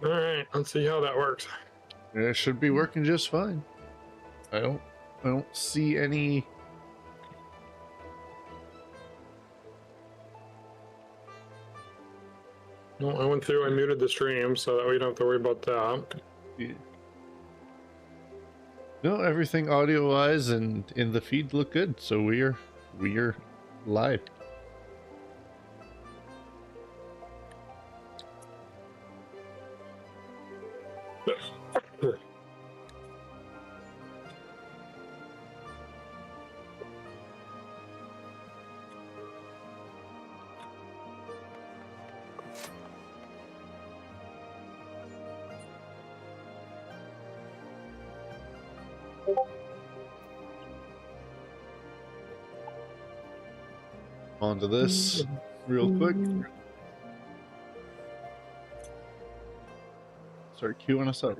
All right, let's see how that works. It should be working just fine. I don't see any. No, I went through and muted the stream so that we don't have to worry about that. Yeah. No, everything audio wise and in the feed look good, so we're live. On to this real quick. Start queuing us up.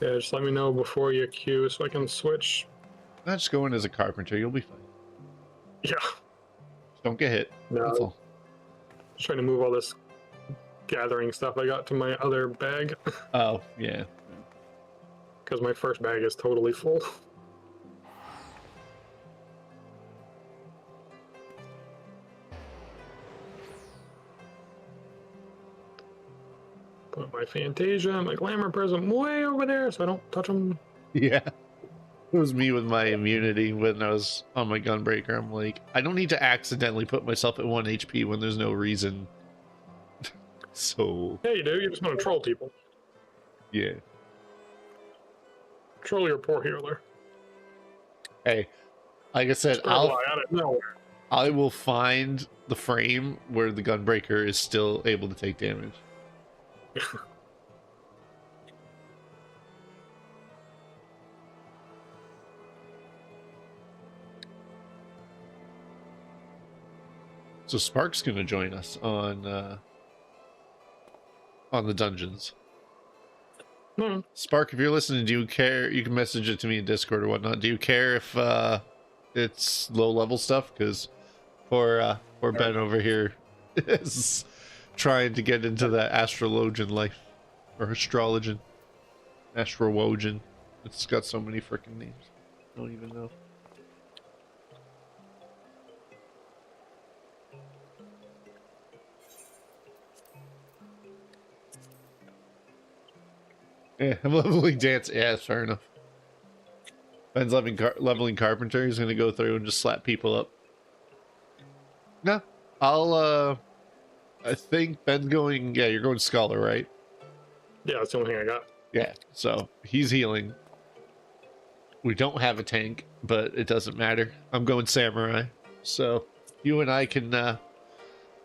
Yeah, just let me know before you queue so I can switch. Not just go in as a carpenter, you'll be fine. Yeah. Just don't get hit. No, That's all. just trying to move all this gathering stuff I got to my other bag Oh, yeah. because my first bag is totally full. Put my Fantasia, my Glamour Prism way over there so I don't touch them. Yeah. It was me with my immunity when I was on my Gunbreaker. I'm like, I don't need to accidentally put myself at 1 HP when there's no reason. So, Yeah, you do. You just want to troll people. yeah. Troll your poor healer. Hey, like I said, Spread lie out of nowhere. I will find the frame where the Gunbreaker is still able to take damage. So Spark's gonna join us on the dungeons. Spark, if you're listening, do you care? You can message it to me in Discord or whatnot. Do you care if it's low level stuff? Because poor Ben over here is trying to get into the astrologian life, or astrologian, astrowogen. It's got so many freaking names. I don't even know. Yeah, I'm leveling dance. Yeah, fair enough. Ben's leveling carpenter. He's gonna go through and just slap people up. No, I think Ben's going. Yeah, you're going scholar, right? Yeah, that's the only thing I got. Yeah, so he's healing. We don't have a tank, but it doesn't matter. I'm going samurai, so you and I can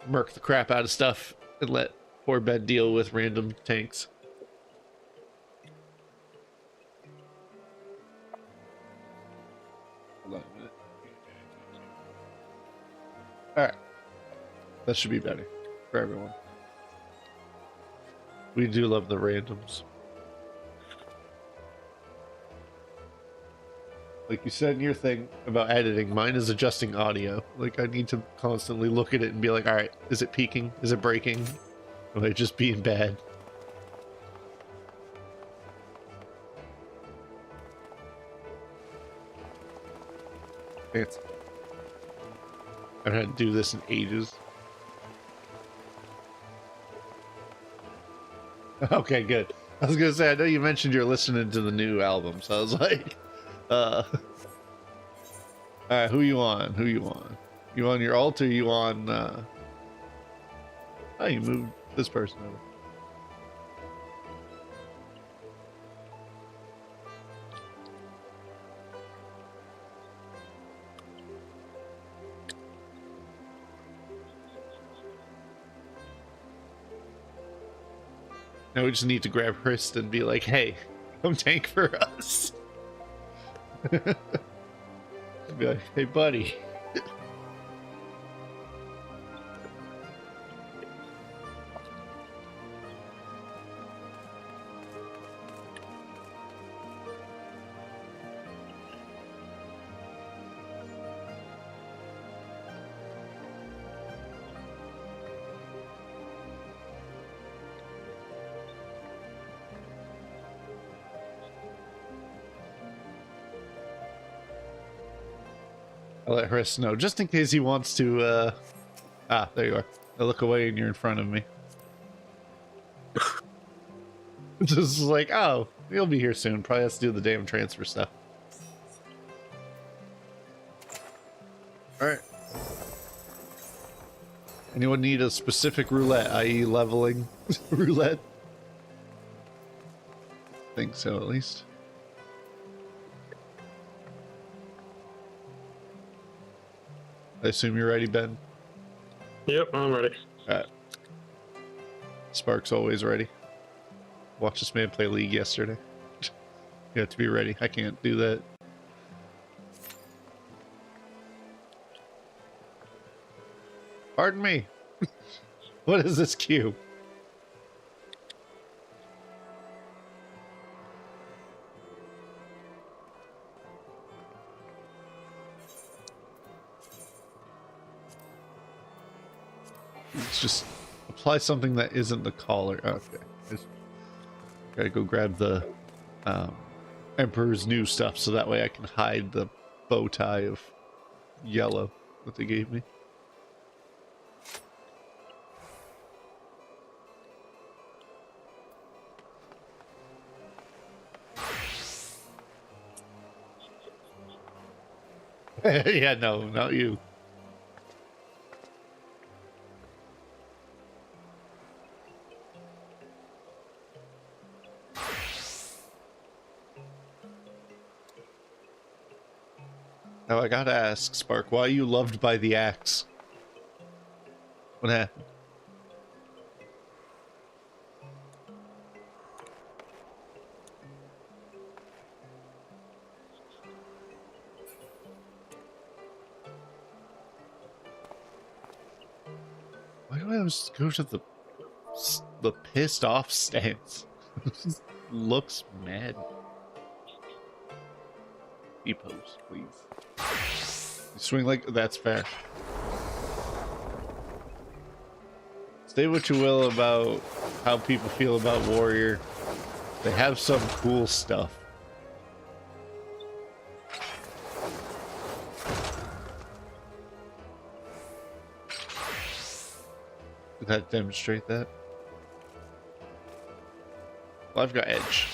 murk the crap out of stuff and let poor Ben deal with random tanks. Hold on a minute. Alright. That should be better for everyone. We do love the randoms. Like you said in your thing about editing, mine is adjusting audio. Like I need to constantly look at it and be like, alright, is it peaking? Is it breaking? Am I just being bad? Fancy. I've had to do this in ages. Okay, good. I was gonna say, I know you mentioned you're listening to the new album, so I was like, alright, who you on? Who you on? You on your alt or you on, oh, you moved this person over. Now we just need to grab Hrist and be like, hey, come tank for us. Be like, hey, buddy. I'll let Chris know, just in case he wants to, Ah, there you are. I look away and you're in front of me. Just like, oh, you'll be here soon. Probably has to do the damn transfer stuff. Alright. Anyone need a specific roulette, i.e. leveling roulette? Think so, at least. I assume you're ready, Ben? Yep, I'm ready. Alright. Spark's always ready. Watched this man play League yesterday. You have to be ready. I can't do that. Pardon me. What is this cube? Let's just apply something that isn't the collar. Okay. Just gotta go grab the Emperor's New stuff so that way I can hide the bow tie of yellow that they gave me. Yeah, no, not you. Now I gotta ask, Spark, why are you loved by the axe? What happened? Why do I always go to the pissed off stance? Just looks mad. E-pose, please. You swing like that's fair. Say what you will about how people feel about Warrior. They have some cool stuff. Did that demonstrate that? Well, I've got edge.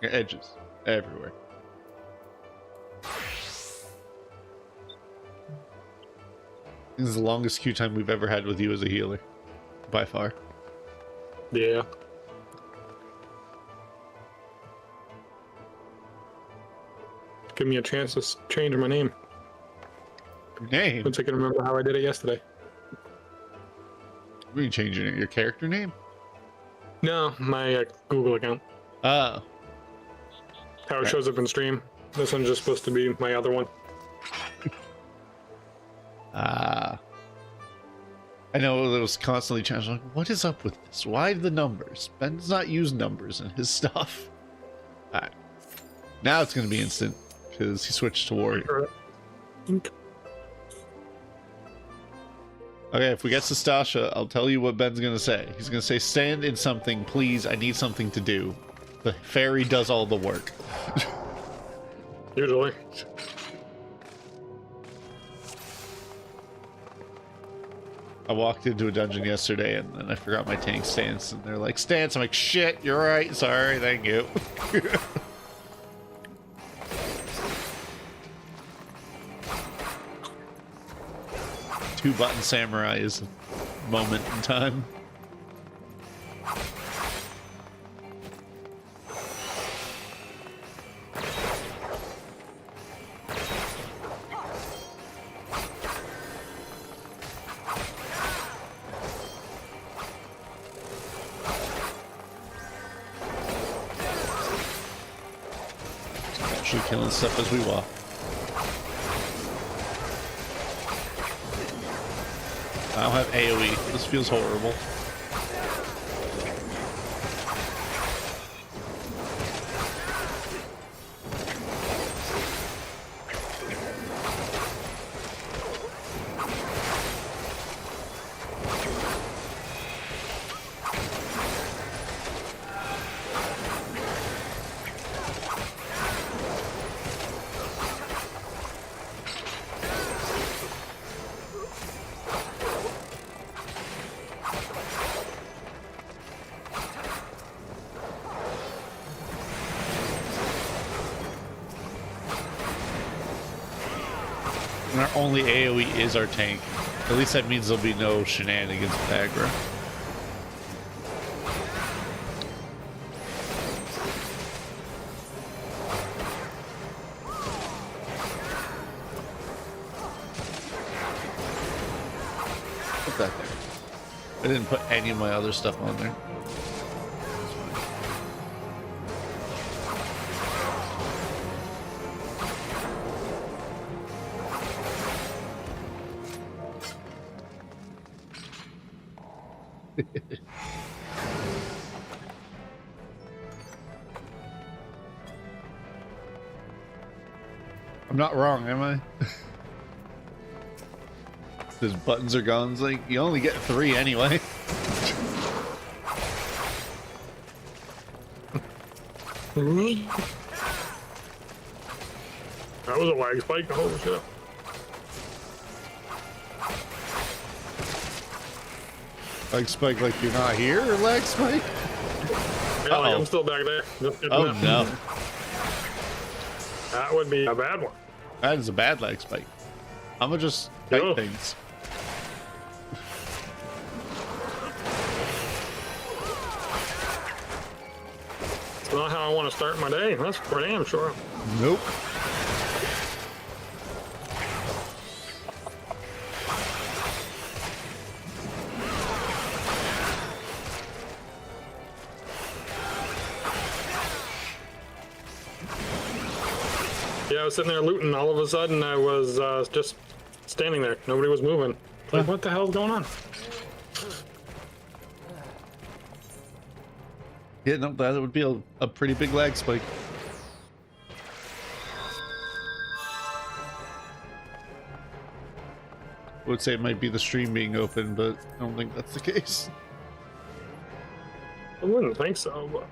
Got edges everywhere. This is the longest queue time we've ever had with you as a healer. By far. Yeah. Give me a chance to change my name. Your name? Once I can remember how I did it yesterday. What are you changing it? Your character name? No, my Google account. Oh. How it shows up in stream. This one's just supposed to be my other one. Ah. I know it was constantly changing. Like, what is up with this? Why the numbers? Ben does not use numbers in his stuff. Alright. Now it's going to be instant because he switched to Warrior. Okay, if we get to Stasha, I'll tell you what Ben's going to say. He's going to say, stand in something, please. I need something to do. The fairy does all the work. Usually. I walked into a dungeon yesterday and then I forgot my tank stance and they're like, stance. I'm like, shit, you're right. Sorry, thank you. Two-button samurai is a moment in time. Actually killing stuff as we walk. I don't have AoE. This feels horrible. And our only AoE is our tank. At least that means there'll be no shenanigans with aggro. Put that there. I didn't put any of my other stuff on there. I'm not wrong, am I? His buttons are gone. It's like, you only get 3 anyway. That was a lag spike. Holy shit. Lag spike like you're not here, or lag spike? Yeah, like I'm still back there. Oh no. That would be a bad one. That is a bad lag spike. I'm gonna just type Yo. things. It's not how I want to start my day. That's for damn sure. Nope. Yeah, I was sitting there looting. All of a sudden, I was just standing there. Nobody was moving. It's like, what the hell's going on? Yeah, no, that would be a pretty big lag spike. I would say it might be the stream being open, but I don't think that's the case. I wouldn't think so, but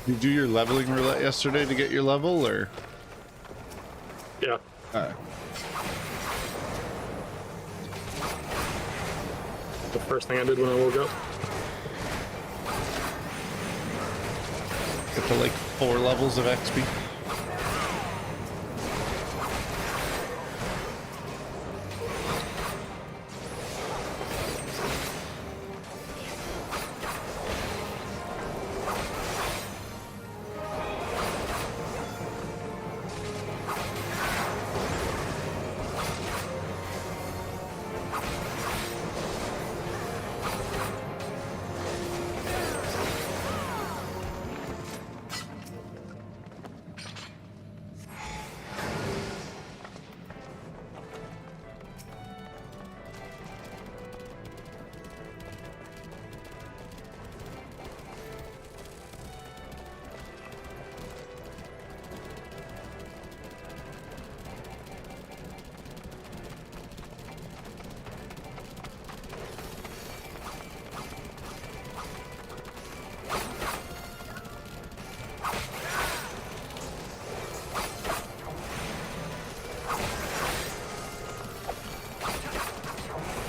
Did you do your leveling roulette yesterday to get your level, or? yeah. The first thing I did when I woke up. Get to like 4 levels of XP.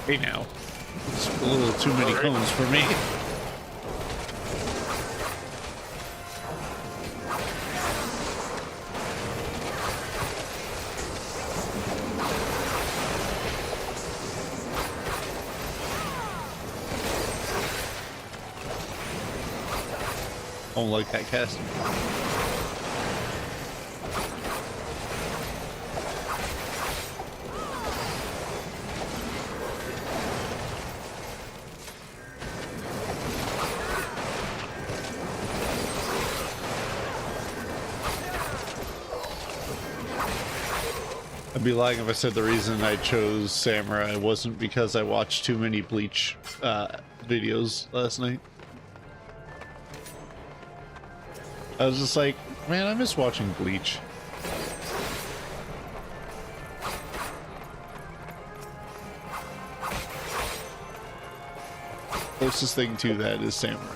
Hey now. It's a little too many cones for me. Don't like that casting. I'd be lying if I said the reason I chose Samurai wasn't because I watched too many Bleach videos last night. I was just like, man, I miss watching Bleach. Closest thing to that is Samurai.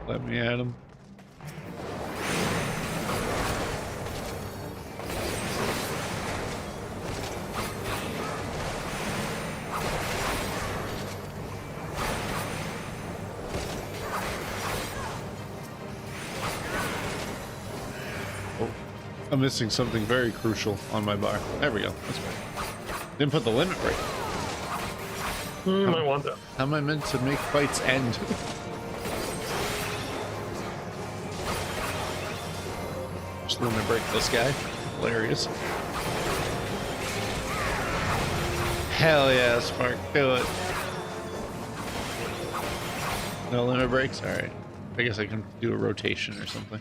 Let me at him. Oh, I'm missing something very crucial on my bar. There we go. That's right. Didn't put the limit break. Might want that. How am I meant to make fights end? Just limit break this guy. Hilarious. Hell yeah, Spark. Do it. No limit breaks? Alright. I guess I can do a rotation or something.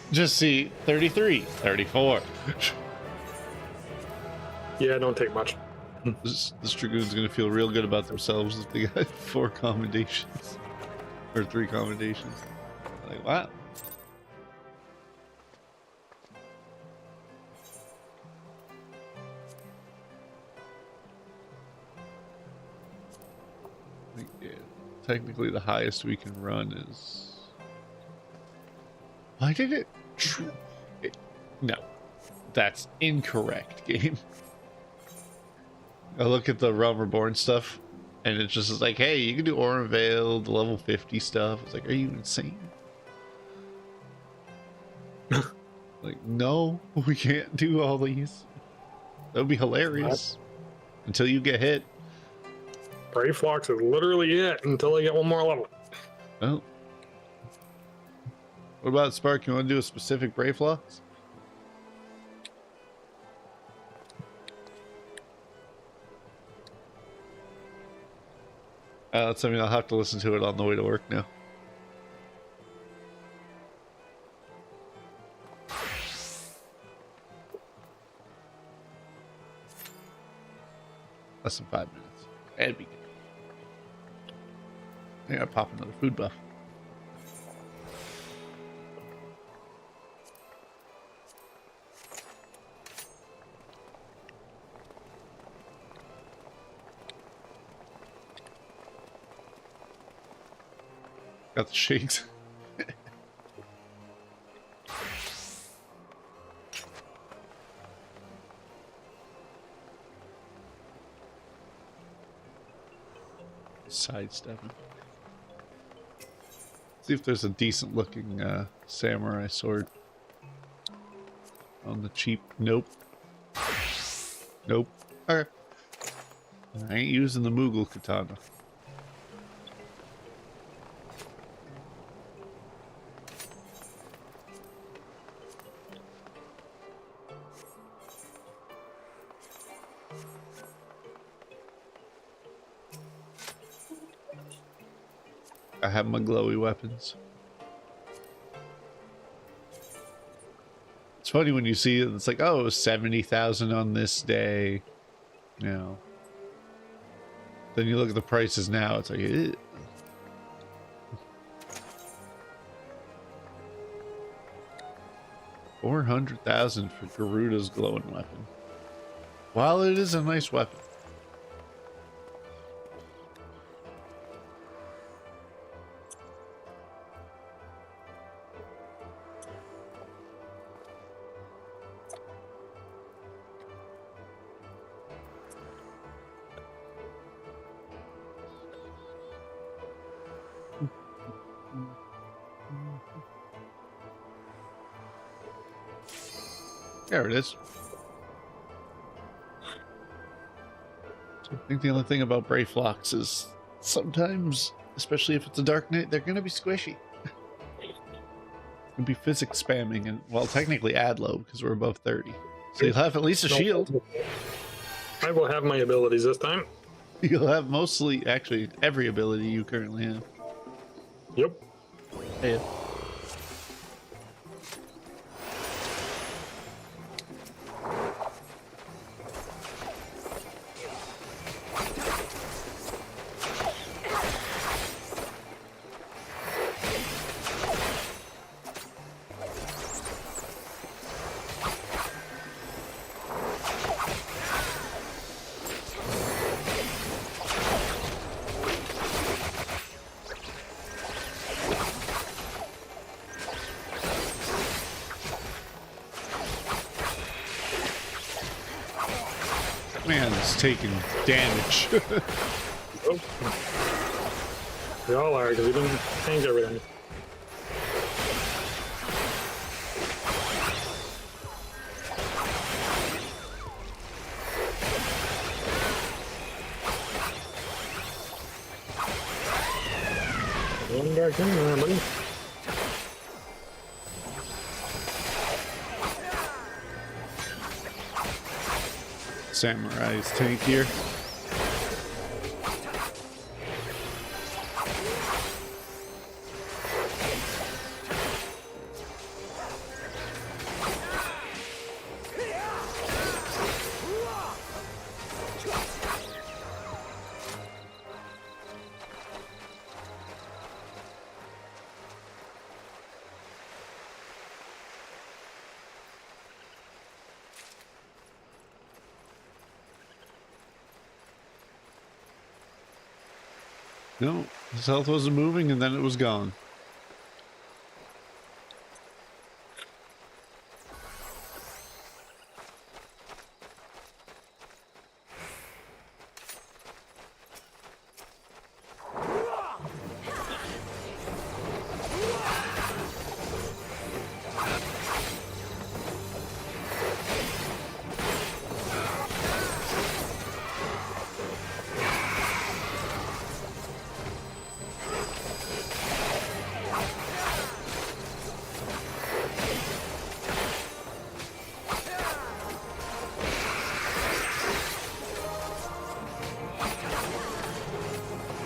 Just see 33, 34. Yeah, don't take much. This Dragoon's gonna feel real good about themselves if they got 4 commendations. Or 3 commendations. Like, wow. I think, yeah, technically the highest we can run is... Why did it... No. That's incorrect, game. I look at the Realm Reborn stuff, and it just is like, hey, you can do Auron Vale, the level 50 stuff. It's like, are you insane? Like, no, we can't do all these. That would be hilarious. Until you get hit. Brave Flocks is literally it until they get one more level. Oh. What about Spark? You want to do a specific Brave Flux? That's something I'll have to listen to it on the way to work now. Less than 5 minutes. That'd be good. I gotta pop another food buff. Got the shakes. Sidestepping. See if there's a decent looking samurai sword. On the cheap. Nope. Nope. Okay. I ain't using the Mughal katana. I have my glowy weapons. It's funny when you see it, it's like, oh, it was 70,000 on this day. You know. Then you look at the prices now, it's like, eh. 400,000 for Garuda's glowing weapon. While it is a nice weapon. There it is. So I think the only thing about Brayflocks is sometimes, especially if it's a Dark Knight, they're going to be squishy. It'll be physics spamming, and well, technically ad low because we're above 30. So you'll have at least a shield. I will have my abilities this time. You'll have mostly, actually, every ability you currently have. Yep. Hey. Man, it's taking damage. Oh. We all are, because we didn't change everything. Going back in there, buddy. Samurai's tankier. No, his health wasn't moving and then it was gone.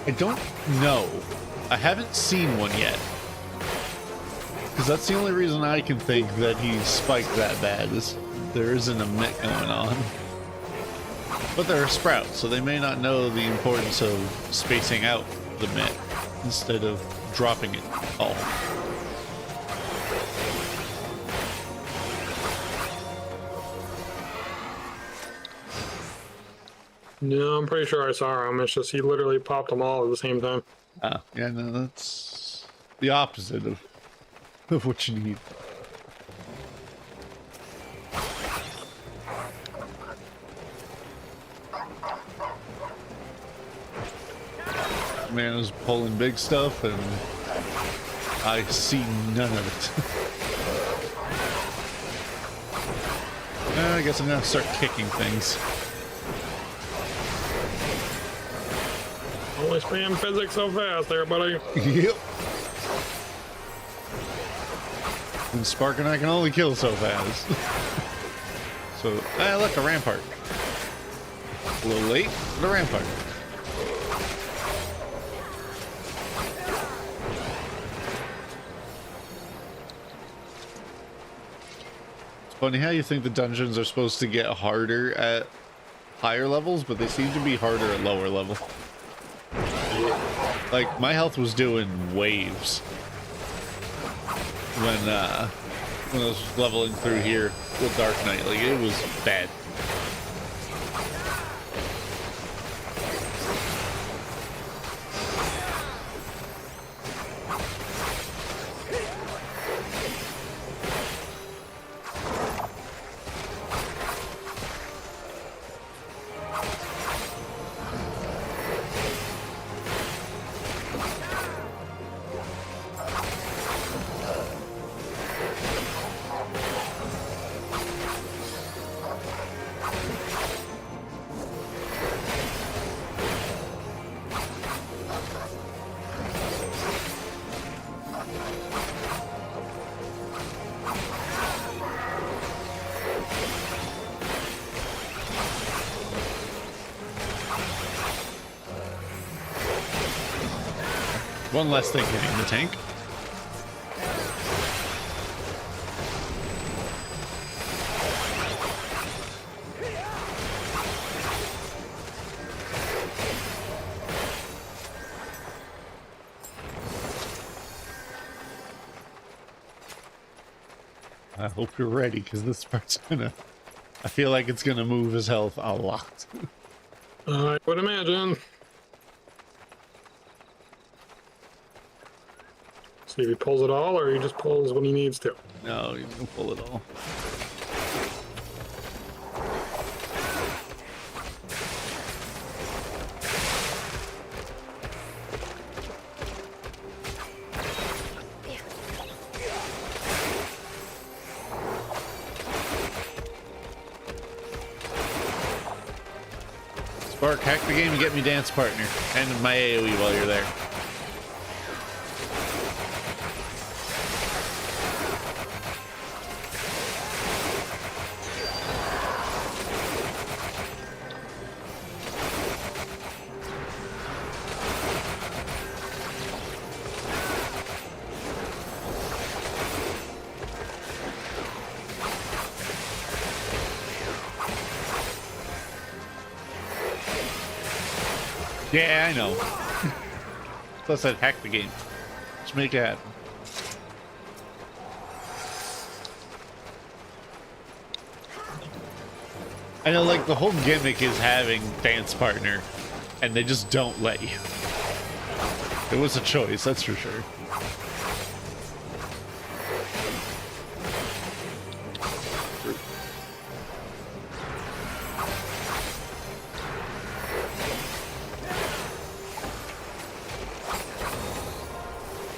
I don't know. I haven't seen one yet. Because that's the only reason I can think that he's spiked that bad, is there isn't a mitt going on. But they're a sprout, so they may not know the importance of spacing out the mitt instead of dropping it all. No, I'm pretty sure I saw him. It's just he literally popped them all at the same time. Yeah, no, that's the opposite of what you need. man is pulling big stuff, and I see none of it. I guess I'm gonna start kicking things. Only spam physics so fast there, buddy. Yep. And Spark and I can only kill so fast. So, look, a rampart. A little late, but a rampart. It's funny how you think the dungeons are supposed to get harder at higher levels, but they seem to be harder at lower level. Like, my health was doing waves when I was leveling through here with Dark Knight. Like, it was bad. One less thing hitting the tank. I hope you're ready, because this part's gonna... I feel like it's gonna move his health a lot. I would imagine. See if he pulls it all, or he just pulls when he needs to. No, you can pull it all. Spark, hack the game and get me dance partner and my AoE while you're there. Yeah, I know. Plus, I'd hack the game. Just make it happen. I know, like, the whole gimmick is having dance partner, and they just don't let you. It was a choice, that's for sure.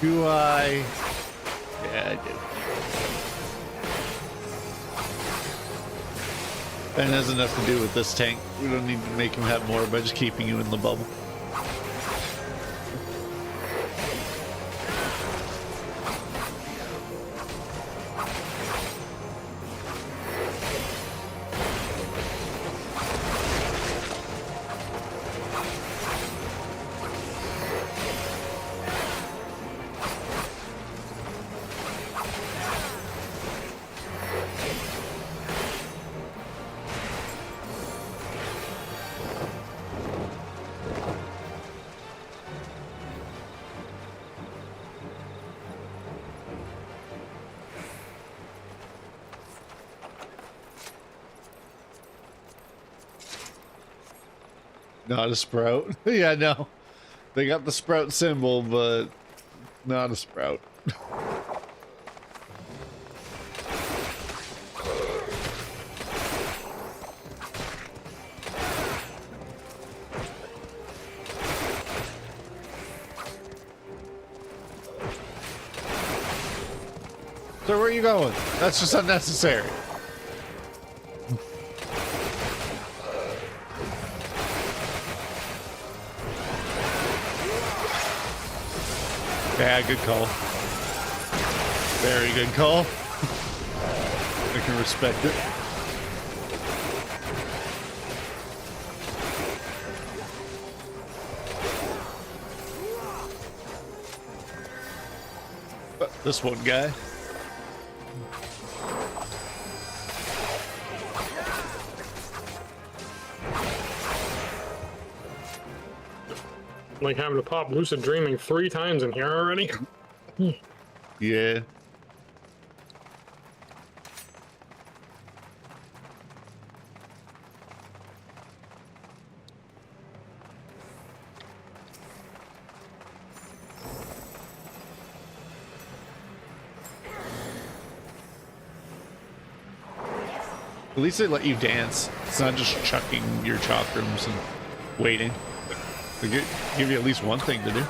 Do I? Yeah, I do. Ben has enough to do with this tank. We don't need to make him have more by just keeping him in the bubble. Not a sprout. Yeah, no. They got the sprout symbol, but not a sprout. So where are you going? That's just unnecessary. Yeah, good call. Very good call. I can respect it. This one guy. Like having to pop lucid dreaming 3 times in here already. Yeah. At least they let you dance. It's not just chucking your chakrams and waiting. They give you at least one thing to do.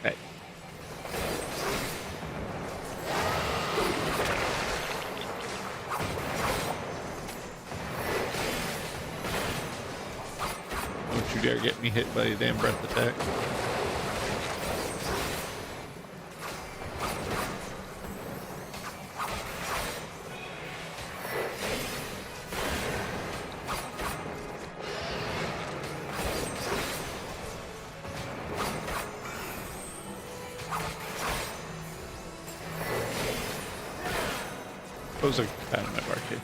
Hey. Don't you dare get me hit by a damn breath attack. Those are kind of my barcade.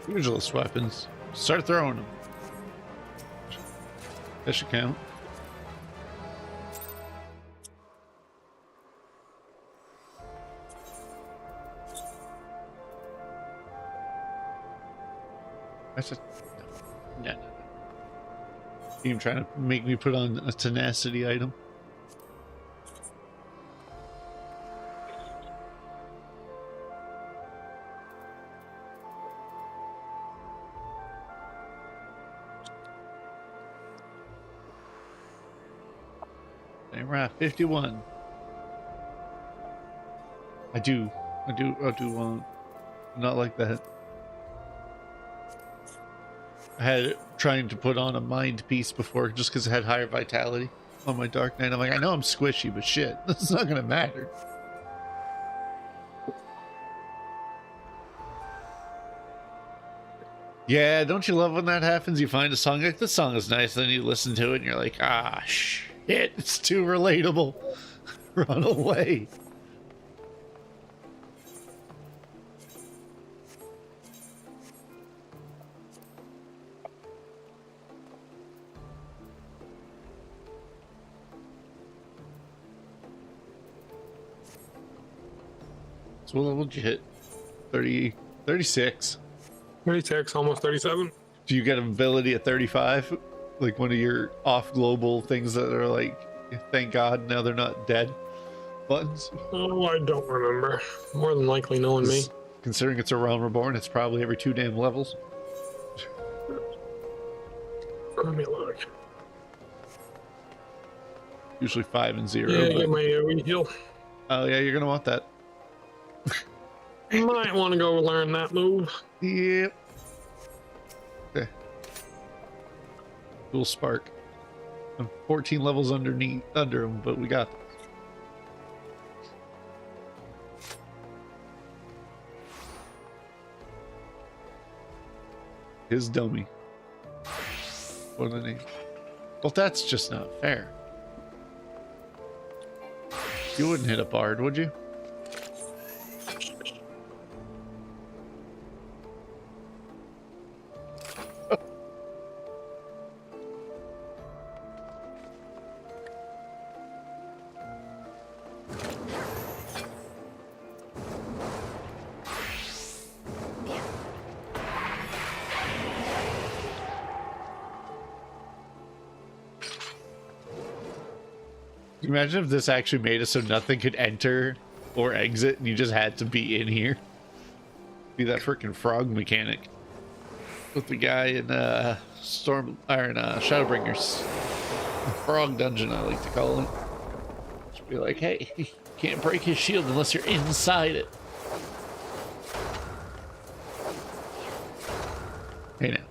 Useless weapons. Start throwing them. That should count. That's a no. Team trying to make me put on a tenacity item. We're at 51. I do want not like that. I had it trying to put on a mind piece before just because it had higher vitality on my Dark Knight. I'm like, I know I'm squishy, but shit, that's not gonna matter. Yeah, don't you love when that happens? You find a song like this song is nice, then you listen to it and you're like, ah, shit, it's too relatable. Run away. So what level did you hit? 30, 36. 36, almost 37. Do you get an ability at 35? Like one of your off global things that are like, thank God now they're not dead buttons? Oh, I don't remember. More than likely knowing me. Considering it's a Realm Reborn, it's probably every 2 damn levels. Let me look. Usually 5 and 0. Yeah, but... get my AoE heal. Oh yeah, you're gonna want that. Might want to go learn that move. Yep. Okay. Dual spark. I'm 14 levels under him, but we got this. His dummy. What a name. Well, that's just not fair. You wouldn't hit a bard, would you? Imagine if this actually made it so nothing could enter or exit and you just had to be in here. Be that freaking frog mechanic with the guy in Shadowbringers. Frog dungeon, I like to call it. Just be like, hey, you can't break his shield unless you're inside it. Hey now.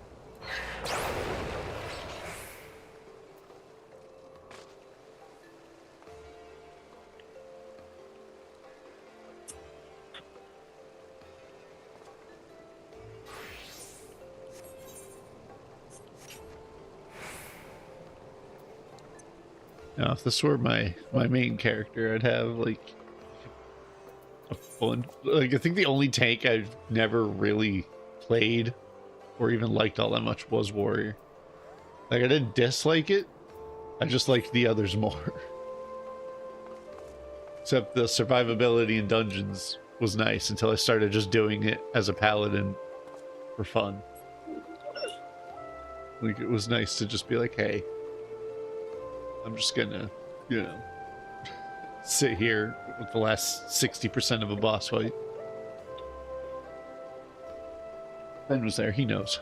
Now, if this were my main character, I'd have like a fun. Like, I think the only tank I've never really played or even liked all that much was Warrior. Like, I didn't dislike it. I just liked the others more. Except the survivability in dungeons was nice until I started just doing it as a paladin for fun. Like, it was nice to just be like, hey, I'm just gonna, you know, sit here with the last 60% of a boss fight. Ben was there, he knows.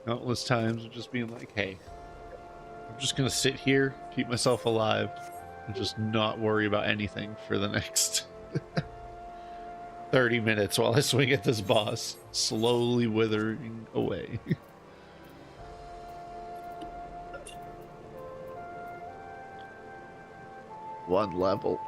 Countless times of just being like, hey, I'm just gonna sit here, keep myself alive, and just not worry about anything for the next 30 minutes while I swing at this boss, slowly withering away. One level.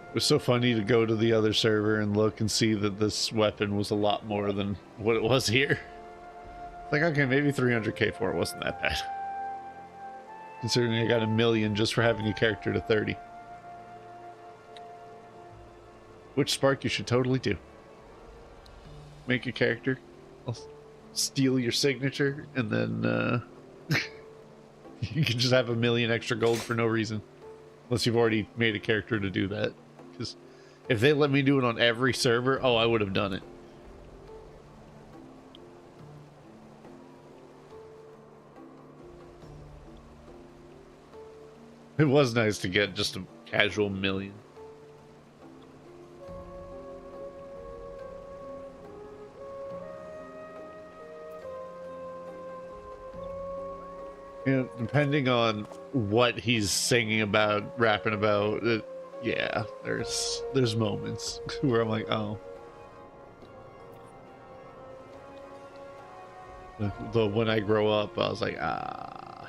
It was so funny to go to the other server and look and see that this weapon was a lot more than what it was here. Like, okay, maybe 300k for it wasn't that bad. Considering I got 1 million just for having a character to 30. Which Spark you should totally do. Make a character, I'll steal your signature, and then you can just have 1 million extra gold for no reason. Unless you've already made a character to do that. Because if they let me do it on every server, oh, I would have done it. It was nice to get just a casual 1 million. You know, depending on what he's singing about, rapping about, yeah, there's moments where I'm like, oh. Though when I grow up, I was like, ah.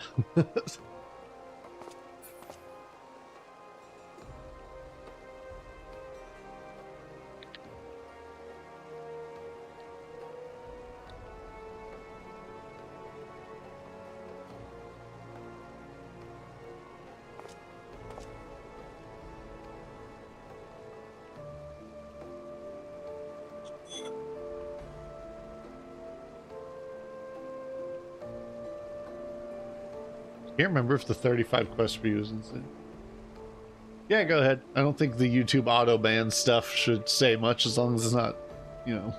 Can't remember if the 35 quest for you is insane. Yeah, go ahead. I don't think the YouTube auto ban stuff should say much as long as it's not, you know.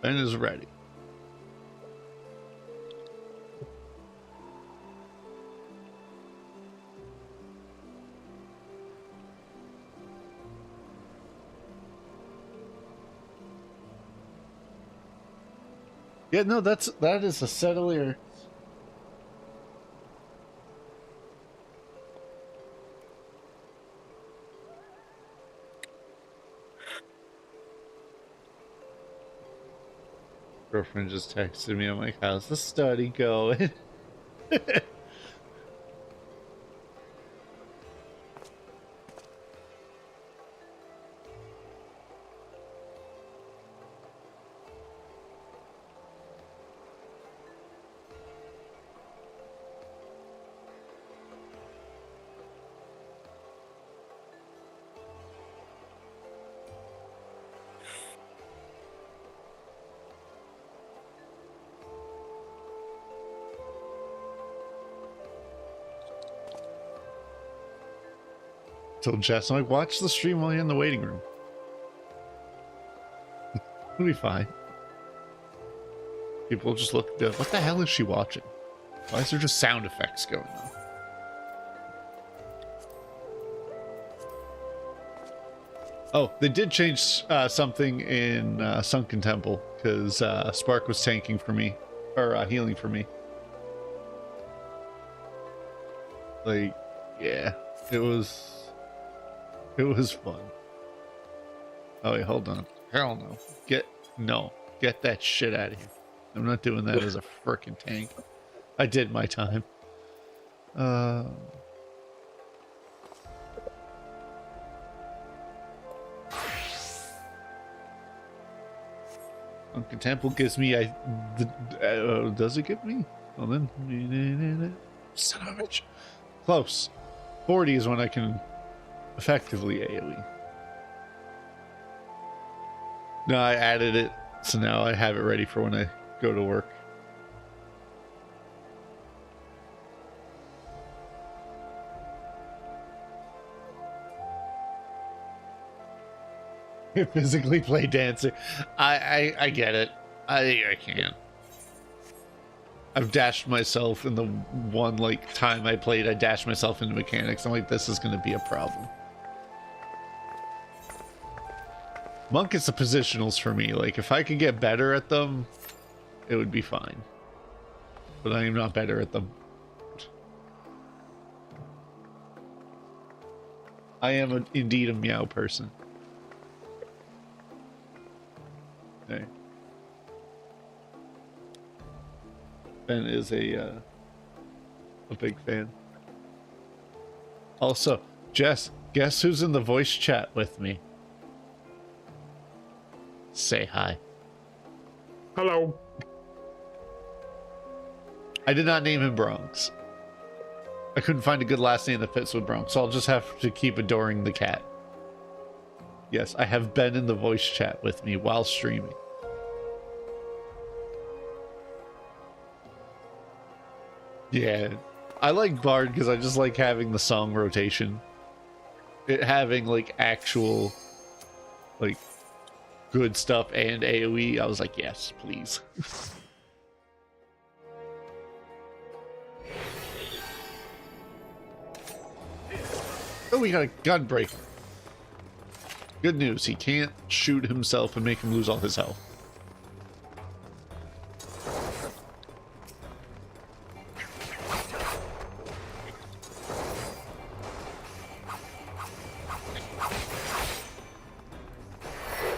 Ben is ready. Yeah, no, that is a set of lyrics. Girlfriend just texted me. I'm like, how's the study going? Told Jess, I'm like, watch the stream while you're in the waiting room. It'll be fine. People just look, what the hell is she watching? Why is there just sound effects going on? Oh, they did change something in Sunken Temple, because Spark was tanking for me, or healing for me. Like, yeah, it was fun. Oh wait, hold on. Hell no. Get that shit out of here. I'm not doing that as a frickin' tank. I did my time. Sunken Temple gives me does it give me? Well then, son of a bitch. Close. 40 is when I can effectively AoE. No, I added it, so now I have it ready for when I go to work. Physically play Dancer. I get it. I can't. I've dashed myself in the one like time I played. I dashed myself into mechanics. I'm like, this is going to be a problem. Monk is the positionals for me. Like, if I could get better at them, it would be fine. But I am not better at them. I am indeed a meow person. Okay. Ben is a big fan. Also, Jess, guess who's in the voice chat with me? Say hi. Hello. I did not name him Bronx. I couldn't find a good last name that fits with Bronx, so I'll just have to keep adoring the cat. Yes, I have Ben in the voice chat with me while streaming. Yeah, I like Bard because I just like having the song rotation. It having like actual, like, good stuff and AoE. I was like, yes, please. Oh, we got a Gunbreaker. Good news, he can't shoot himself and make him lose all his health.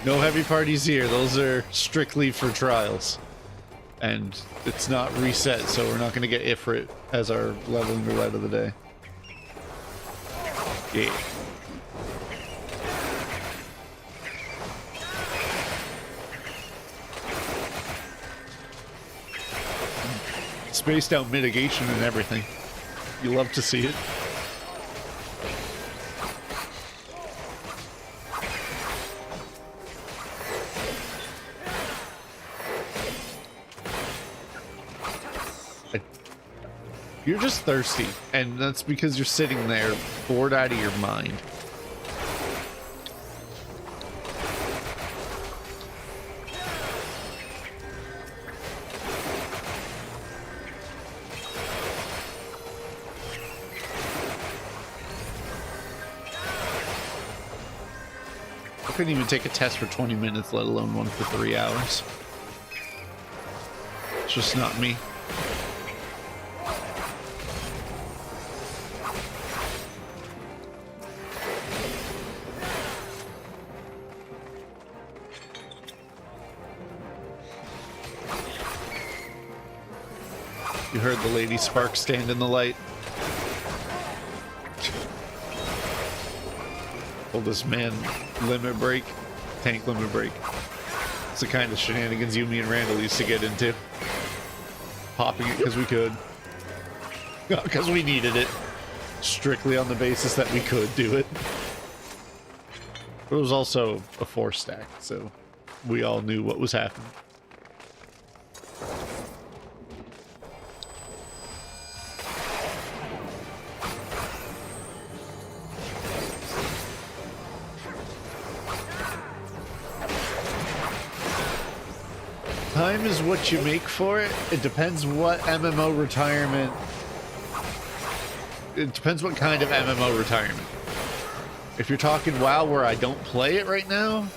No heavy parties here. Those are strictly for trials. And it's not reset, so we're not going to get Ifrit as our leveling roulette of the day. Yeah. Spaced out mitigation and everything. You love to see it. You're just thirsty, and that's because you're sitting there bored out of your mind. I couldn't even take a test for 20 minutes, let alone one for 3 hours. just not me. You heard the Lady Spark stand in the light. Will this man limit break? Tank limit break. It's the kind of shenanigans you, me, and Randall used to get into. Popping it because we could. Because we needed it. Strictly on the basis that we could do it. But it was also a 4-stack, so we all knew what was happening. Time is what you make for it. It depends what MMO retirement. It depends what kind of MMO retirement. If you're talking WoW where I don't play it right now,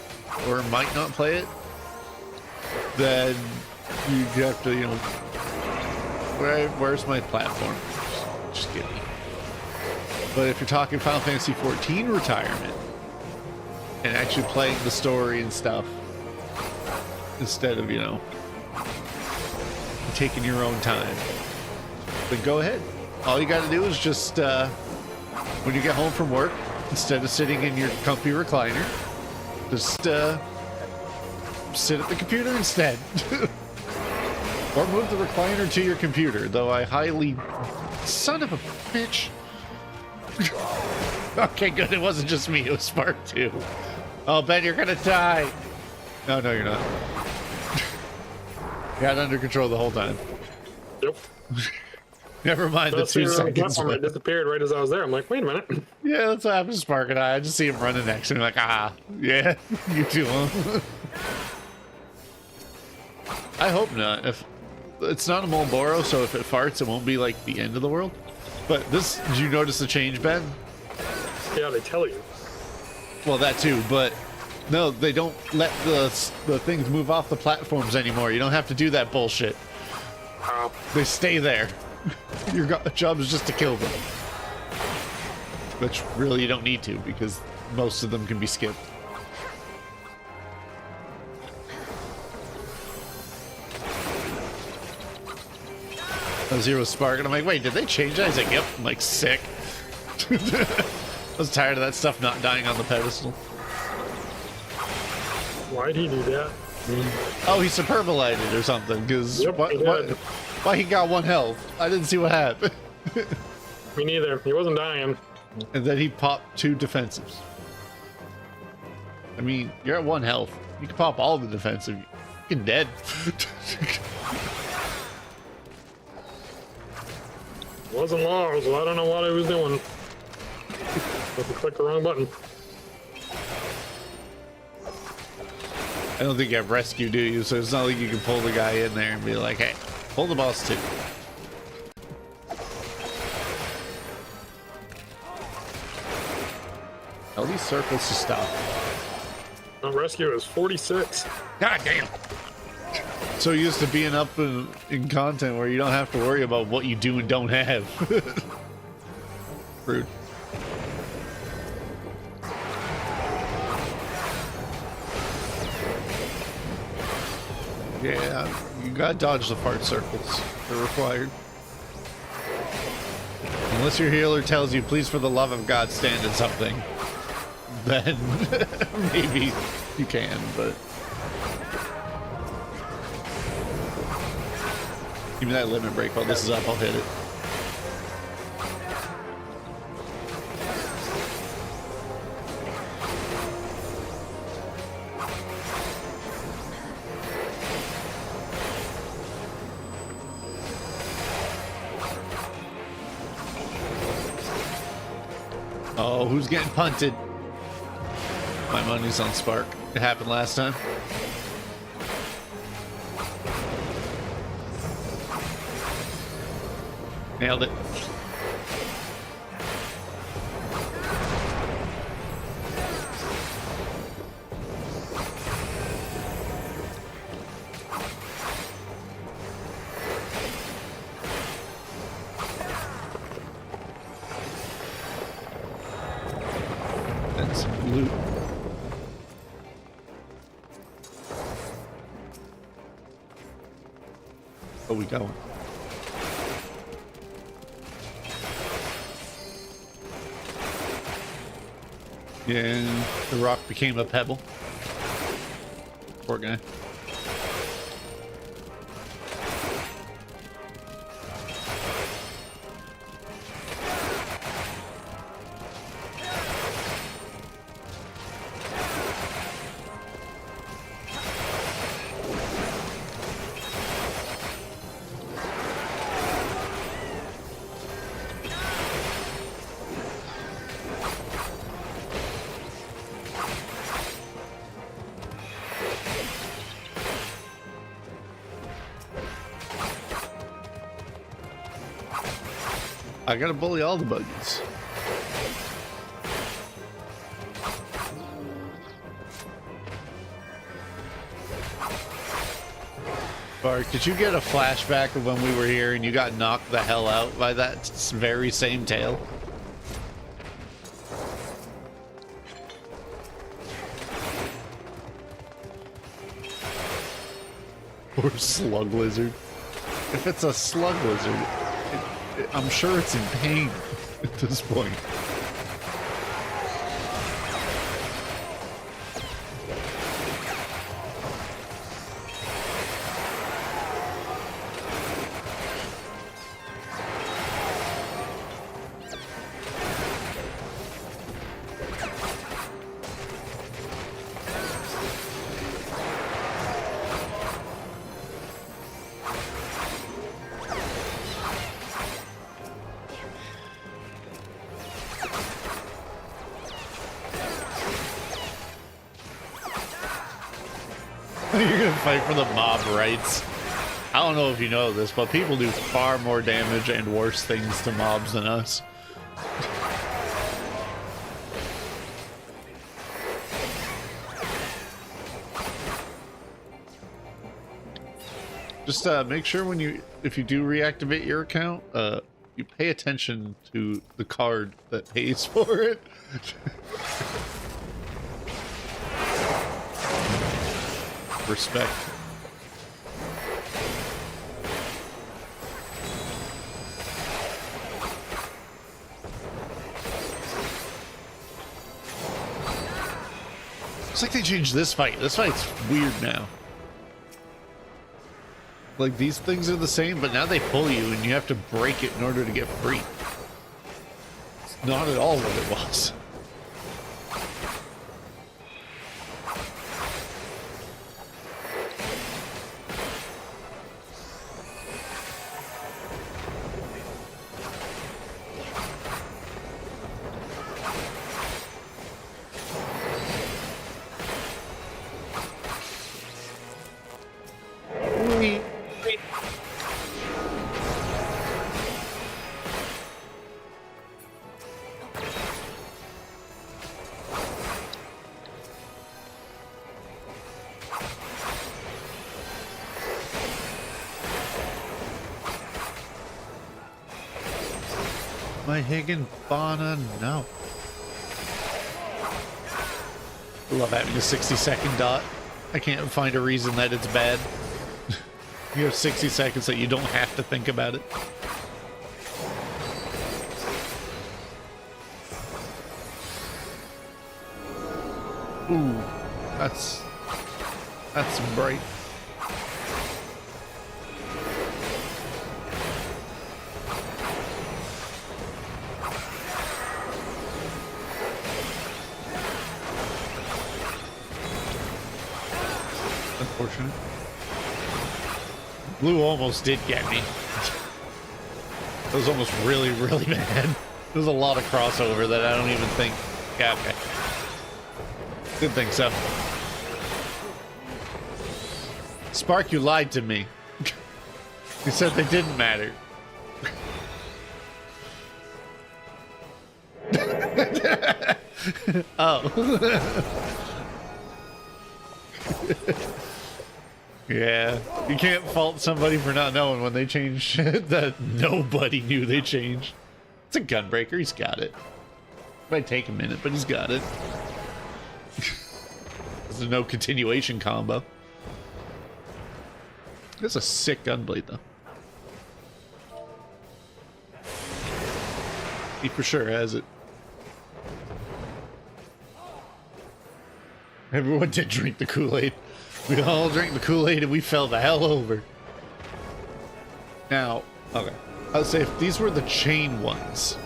or might not play it, then you have to, you know, where's my platform? Just kidding. But if you're talking Final Fantasy XIV retirement, and actually playing the story and stuff, instead of, you know, taking your own time, then go ahead. All you gotta do is just, when you get home from work, instead of sitting in your comfy recliner, just, sit at the computer instead. Or move the recliner to your computer, though I highly... Son of a bitch! Okay, good, it wasn't just me, it was Spark too. Oh, Ben, you're gonna die! No, you're not. Got under control the whole time. Yep. Never mind the 2 seconds. It disappeared right as I was there. I'm like, wait a minute. Yeah, that's what happens to Spark and I just see him running next to me like, ah, yeah, you too, huh? I hope not. If it's not a Mulboro, so if it farts, it won't be like the end of the world. But this, did you notice the change, Ben? Yeah, they tell you. Well, that too, but no, they don't let the things move off the platforms anymore. You don't have to do that bullshit. They stay there. Your job is just to kill them. Which really you don't need to, because most of them can be skipped. Zero Spark, and I'm like, wait, did they change that? He's like, yep. I'm like, sick. I was tired of that stuff not dying on the pedestal. Why'd he do that? Oh, he superbolized or something, because Yep, why he got 1 health? I didn't see what happened. Me neither. He wasn't dying. And then he popped 2 defensives. I mean, you're at 1 health. You can pop all the defensive. You're dead. Wasn't long, so I don't know what he was doing. Must have clicked the wrong button. I don't think you have rescue, do you? So it's not like you can pull the guy in there and be like, hey, pull the boss too. Tell these circles to stop. Rescue is 46. God damn. So used to being up in content where you don't have to worry about what you do and don't have. Rude. Yeah, you gotta dodge the fart circles. They're required. Unless your healer tells you, please for the love of God, stand in something. Then maybe you can, but... Give me that limit break. While this is up, I'll hit it. Oh, who's getting punted? My money's on Spark. It happened last time. Nailed it. Oh, we going? Yeah, and the rock became a pebble. Poor guy. I gotta bully all the buggies. Bart, did you get a flashback of when we were here and you got knocked the hell out by that very same tail? Or slug lizard. If it's a slug lizard, I'm sure it's in pain at this point. You're gonna fight for the mob rights. I don't know if you know this, but people do far more damage and worse things to mobs than us. Just make sure if you do reactivate your account, you pay attention to the card that pays for it. Respect. It's like they changed this fight. This fight's weird now. Like, these things are the same, but now they pull you and you have to break it in order to get free. It's not at all what it was. My Higginbona, no. I love having a 60-second dot. I can't find a reason that it's bad. You have 60 seconds that you don't have to think about it. Ooh, that's bright. Unfortunate. Blue almost did get me. It was almost really, really bad. There's a lot of crossover that I don't even think. Yeah, okay. Didn't think so. Spark, you lied to me. You said they didn't matter. Oh. Yeah, you can't fault somebody for not knowing when they changed shit that nobody knew they changed. It's a gunbreaker, he's got it. Might take a minute, but he's got it. There's no continuation combo. That's a sick gunblade, though. He for sure has it. Everyone did drink the Kool-Aid. We all drank the Kool-Aid and we fell the hell over. Now, okay. I'll say if these were the chain ones,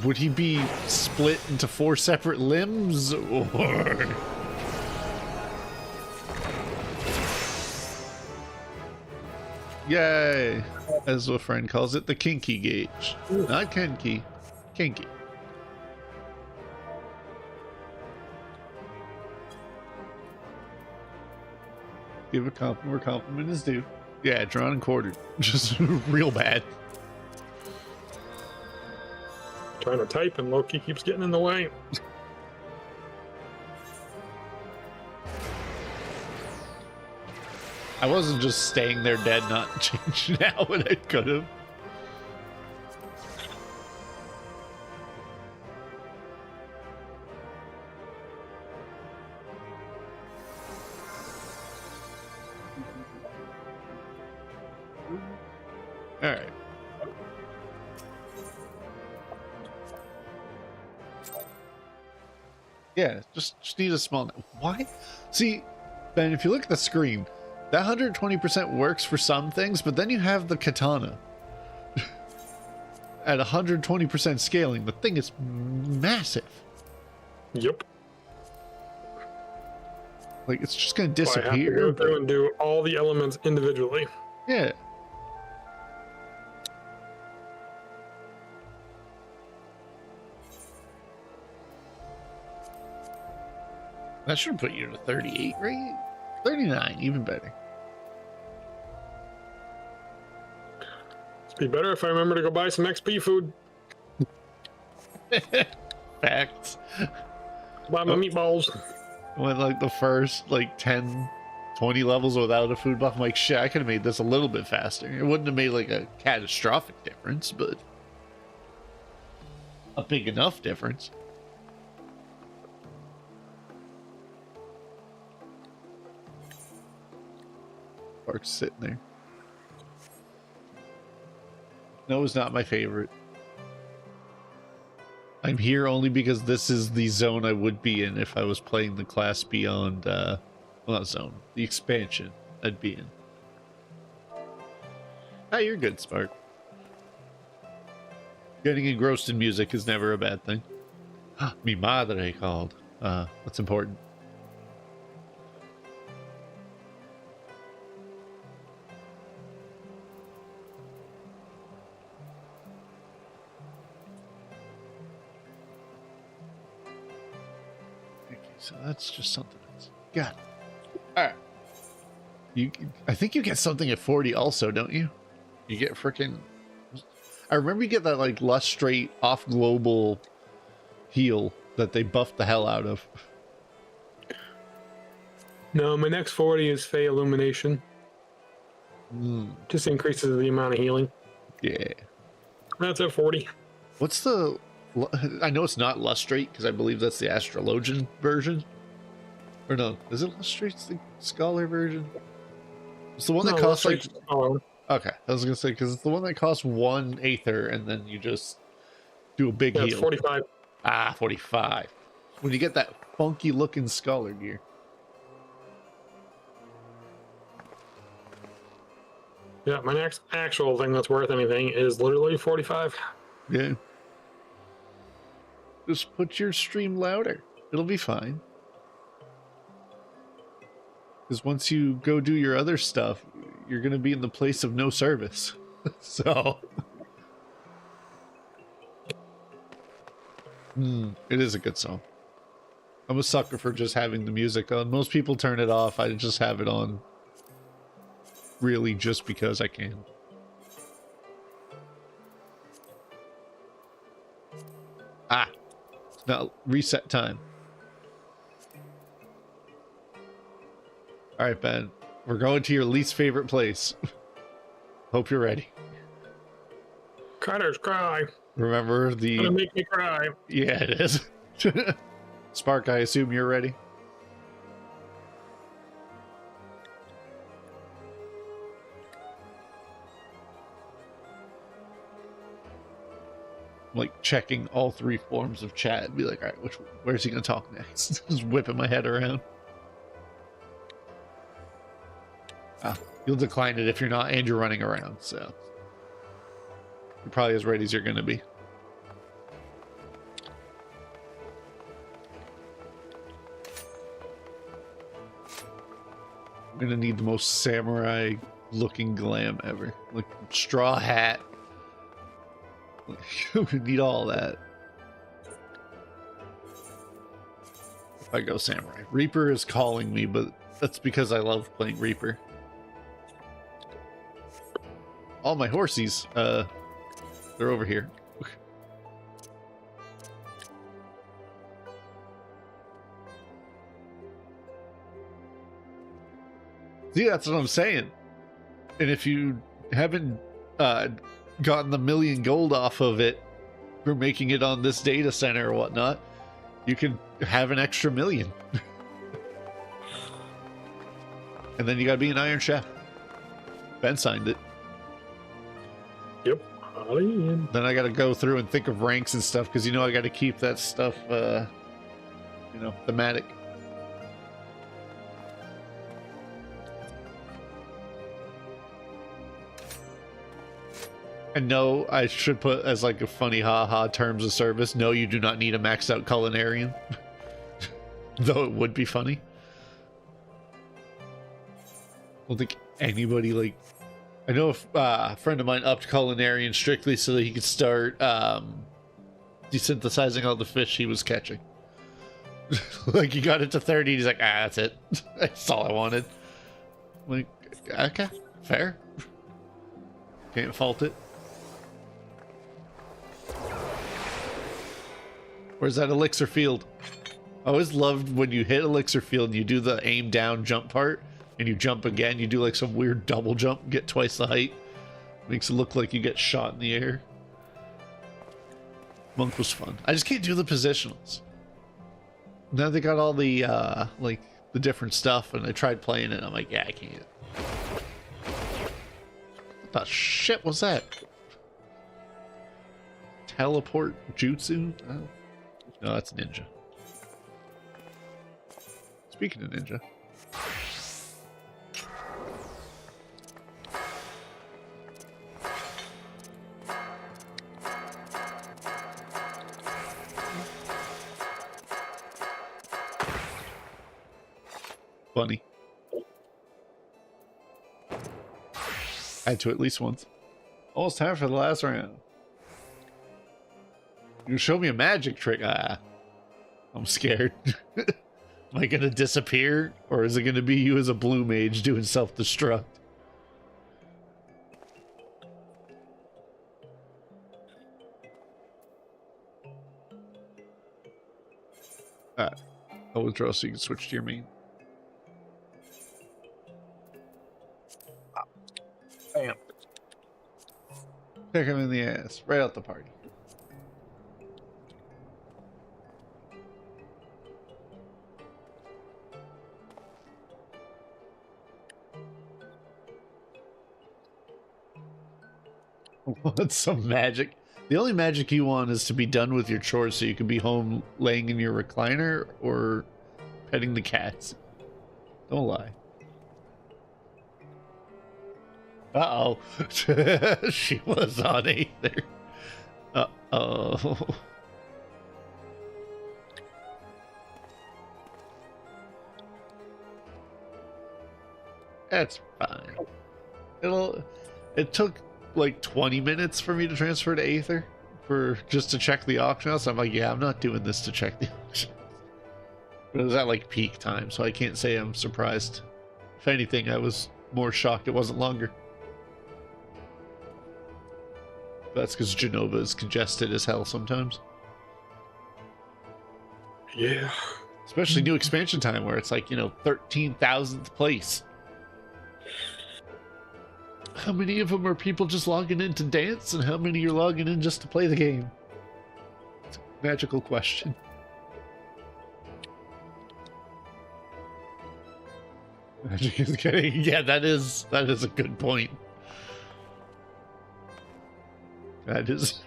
would he be split into 4 separate limbs, or... Yay! As a friend calls it, the kinky gauge. Not kinky, kinky. Give a compliment where compliment is due. Yeah, drawn and quartered. Just real bad. Trying to type and Loki keeps getting in the way. I wasn't just staying there dead, not changing out when I could have. All right. Yeah, just need a small. Why? See, Ben, if you look at the screen, that 120% works for some things, but then you have the katana at 120% scaling. The thing is massive. Yep. Like, it's just going to So I have to disappear. go through and do all the elements individually. Yeah. That should put you to 38, right? 39, even better. It'd be better if I remember to go buy some XP food. Facts. Buy my meatballs. Went like the first like 10, 20 levels without a food buff. I'm like, shit, I could have made this a little bit faster. It wouldn't have made like a catastrophic difference, but a big enough difference. Park's sitting there. Noah's not my favorite. I'm here only because this is the zone I would be in if I was playing the class beyond, well, not zone, the expansion I'd be in. Ah, you're good, Spark. Getting engrossed in music is never a bad thing. Mi madre called. That's important. So that's just something else. Got it. All right. I think you get something at 40 also, don't you? You get freaking... I remember you get that like lustrate off global heal that they buffed the hell out of. No, my next 40 is Fey Illumination. Just increases the amount of healing. Yeah. That's at 40. What's the... I know it's not lustrate because I believe that's the Astrologian version. Or no, is it lustrate's the scholar version? It's the one that costs like... Okay, I was gonna say because it's the one that costs 1 aether and then you just do a big heal. It's 45. Ah, 45. When you get that funky looking scholar gear. Yeah, my next actual thing that's worth anything is literally 45. Yeah. Just put your stream louder. It'll be fine. Because once you go do your other stuff, you're going to be in the place of no service. So. It is a good song. I'm a sucker for just having the music on. Most people turn it off. I just have it on. Really just because I can. Ah. It's not reset time. All right, Ben. We're going to your least favorite place. Hope you're ready. Cutters cry. Remember the... Gonna make me cry. Yeah, it is. Spark, I assume you're ready. like checking all three forms of chat and be like, all right, where's he gonna talk next? Just whipping my head around. You'll decline it if you're not, and you're running around, so you're probably as ready as you're gonna be. I'm gonna need the most samurai looking glam ever. Like straw hat. I'm gonna need all that. If I go samurai. Reaper is calling me, but that's because I love playing Reaper. All my horsies, they're over here. See, that's what I'm saying. And if you haven't gotten the 1,000,000 gold off of it for making it on this data center or whatnot, you can have an extra 1,000,000. And then you gotta be an Iron Chef. Ben signed it. Yep. Then I gotta go through and think of ranks and stuff, because you know I gotta keep that stuff, thematic. And no, I should put as like a funny haha terms of service. No, you do not need a maxed out culinarian. Though it would be funny. I don't think anybody like... I know a friend of mine upped culinarian strictly so that he could start desynthesizing all the fish he was catching. Like he got it to 30, he's like, that's it. That's all I wanted. Like, okay, fair. Can't fault it. Where's that elixir field? I always loved when you hit elixir field and you do the aim down jump part and you jump again. You do like some weird double jump, get twice the height. Makes it look like you get shot in the air. Monk was fun. I just can't do the positionals. Now they got all the like the different stuff, and I tried playing it. I'm like, yeah, I can't. What the shit was that? Teleport jutsu? Oh. No, that's ninja. Speaking of ninja. Funny. Had to at least once. Almost time for the last round. You show me a magic trick. I'm scared. Am I gonna disappear, or is it gonna be you as a blue mage doing self-destruct? I'll withdraw so you can switch to your main. Bam. Kick him in the ass, right out the party. Want some magic? The only magic you want is to be done with your chores so you can be home laying in your recliner or petting the cats. Don't lie. Uh-oh. She was on Aether. Uh-oh. That's fine. It took like 20 minutes for me to transfer to Aether for just to check the auction house. I'm like, yeah, I'm not doing this to check the auction. But it was at like peak time, so I can't say I'm surprised. If anything, I was more shocked it wasn't longer. That's because Genova is congested as hell sometimes. Yeah. Especially new expansion time where it's like, 13,000th place. How many of them are people just logging in to dance, and how many are logging in just to play the game? It's a magical question. Magic is getting... Yeah, that is a good point. That is...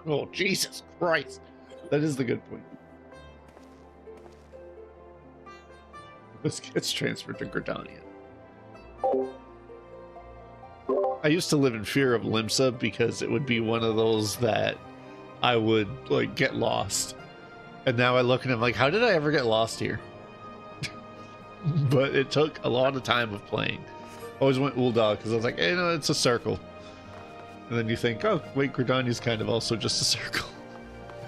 Oh, Jesus Christ. That is the good point. This gets transferred to Gridania. I used to live in fear of Limsa because it would be one of those that I would like get lost. And now I look and I'm like, how did I ever get lost here? But it took a lot of time of playing. Always went Ul'dah because I was like, hey, no, it's a circle. And then you think, oh, wait, Gridania's kind of also just a circle.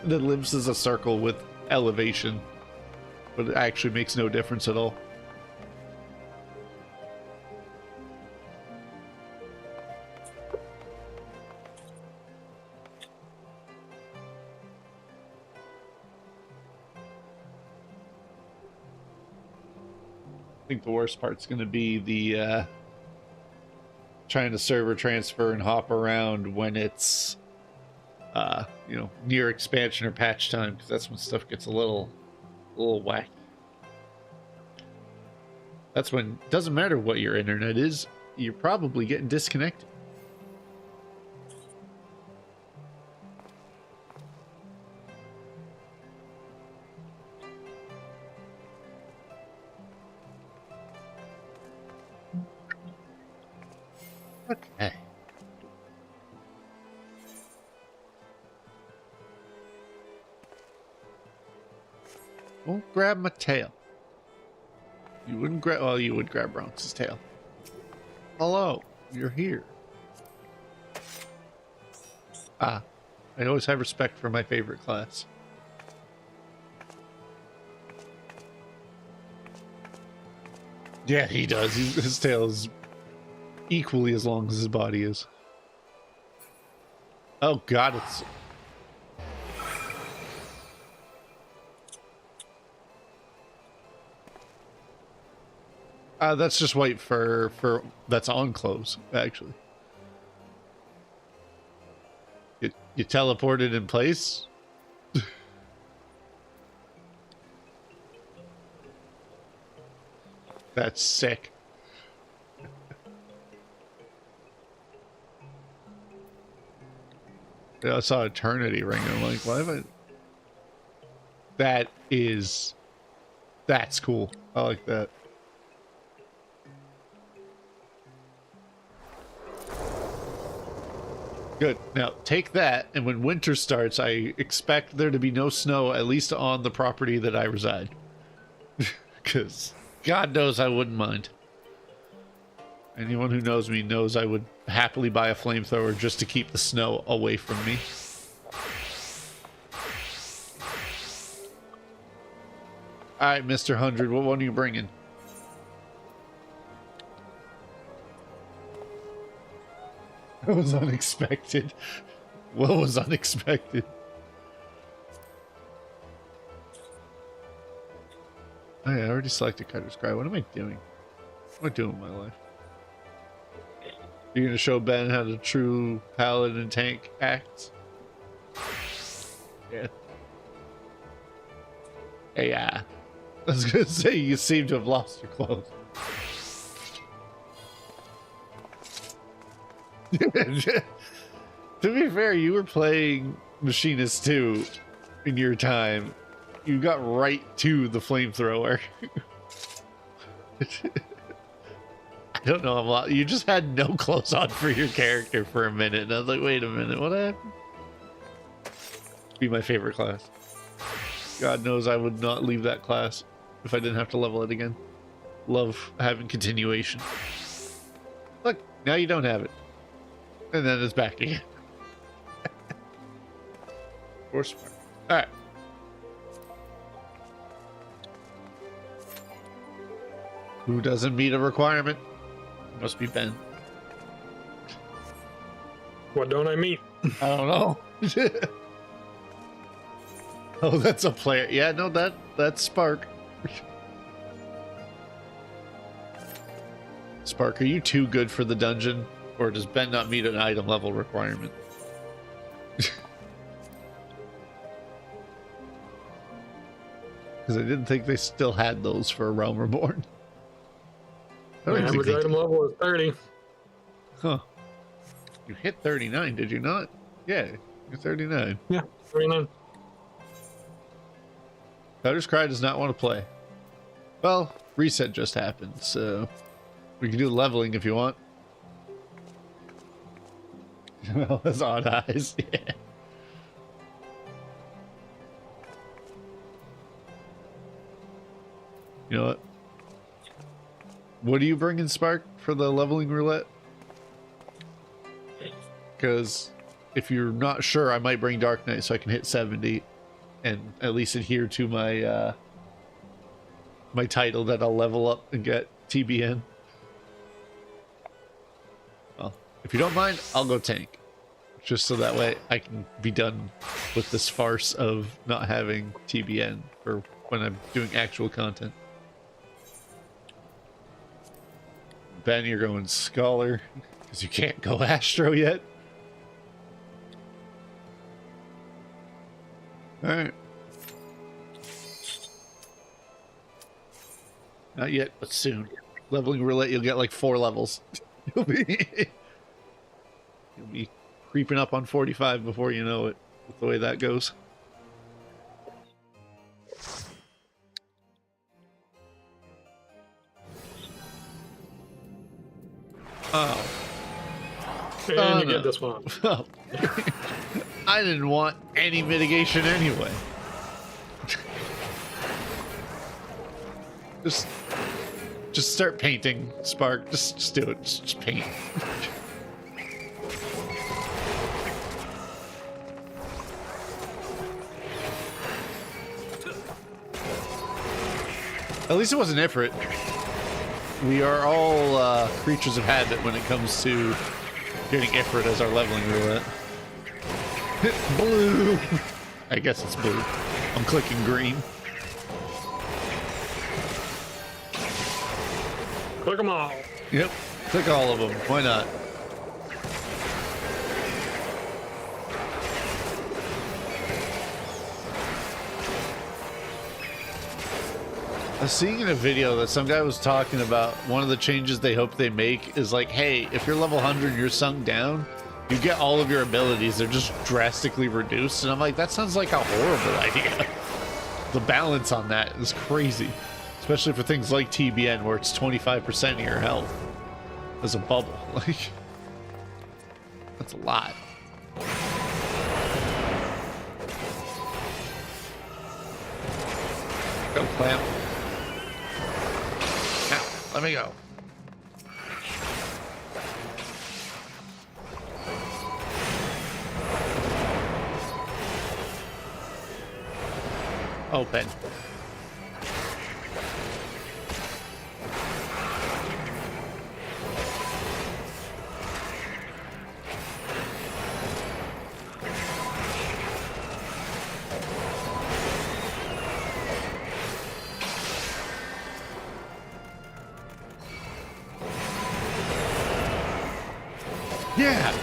And then Limsa's a circle with elevation. But it actually makes no difference at all. I think the worst part's going to be the trying to server transfer and hop around when it's you know, near expansion or patch time, because that's when stuff gets a little wacky. That's when it doesn't matter what your internet is, you're probably getting disconnected. Okay. Don't grab my tail. You wouldn't grab. Well, you would grab Bronx's tail. Hello, you're here. I always have respect for my favorite class. Yeah, he does. His tail is equally as long as his body is. Oh God, it's. That's just white for that's on clothes, actually. You teleported in place? That's sick. Yeah, I saw Eternity Ring and I'm like, why have I... That's cool. I like that. Good. Now, take that, and when winter starts, I expect there to be no snow, at least on the property that I reside. Because God knows I wouldn't mind. Anyone who knows me knows I would happily buy a flamethrower just to keep the snow away from me. Alright, Mr. 100, what one are you bringing? That was unexpected. What was unexpected? Oh yeah, I already selected Cutter's Cry. What am I doing? What am I doing with my life? You're gonna show Ben how the true paladin tank acts? Yeah. Hey, I was gonna say, you seem to have lost your clothes. To be fair, you were playing Machinist 2 in your time. You got right to the flamethrower. I don't know a lot. You just had no clothes on for your character for a minute. And I was like, wait a minute, what happened? Be my favorite class. God knows I would not leave that class if I didn't have to level it again. Love having continuation. Look, now you don't have it. And then it's back again. Or smart. Alright. Who doesn't meet a requirement? Must be Ben. What don't I meet? I don't know. Oh, that's a player. Yeah, no, that's Spark. Spark, are you too good for the dungeon? Or does Ben not meet an item level requirement? Because I didn't think they still had those for a Realm Reborn. My average item level is 30. Huh. You hit 39, did you not? Yeah. You're 39. Yeah, 39. Powder's Cry does not want to play. Well, reset just happened, so we can do leveling if you want. Well, that's odd eyes. Yeah. You know what? What do you bring in Spark for the leveling roulette? Because if you're not sure, I might bring Dark Knight so I can hit 70 and at least adhere to my my title that I'll level up and get TBN. Well, if you don't mind, I'll go tank. Just so that way I can be done with this farce of not having TBN for when I'm doing actual content. Ben, you're going Scholar because you can't go Astro yet. Alright. Not yet, but soon. Leveling roulette, you'll get like 4 levels. You'll be creeping up on 45 before you know it, with the way that goes. Oh. And you no. get this one. Well, I didn't want any mitigation anyway. Just start painting, Spark. Just do it. Just paint. At least it wasn't Ifrit. We are all creatures of habit when it comes to getting Ifrit as our leveling roulette. Blue! I guess it's blue. I'm clicking green. Click them all. Yep. Click all of them. Why not? I was seeing in a video that some guy was talking about one of the changes they hope they make is like, hey, if you're level 100 and you're sunk down, you get all of your abilities. They're just drastically reduced. And I'm like, that sounds like a horrible idea. The balance on that is crazy. Especially for things like TBN where it's 25% of your health as a bubble. Like, that's a lot. Go, Clamp. Now, let me go. Open. Yeah,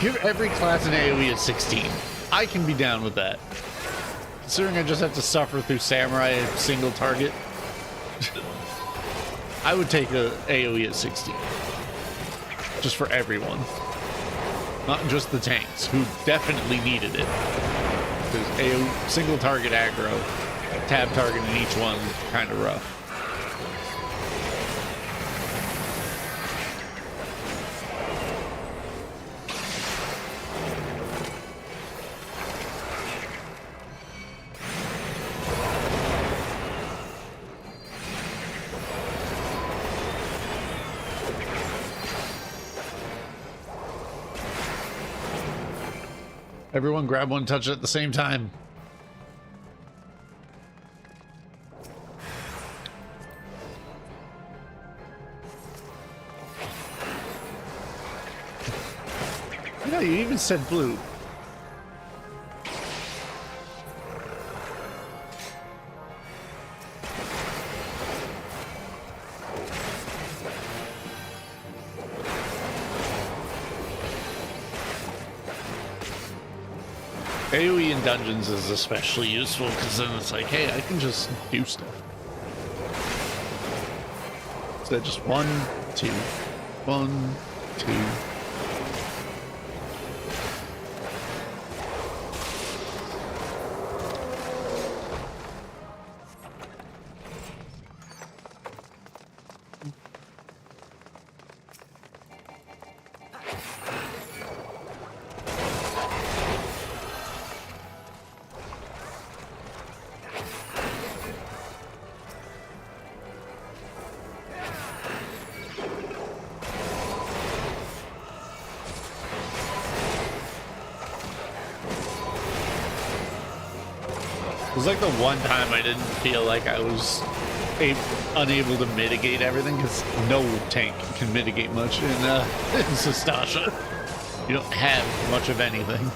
give every class an AoE at 16. I can be down with that. Considering I just have to suffer through Samurai single target, I would take a AoE at 16. Just for everyone. Not just the tanks, who definitely needed it. Because AoE, single target aggro, tab target in each one, kind of rough. Everyone grab one, touch it at the same time. Yeah, you even said blue. AoE in dungeons is especially useful because then it's like, hey, I can just do stuff. So just 1, 2, 1, 2. was like the one time I didn't feel like I was unable to mitigate everything, because no tank can mitigate much in Sastasha. You don't have much of anything.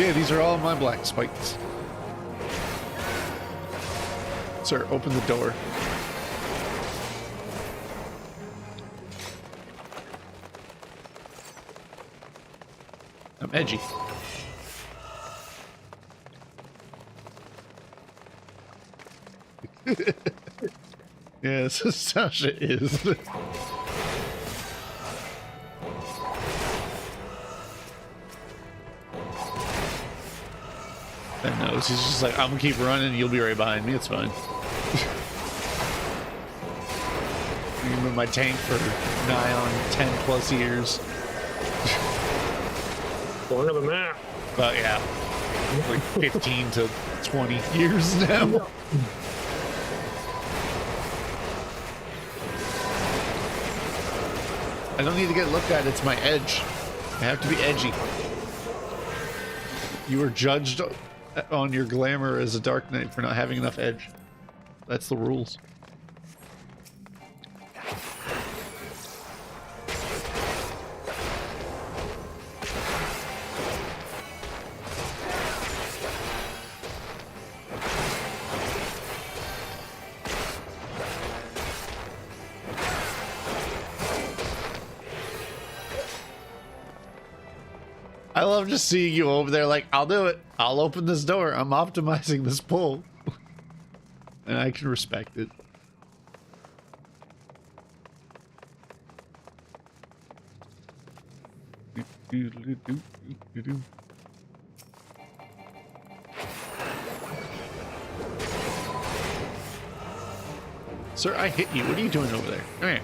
Yeah, these are all my black spikes. Sir, open the door. I'm edgy. Yes, Sasha is. Ben knows. He's just like, I'm gonna keep running, you'll be right behind me, it's fine. I've been my tank for nigh on 10 plus years. Going to the map. But yeah, like 15 to 20 years now. I don't need to get looked at, it's my edge. I have to be edgy. You were judged on your glamour as a Dark Knight for not having enough edge. That's the rules. I love just seeing you over there like, I'll do it. I'll open this door. I'm optimizing this pull. And I can respect it. Sir, I hit you. What are you doing over there? All right.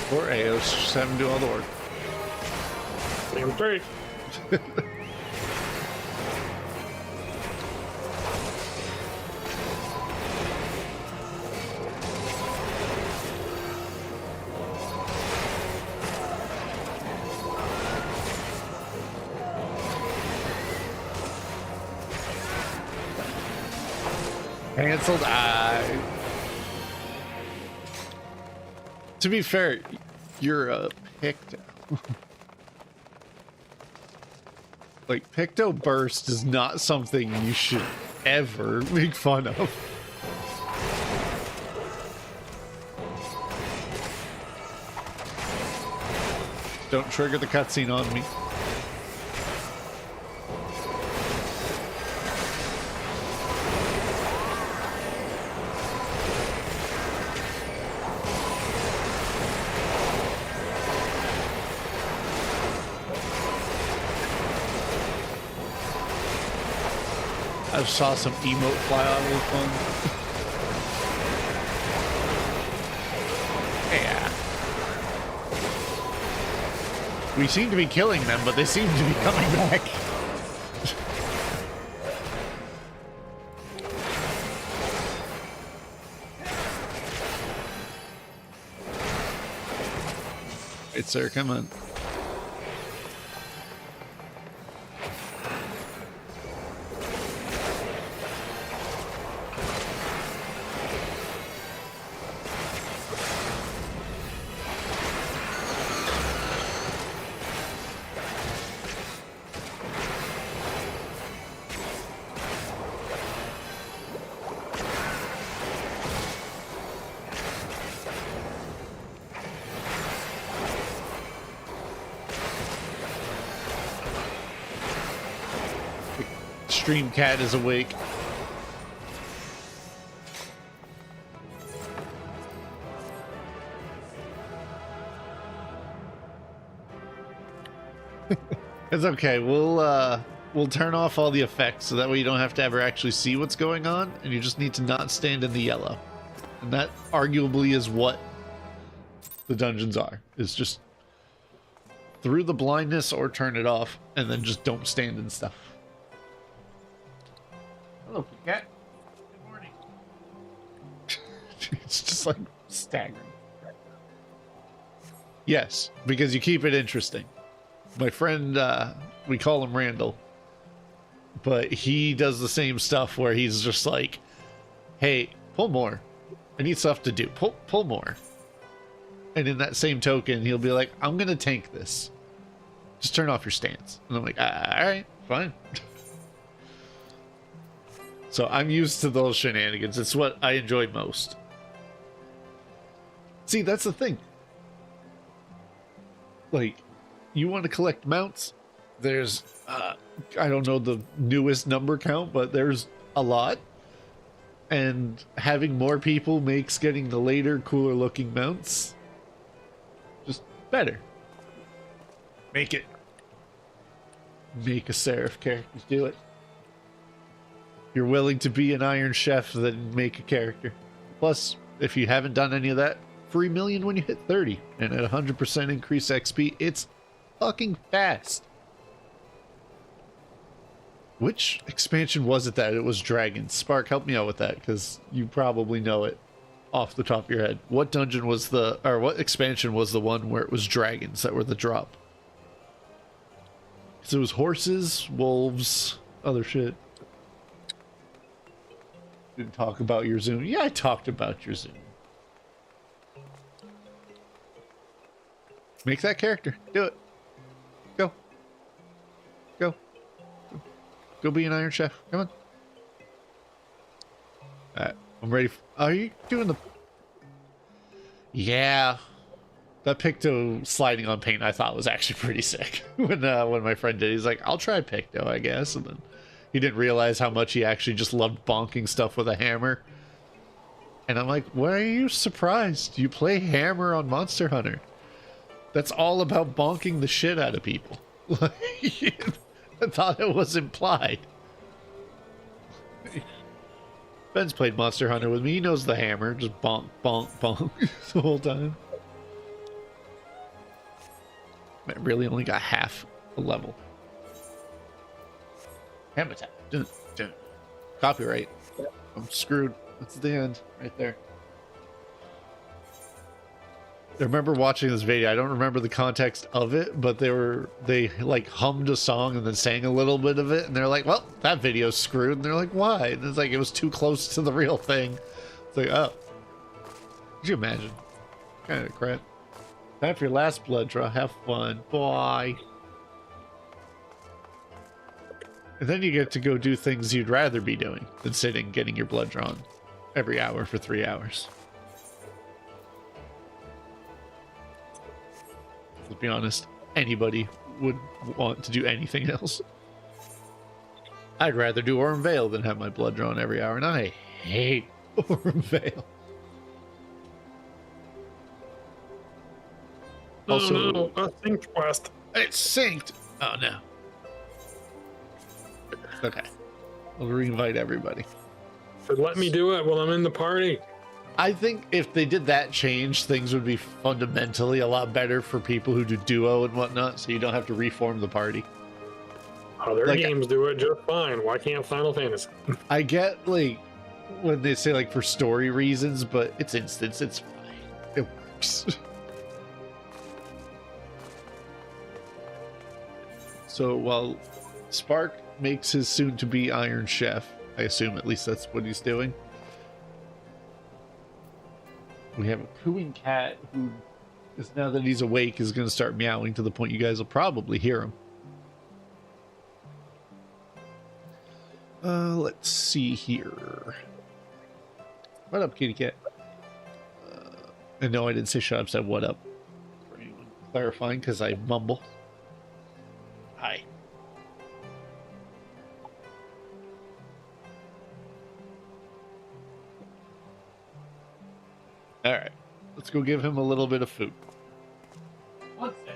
Or AOS, just have him do all the work. Damn straight. Cancelled. To be fair, you're Picto. Like, Picto Burst is not something you should ever make fun of. Don't trigger the cutscene on me. I just saw some emote fly out of the phone. Yeah. We seem to be killing them, but they seem to be coming back. Right, sir, come on. Stream cat is awake. It's okay. We'll turn off all the effects so that way you don't have to ever actually see what's going on, and you just need to not stand in the yellow. And that arguably is what the dungeons are. Is just through the blindness or turn it off, and then just don't stand in stuff. Hello, cat. Good morning. It's just like staggering. Yes, because you keep it interesting. My friend, we call him Randall, but he does the same stuff where he's just like, hey, pull more. I need stuff to do. Pull more. And in that same token, he'll be like, I'm going to tank this. Just turn off your stance. And I'm like, all right, fine. So I'm used to those shenanigans. It's what I enjoy most. See, that's the thing. Like, you want to collect mounts? There's, I don't know the newest number count, but there's a lot. And having more people makes getting the later, cooler looking mounts just better. Make a Seraph character. Do it. If you're willing to be an Iron Chef, then make a character. Plus, if you haven't done any of that, 3 million when you hit 30. And at 100% increased XP, it's fucking fast. Which expansion was it that it was dragons? Spark, help me out with that, because you probably know it off the top of your head. What dungeon was the, or what expansion was the one where it was dragons that were the drop? So it was horses, wolves, other shit. Didn't talk about your Zoom. Yeah, I talked about your Zoom. Make that character. Do it. Go. Go. Go be an Iron Chef. Come on. Alright, I'm ready. Are you doing the... Yeah. That Picto sliding on paint I thought was actually pretty sick. when my friend did, he's like, I'll try Picto, I guess. And then he didn't realize how much he actually just loved bonking stuff with a hammer. And I'm like, why are you surprised? You play hammer on Monster Hunter. That's all about bonking the shit out of people. I thought it was implied. Ben's played Monster Hunter with me. He knows the hammer. Just bonk, bonk, bonk the whole time. I really only got half a level. Hammer tap. Dun, dun. Copyright. I'm screwed. That's the end right there. I remember watching this video. I don't remember the context of it, but they like hummed a song and then sang a little bit of it, and they're like, well, that video's screwed. And they're like, why? And it's like it was too close to the real thing. It's like, oh. Could you imagine? Kind of crap. Time for your last blood draw. Have fun. Bye. And then you get to go do things you'd rather be doing than sitting getting your blood drawn every hour for 3 hours. Let's be honest, anybody would want to do anything else. I'd rather do Aurum Vale than have my blood drawn every hour, and I hate Aurum Vale. Also, oh no, a synced quest. It's synced. Oh no. Okay. I'll re-invite everybody. But let me do it while I'm in the party. I think if they did that change, things would be fundamentally a lot better for people who do duo and whatnot, so you don't have to reform the party. Other Like, games do it just fine. Why can't Final Fantasy? I get, like, when they say, like, for story reasons, but it's instance, it's fine. It works. So while Spark makes his soon-to-be Iron Chef, I assume at least that's what he's doing, we have a cooing cat who is, now that he's awake, is going to start meowing to the point you guys will probably hear him. Let's see here. What up, kitty cat? And no, I didn't say shut up, I said what up. For anyone clarifying, because I mumble. Hi. Alright, let's go give him a little bit of food. One sec.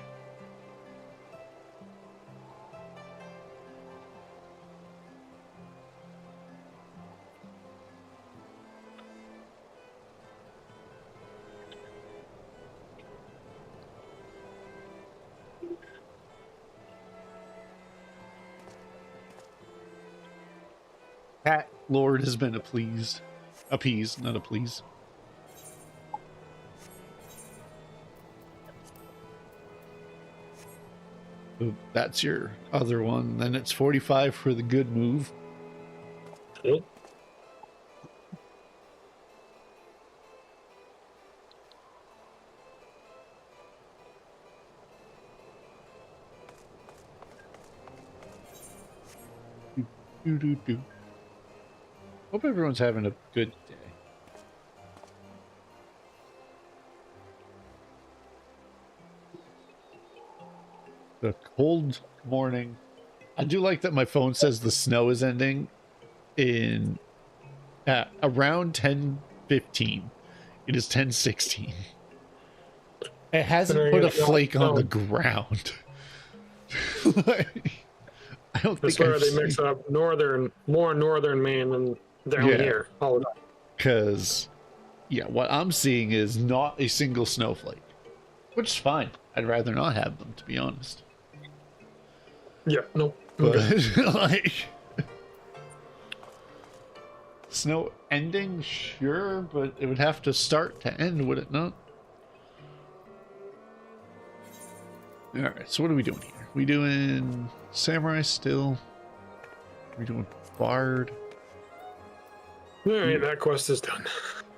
Cat Lord has been appeased, not a please. So that's your other one. Then it's 45 for the good move. Yep. Do. Hope everyone's having a good day. The cold morning. I do like that my phone says the snow is ending in around 10:15. It is 10:16. It hasn't put a flake on the ground. I don't That's think where they mix up more northern Maine than down here all the time. Because, yeah, what I'm seeing is not a single snowflake, which is fine. I'd rather not have them, to be honest. Yeah, no. But, like, snow ending, sure, but it would have to start to end, would it not? Alright, so what are we doing here? We doing Samurai still? We doing Bard? Alright, that quest is done.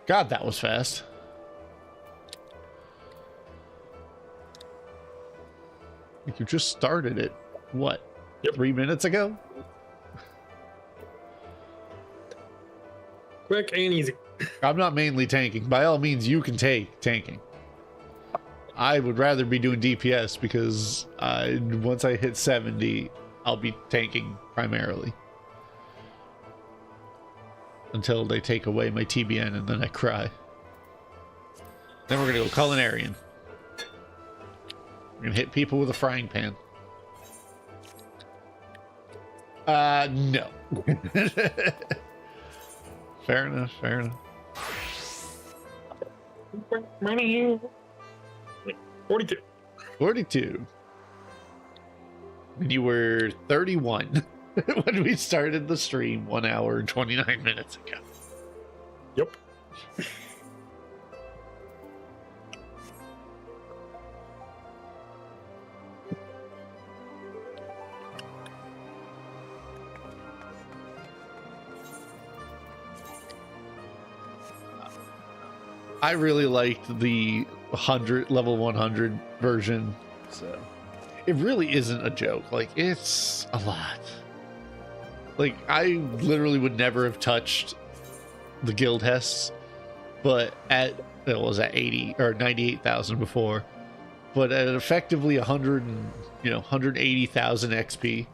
God, that was fast. You just started it, what, 3 minutes ago? Quick and easy. I'm not mainly tanking. By all means, you can take tanking. I would rather be doing DPS because once I hit 70, I'll be tanking primarily. Until they take away my TBN and then I cry. Then we're going to go Culinarian. We're going to hit people with a frying pan. No. Fair enough, fair enough. 42. 42. And you were 31 when we started the stream 1 hour and 29 minutes ago. Yep. I really liked the level 100 version, so it really isn't a joke. Like, it's a lot. Like, I literally would never have touched the guild hests, but it was at 80 or 98,000 before, but at effectively 180,000 XP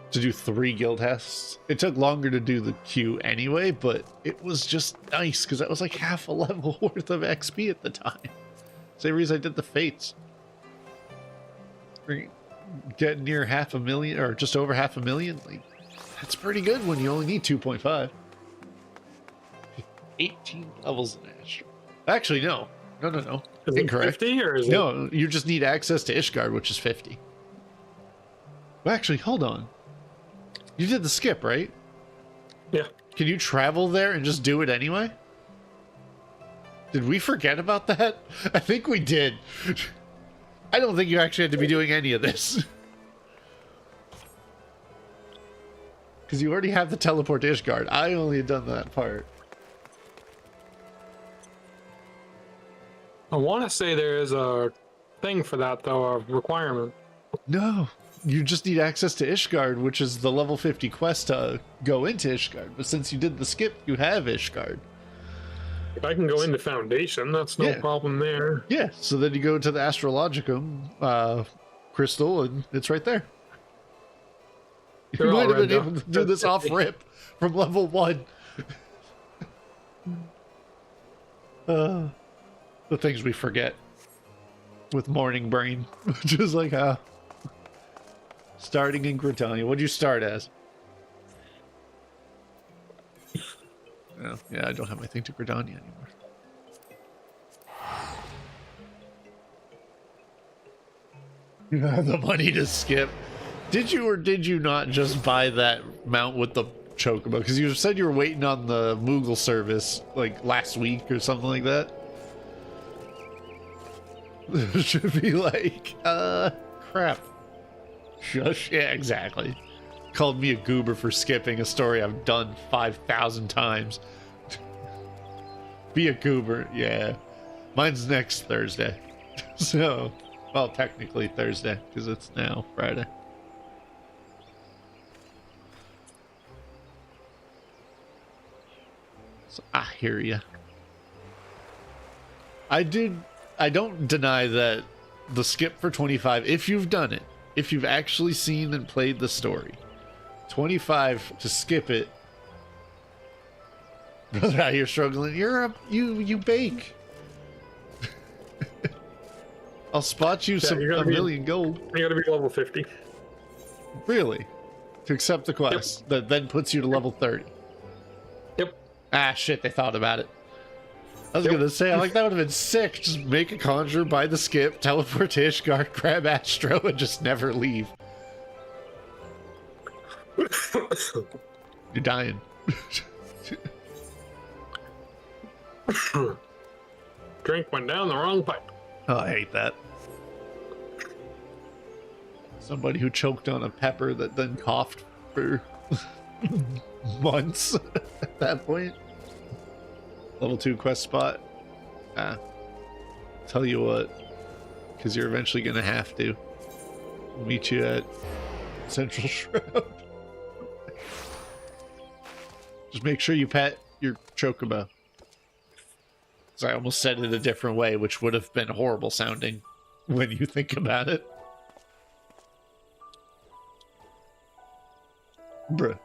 to do 3 guild hests. It took longer to do the queue anyway, but it was just nice because that was like half a level worth of XP at the time. Same reason I did the fates. Getting near 500,000 or just over 500,000. Like, that's pretty good when you only need 2.5. 18 levels in Astral. Actually, no. No. Is Incorrect. It 50 or is no, you just need access to Ishgard, which is 50. Well, actually, hold on. You did the skip, right? Yeah. Can you travel there and just do it anyway? Did we forget about that? I think we did. I don't think you actually had to be doing any of this. Because you already have the teleport to Ishgard. I only had done that part. I want to say there is a thing for that, though, a requirement. No. You just need access to Ishgard, which is the level 50 quest to go into Ishgard. But since you did the skip, you have Ishgard. I can go into Foundation. That's no problem there. Yeah, so then you go to the Astrologicum crystal, and it's right there. You might have been able to do this off rip from level 1. The things we forget with Morning Brain, which is like starting in Gridania. What'd you start as? Oh, yeah, I don't have my thing to Gridania anymore. You have the money to skip. Did you or did you not just buy that mount with the Chocobo, because you said you were waiting on the Moogle service like last week or something like that. It should be like, crap. Shush. Yeah, exactly. Called me a goober for skipping a story I've done 5,000 times. Be a goober, yeah. Mine's next Thursday. So, well, technically Thursday, because it's now Friday. So, I hear ya. I don't deny that the skip for 25, if you've done it, if you've actually seen and played the story, 25 to skip it. Brother out here struggling. You bake. I'll spot you a million gold. You gotta be level 50. Really? To accept the quest that then puts you to level 30. Yep. Ah, shit, they thought about it. I was gonna say, like, that would have been sick. Just make a conjure, buy the skip, teleport to Ishgard, grab Astro, and just never leave. You're dying. Drink went down the wrong pipe. Oh, I hate that. Somebody who choked on a pepper that then coughed for months at that point. Level 2 quest spot. Ah. Tell you what, because you're eventually going to have to. Meet you at Central Shroud. Just make sure you pet your Chocobo. I almost said it a different way, which would have been horrible sounding when you think about it. Bruh.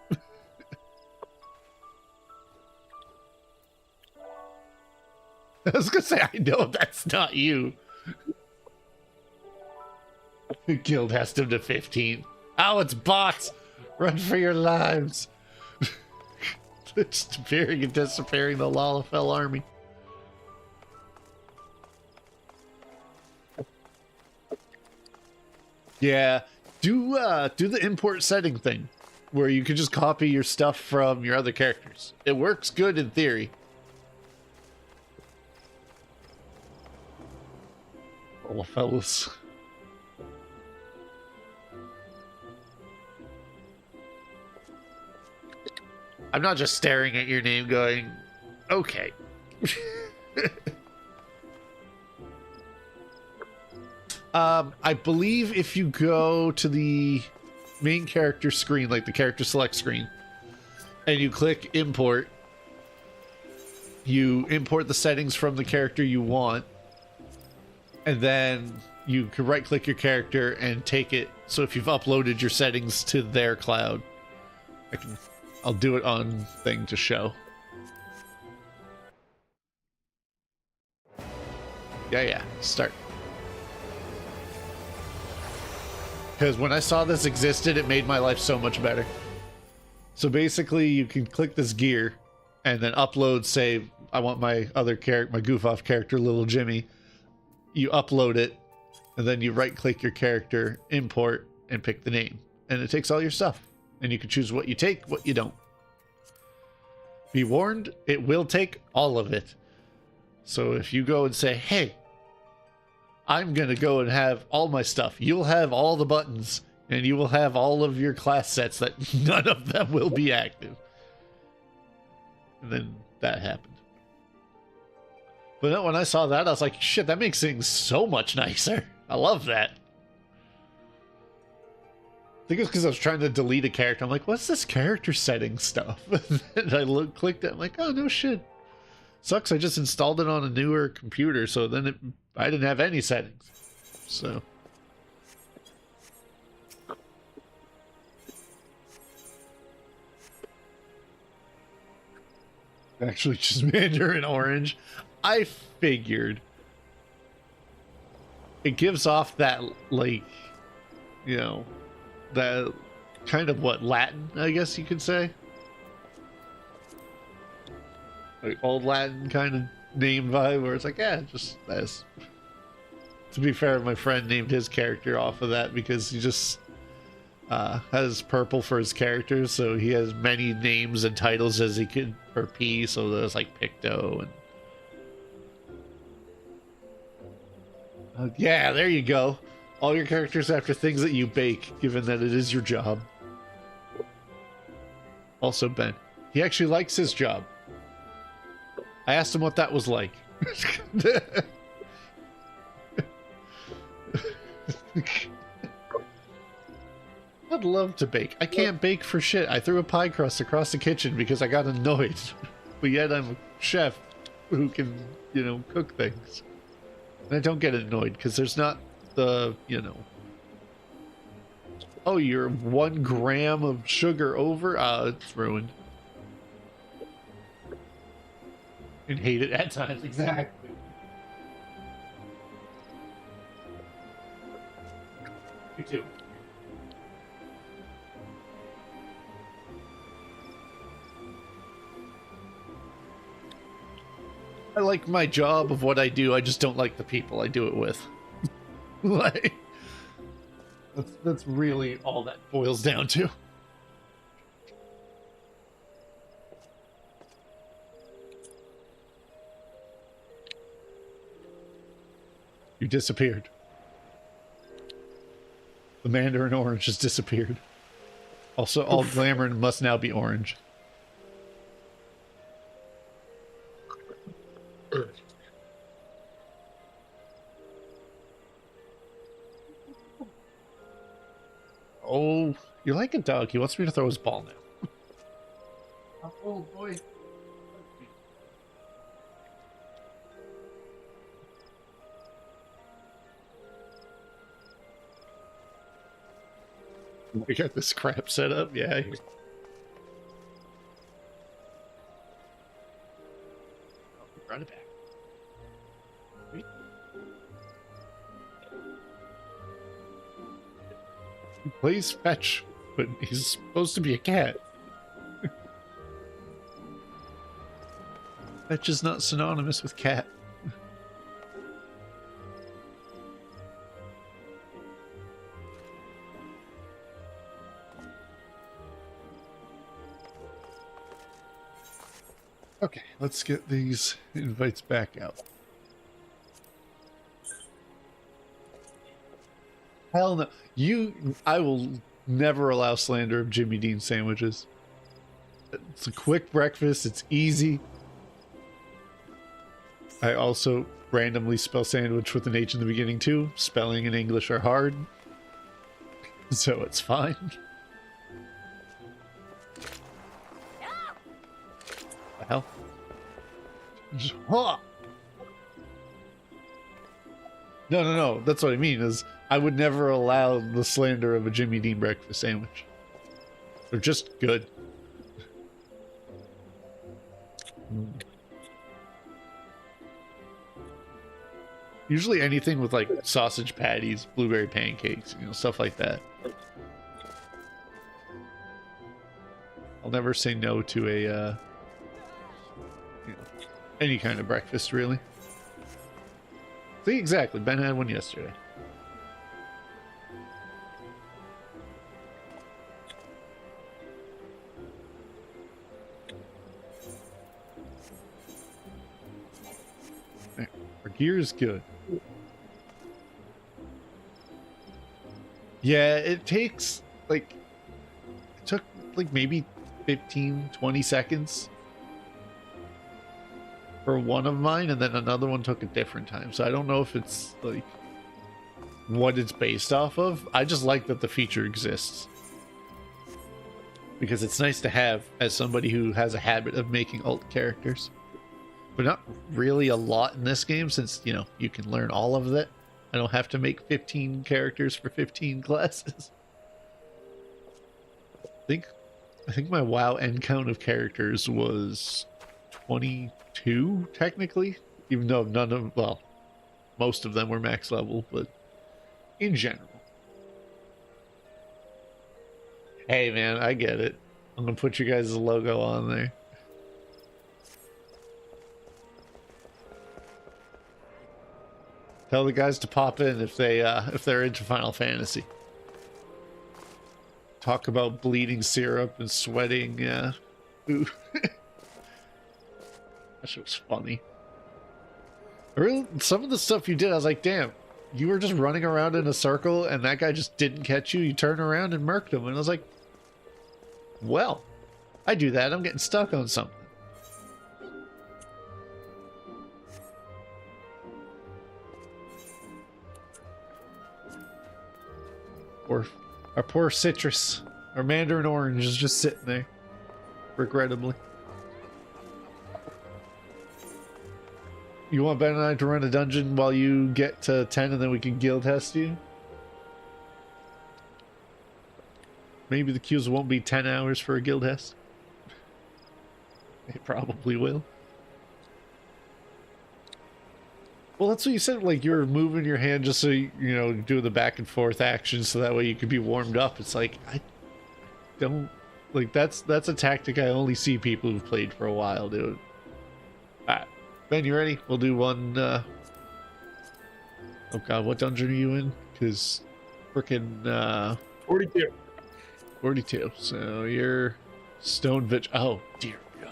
I was gonna say, I know that's not you. Guild has him to 15. Oh, it's bots! Run for your lives! It's disappearing and disappearing the Lalafell army. Yeah, do the import setting thing, where you can just copy your stuff from your other characters. It works good in theory. Oh, fellas. I'm not just staring at your name going, okay. I believe if you go to the main character screen, like the character select screen, and you click import, you import the settings from the character you want, and then you can right click your character and take it. So if you've uploaded your settings to their cloud, I'll do it on thing to show. Yeah, start. Because when I saw this existed, it made my life so much better. So basically, you can click this gear and then upload, say, I want my other character, my goof-off character, Little Jimmy. You upload it, and then you right-click your character, import, and pick the name. And it takes all your stuff. And you can choose what you take, what you don't. Be warned, it will take all of it. So if you go and say, hey, I'm going to go and have all my stuff. You'll have all the buttons, and you will have all of your class sets that none of them will be active. And then that happened. But when I saw that, I was like, shit, that makes things so much nicer. I love that. I think it's because I was trying to delete a character. I'm like, what's this character setting stuff? And I clicked it. I'm like, oh, no shit. Sucks, I just installed it on a newer computer, so then I didn't have any settings. So. Actually, just Mandarin Orange. I figured. It gives off that, like, you know, that kind of what, Latin, I guess you could say. Like old Latin kind of name vibe where it's like, yeah, just this. To be fair, my friend named his character off of that because he just, has purple for his characters, so he has many names and titles as he could for P. So there's like Picto and yeah, there you go. All your characters after things that you bake, given that it is your job. Also, Ben, he actually likes his job. I asked him what that was like. I'd love to bake. I can't bake for shit. I threw a pie crust across the kitchen because I got annoyed. But yet I'm a chef who can, you know, cook things. And I don't get annoyed because there's not the, you know... Oh, you're 1 gram of sugar over? It's ruined. And hate it at times, exactly. Me too. I like my job of what I do, I just don't like the people I do it with. Like, that's really all that boils down to. You disappeared. The Mandarin orange has disappeared. Also, all glamour must now be orange. Oh, you're like a dog. He wants me to throw his ball now. Oh boy. We got this crap set up. Yeah. Run it back. Wait. He plays fetch, but he's supposed to be a cat. Fetch is not synonymous with cat. Okay, let's get these invites back out. Hell no. I will never allow slander of Jimmy Dean sandwiches. It's a quick breakfast, it's easy. I also randomly spell sandwich with an H in the beginning too. Spelling and English are hard. So it's fine. The hell? Huh. No. That's what I mean is I would never allow the slander of a Jimmy Dean breakfast sandwich. They're just good. Usually anything with like sausage patties, blueberry pancakes, you know, stuff like that. I'll never say no to a, you know, any kind of breakfast, really. See, exactly. Ben had one yesterday. Our gear is good. Yeah, it takes like, it took like maybe 15-20 seconds for one of mine, and then another one took a different time. So I don't know if it's like what it's based off of. I just like that the feature exists because it's nice to have as somebody who has a habit of making alt characters, but not really a lot in this game since, you know, you can learn all of it. I don't have to make 15 characters for 15 classes. I think my WoW end count of characters was 22 technically, even though none of, well, most of them were max level, but in general. Hey man, I get it. I'm gonna put your guys' logo on there. Tell the guys to pop in if they're into Final Fantasy. Talk about bleeding syrup and sweating. Yeah. Ooh. That shit was funny. Really, some of the stuff you did, I was like, damn, you were just running around in a circle and that guy just didn't catch you. You turned around and murked him. And I was like, well, I do that. I'm getting stuck on something. Or our poor citrus, our mandarin orange is just sitting there, regrettably. You want Ben and I to run a dungeon while you get to 10 and then we can guild test you? Maybe the queues won't be 10 hours for a guild test. They probably will. Well, that's what you said, like you were moving your hand just so you know, do the back and forth action so that way you could be warmed up. It's like, I don't, like, that's a tactic I only see people who've played for a while do. Alright, Ben, you ready? We'll do one, oh god, what dungeon are you in? Because frickin', 42. 42, so you're Stone Vigil. Oh, dear god.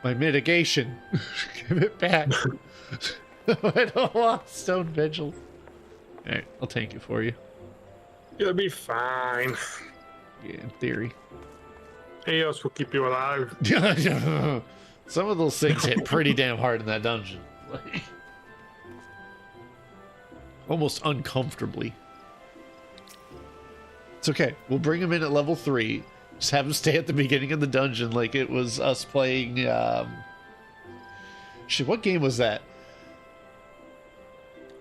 My mitigation. Give it back. I don't want Stone Vigil. Alright, I'll tank it for you. You'll be fine. Yeah, in theory. Eos will keep you alive. Some of those things hit pretty damn hard in that dungeon. Like, almost uncomfortably. It's okay. We'll bring him in at level 3. Just have him stay at the beginning of the dungeon like it was us playing, shit, what game was that?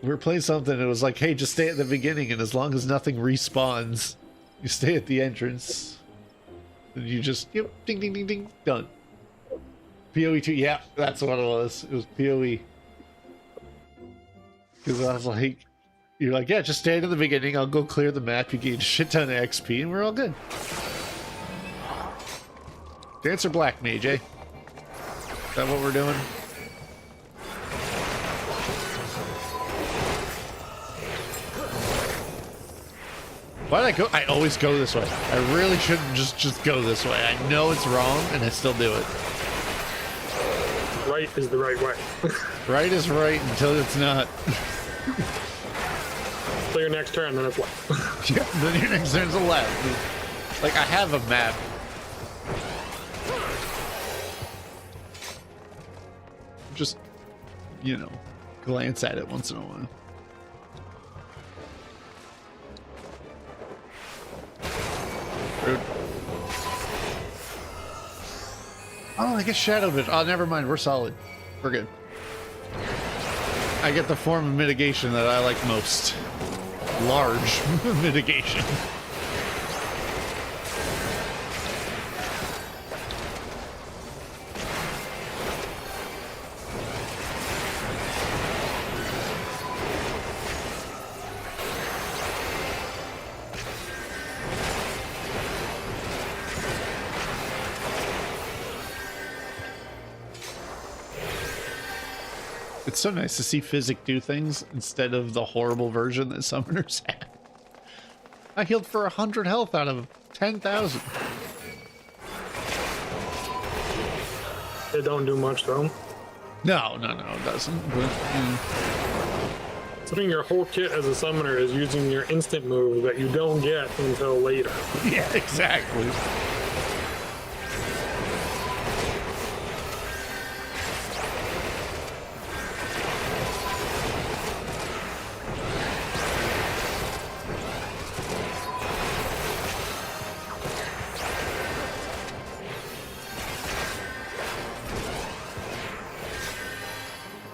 We were playing something, it was like, hey, just stay at the beginning, and as long as nothing respawns, you stay at the entrance. And you just, yep, ding, ding, ding, ding, done. PoE 2, yeah, that's what it was. It was PoE. Because I was like, you're like, yeah, just stay at the beginning, I'll go clear the map, you gain a shit ton of XP, and we're all good. Dancer Black Mage, eh? Is that what we're doing? Why did I go? I always go this way. I really shouldn't just go this way. I know it's wrong, and I still do it. Right is the right way. Right is right until it's not. So your next turn, then it's left. Yeah, then your next turn's a left. Like, I have a map. Just, you know, glance at it once in a while. Rude. Oh, I get Shadow Vision. Oh, never mind. We're solid. We're good. I get the form of mitigation that I like most. Large mitigation. It's so nice to see Physic do things instead of the horrible version that Summoners had. I healed for 100 health out of 10,000. It don't do much though. No, it doesn't. But, Something your whole kit as a summoner is using your instant move that you don't get until later. yeah, exactly.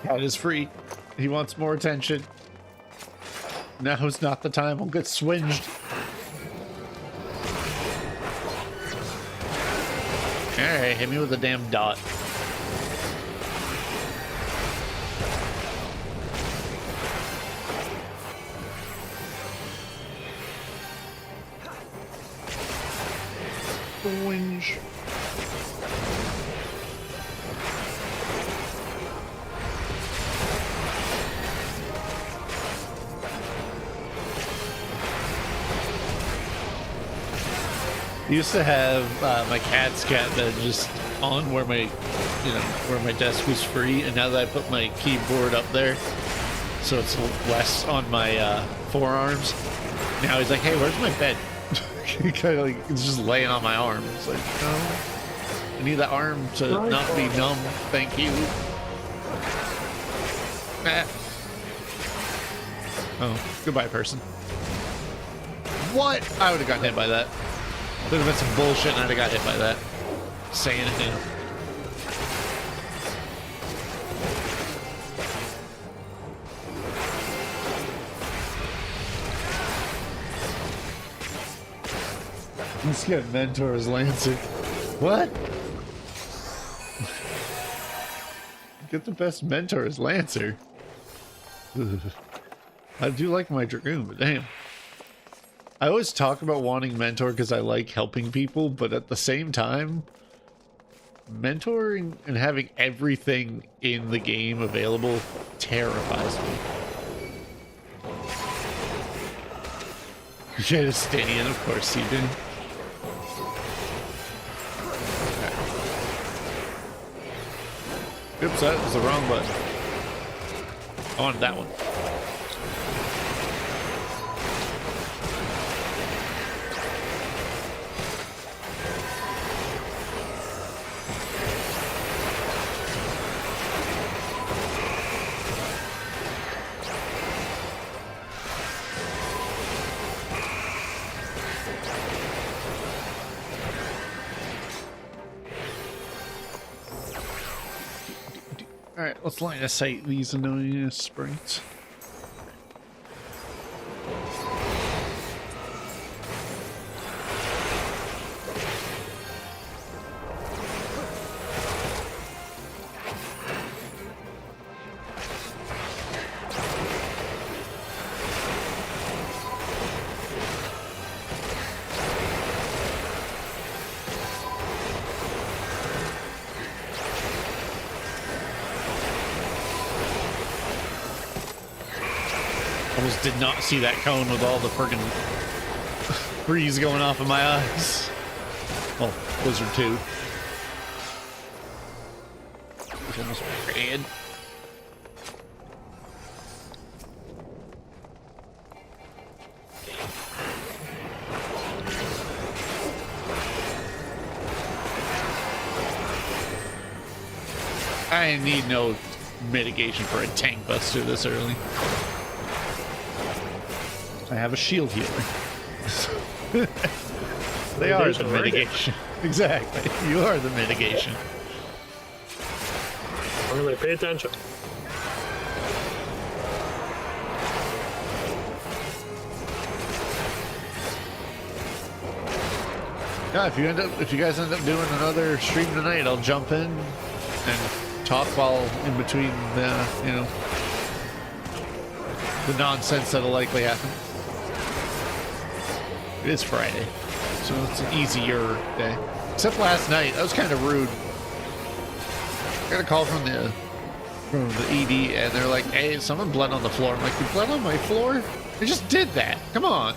Cat is free. He wants more attention. Now's not the time. I'll get swinged. Alright, hit me with a damn dot. Swinge. used to have my cat's cat bed just on where my, where my desk was free, and now that I put my keyboard up there, so it's less on my forearms. Now he's like, "Hey, where's my bed?" He kind of like it's just laying on my arm. It's like, no, I need that arm to not be numb. Thank you. Ah. Oh, goodbye, person. What? I would have gotten hit by that. Would have been some bullshit, and I'd have got hit by that. Saying it now. Let's get Mentor's Lancer. What? Get the best Mentor's Lancer. Ugh. I do like my Dragoon, but damn. I always talk about wanting Mentor because I like helping people, but at the same time, mentoring and having everything in the game available terrifies me. You get a Stinian, of course you do. Oops, that was the wrong button. I wanted that one. Alright, let's line of sight these annoying sprites. Almost did not see that cone with all the friggin' breeze going off of my eyes. Oh, Blizzard 2. It's almost red. I need no mitigation for a tank buster this early. I have a shield healer. They are the mitigation. Exactly. You are the mitigation. Everybody pay attention. Yeah, if you guys end up doing another stream tonight, I'll jump in and talk while in between the, the nonsense that'll likely happen. It is Friday, so it's an easier day. Except last night, that was kind of rude. I got a call from the ED, and they're like, "Hey, someone bled on the floor." I'm like, "You bled on my floor? I just did that. Come on."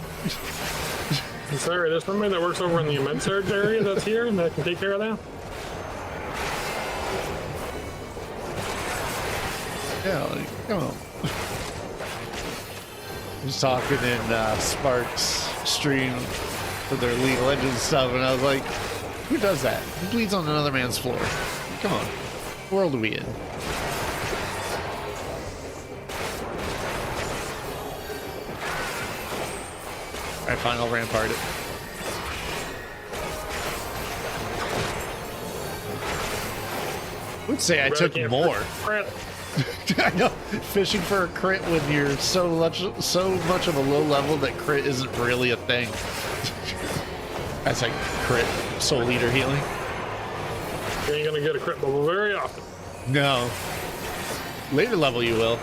Sorry, there's somebody that works over in the med surge area that's here and that can take care of that. Yeah, like, come on. I was talking in Sparks stream for their League of Legends stuff, and I was like, "Who does that? Who bleeds on another man's floor? Come on, what world are we in?" Alright, fine, I'll rampart it. I would say I took more. I know, fishing for a crit when you're so much of a low level that crit isn't really a thing. That's like crit soul eater healing. You ain't gonna get a crit level very often. No. Later level you will.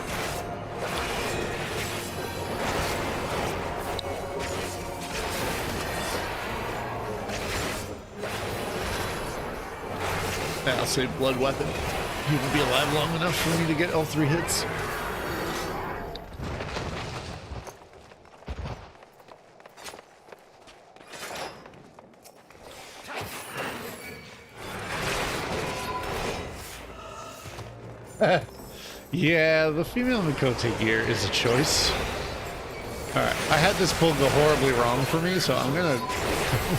Yeah, I'll say blood weapon. He will be alive long enough for me to get all 3 hits. Yeah, the female Mikote gear is a choice. Alright, I had this pull go horribly wrong for me, so I'm gonna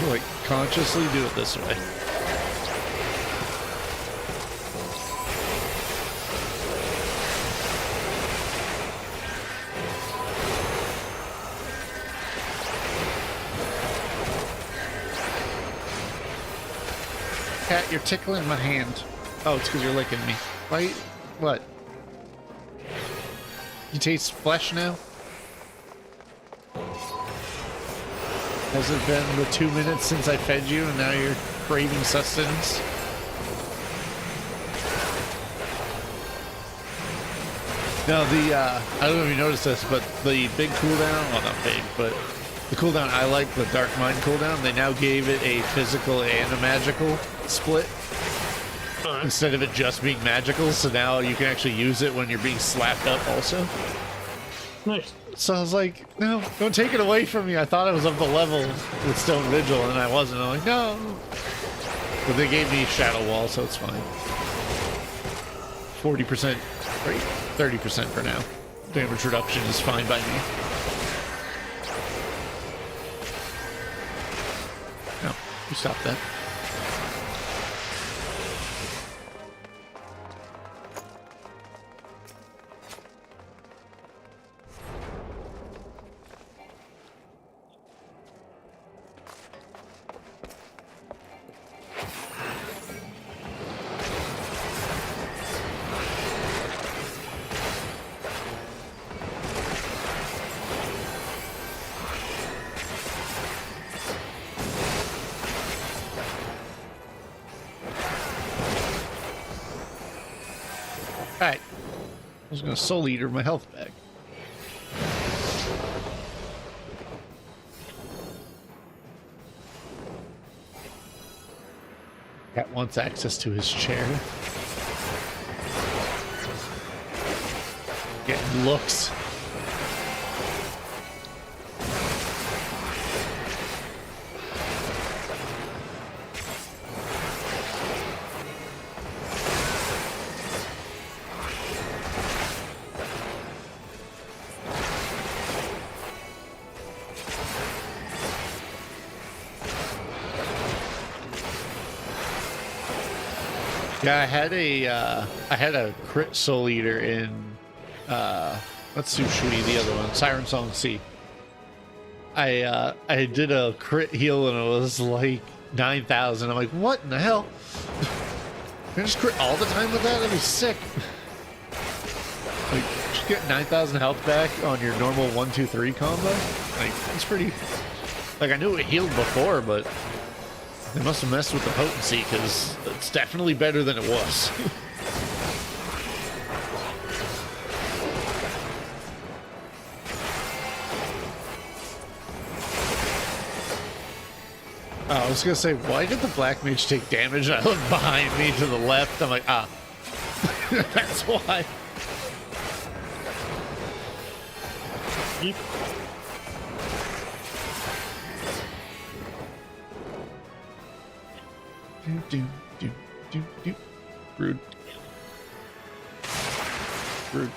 like consciously do it this way. Cat, you're tickling my hand. Oh, it's because you're licking me. Why? What? You taste flesh now? Has it been the 2 minutes since I fed you and now you're craving sustenance? No, I don't know if you noticed this, but the big cooldown, well not big, but the cooldown I like, the Dark Mind cooldown, they now gave it a physical and a magical split. Instead of it just being magical, so now you can actually use it when you're being slapped up also. Nice. So I was like, no, don't take it away from me. I thought I was up the level with Stone Vigil, and I wasn't. I'm like, no. But they gave me Shadow Wall, so it's fine. 40%, right? 30% for now. Damage reduction is fine by me. No, you stop that. Alright. I was gonna Soul Eater my health back. Cat wants access to his chair. Getting looks. Yeah, I had a crit Soul Eater in let's do Shui, the other one, Siren Song C. I did a crit heal and it was like 9,000. I'm like, what in the hell? Can I just crit all the time with that? That'd be sick. Like, just get 9,000 health back on your normal 1-2-3 combo. Like, it's pretty. Like, I knew it healed before, but they must have messed with the potency because it's definitely better than it was. I was gonna say, why did the Black Mage take damage? I look behind me to the left. I'm like, ah, that's why. Yeep. Do. Rude. Rude.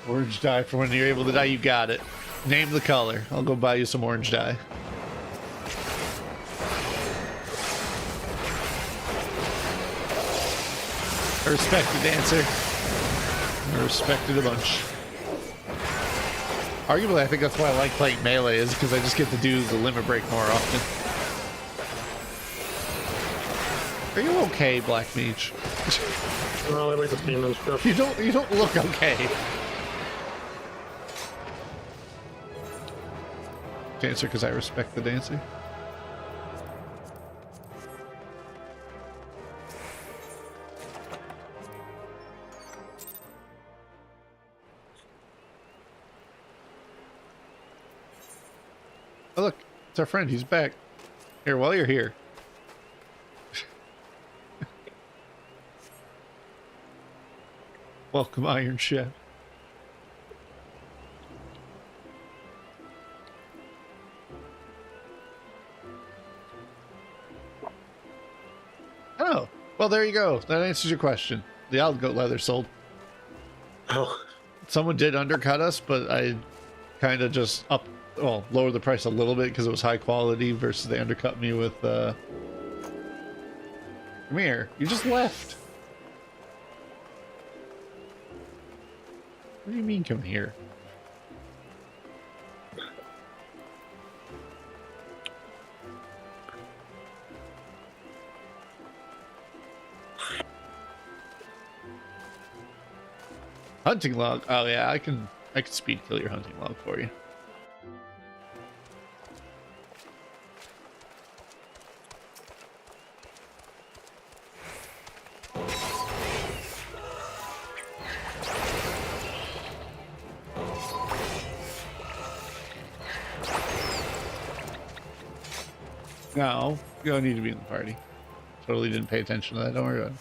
Orange dye for when you're able to dye. You got it. Name the color. I'll go buy you some orange dye. I respect the dancer. I respect it a bunch. Arguably, I think that's why I like playing melee, is because I just get to do the limit break more often. Are you okay, Black Mage? Well, I like the team and stuff. You don't look okay. Dancer, because I respect the dancer. Oh, look, it's our friend. He's back. Here, while you're here. Welcome, Iron Chef. Oh, well, there you go. That answers your question. The Aldgoat leather sold. Oh, Someone did undercut us, but I kind of just lowered the price a little bit because it was high quality versus they undercut me with, come here. You just left. What do you mean, come here? Hunting log. Oh yeah, I can speed kill your hunting log for you. No, you don't need to be in the party. Totally didn't pay attention to that. Don't worry about it.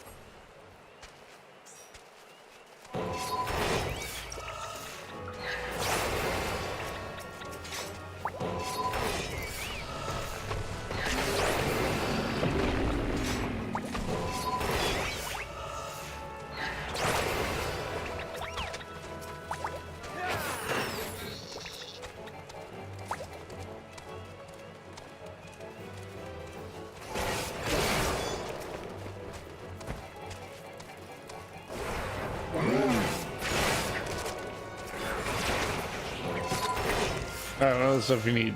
Alright, what other stuff you need?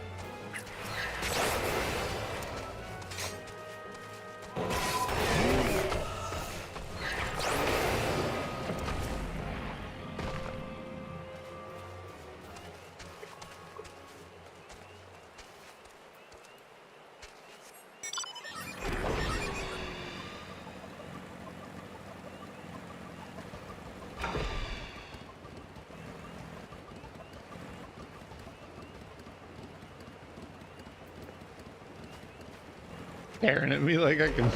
Staring at me like I can.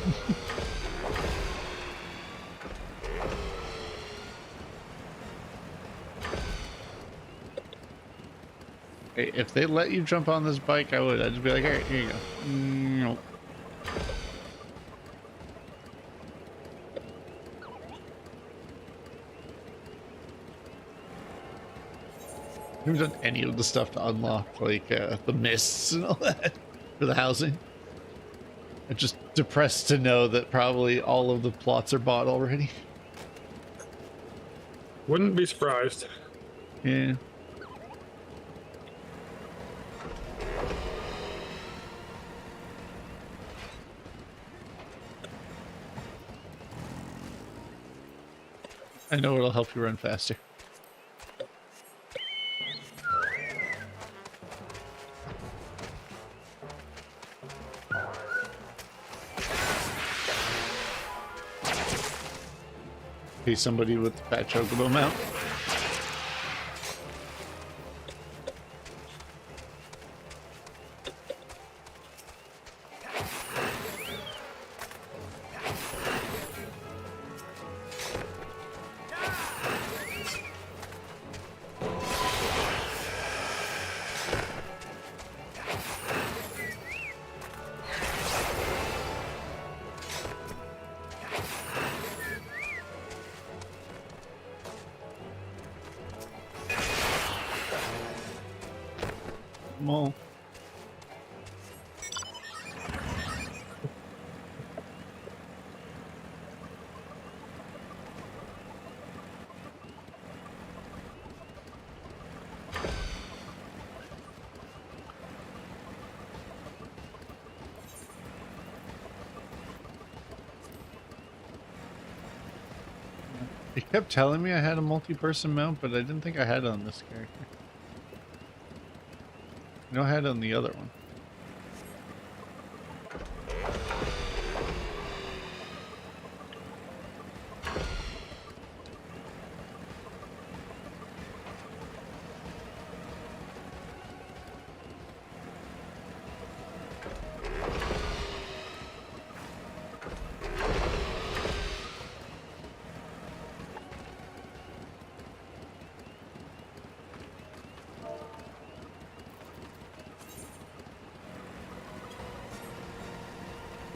Hey, if they let you jump on this bike, I would. I'd just be like, alright, here you go. Nope. I haven't done any of the stuff to unlock, like the mists and all that for the housing. I'm just depressed to know that probably all of the plots are bought already. wouldn't be surprised. Yeah. I know it'll help you run faster. Be somebody with the fat chocobo mount. Well, it kept telling me I had a multi-person mount, but I didn't think I had it on this character. No, I had it on the other one.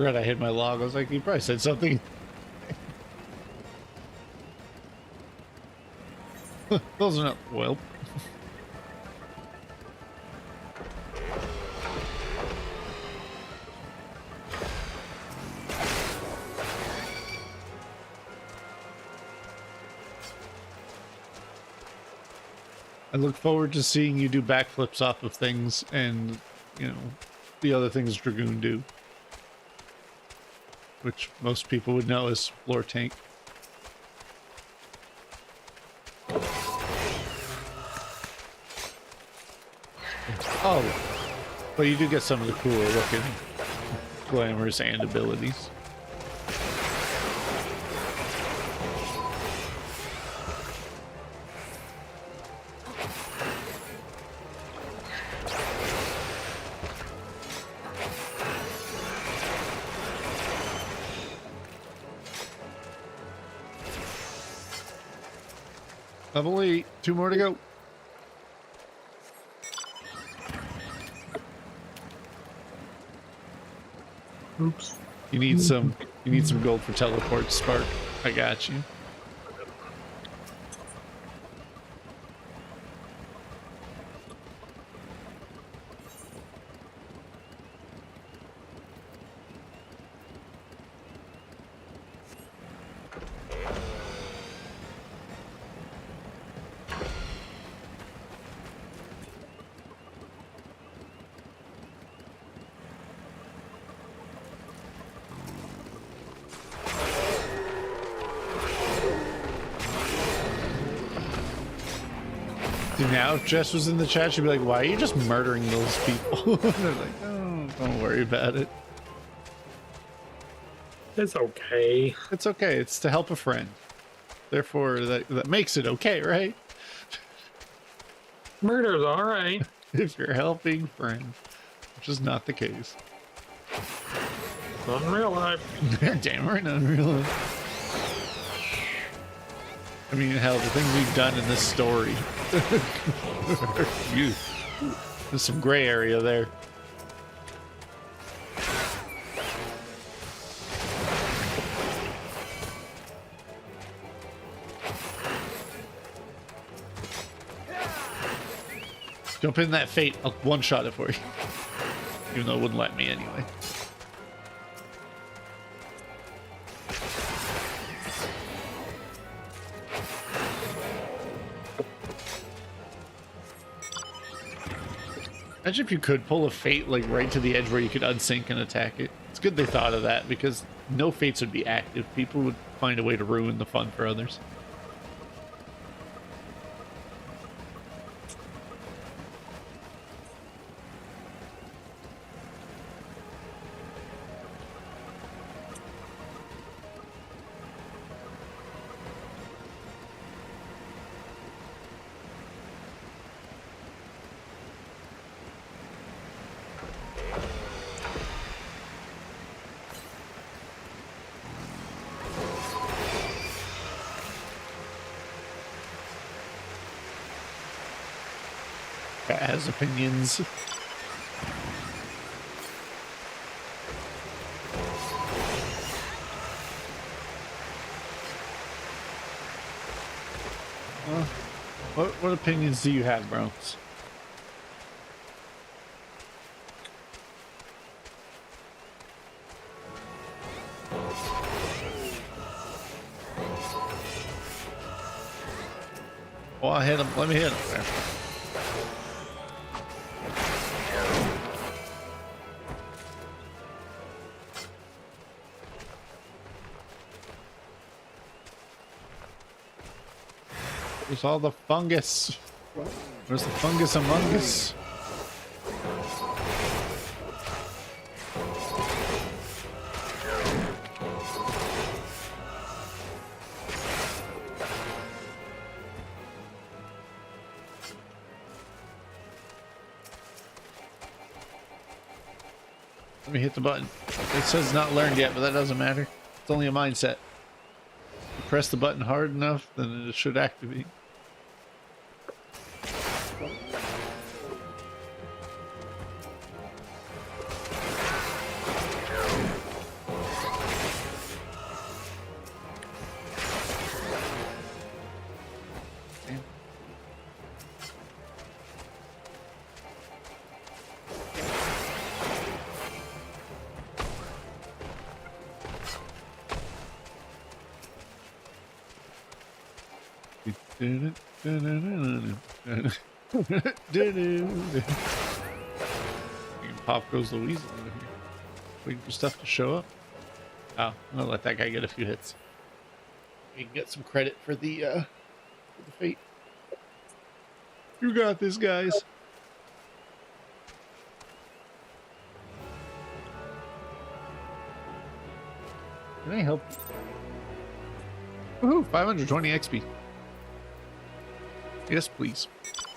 Forgot I hit my log. I was like, you probably said something. Those are not well. I look forward to seeing you do backflips off of things and, you know, the other things Dragoon do. Which most people would know as floor tank. Oh, but you do get some of the cooler looking glamours and abilities. Level 8, 2 more to go. Oops. You need some gold for teleport, Spark. I got you. Now, if Jess was in the chat, she'd be like, why are you just murdering those people? They're like, oh, don't worry about it. It's okay. It's okay. It's to help a friend. Therefore, that makes it okay, right? Murder's all right. If you're helping friends, which is not the case. Not in real life. Damn right, not in real life. I mean, hell, the things we've done in this story. Phew. There's some gray area there. Jump in that fate. I'll one-shot it for you. Even though it wouldn't let me anyway. Imagine if you could pull a fate like right to the edge where you could unsync and attack it. It's good they thought of that because no fates would be active. People would find a way to ruin the fun for others. Has opinions. What opinions do you have, bro? Oh, I hit him. Let me hit him there. Where's all the fungus? Where's the fungus among us? Let me hit the button. It says not learned yet, but that doesn't matter. It's only a mindset. You press the button hard enough, then it should activate. You Pop goes the weasel over here. Waiting for stuff to show up. Oh, I'm gonna let that guy get a few hits. We can get some credit for the fate. You got this, guys. Can I help? Woohoo! 520 XP. Yes, please.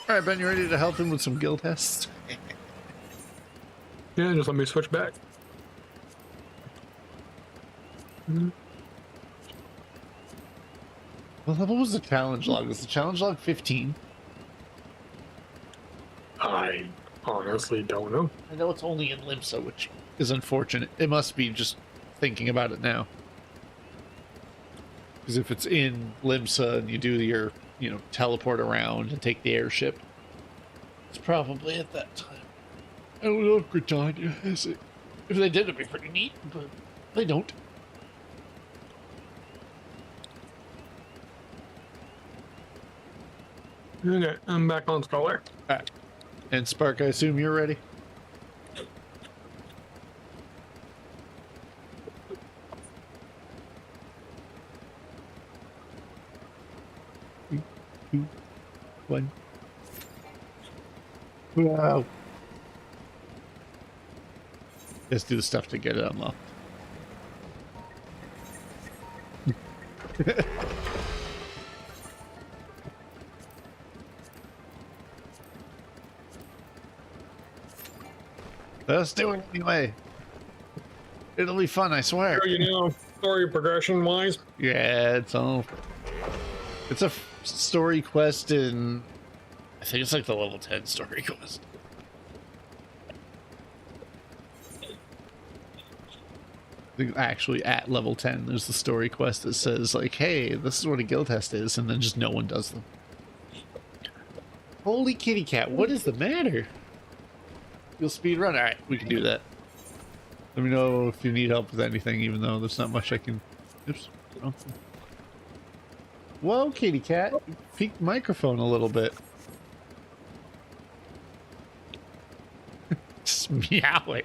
All right, Ben, you ready to help him with some guild tests? Yeah, just let me switch back. What level was the challenge log? Was the challenge log 15? I honestly don't know. I know it's only in Limsa, which is unfortunate. It must be just thinking about it now. Because if it's in Limsa and you do your, teleport around and take the airship, it's probably at that time. I don't know if Britannia has it. If they did, it'd be pretty neat, but they don't. Okay, I'm back on Scholar. Alright. And Spark, I assume you're ready? Three, two, one. Wow. Let's do the stuff to get it unlocked. Let's do it anyway. It'll be fun, I swear. Story progression wise. Yeah, it's a story quest in, I think it's like the level 10 story quest. I think actually at level 10 there's the story quest that says like, hey, this is what a guild test is, and then just no one does them. Holy kitty cat, what is the matter? You'll speed run? Alright, we can do that. Let me know if you need help with anything, even though there's not much I can... Oops. Oh. Whoa, kitty cat. You peaked the microphone a little bit. Just meowing.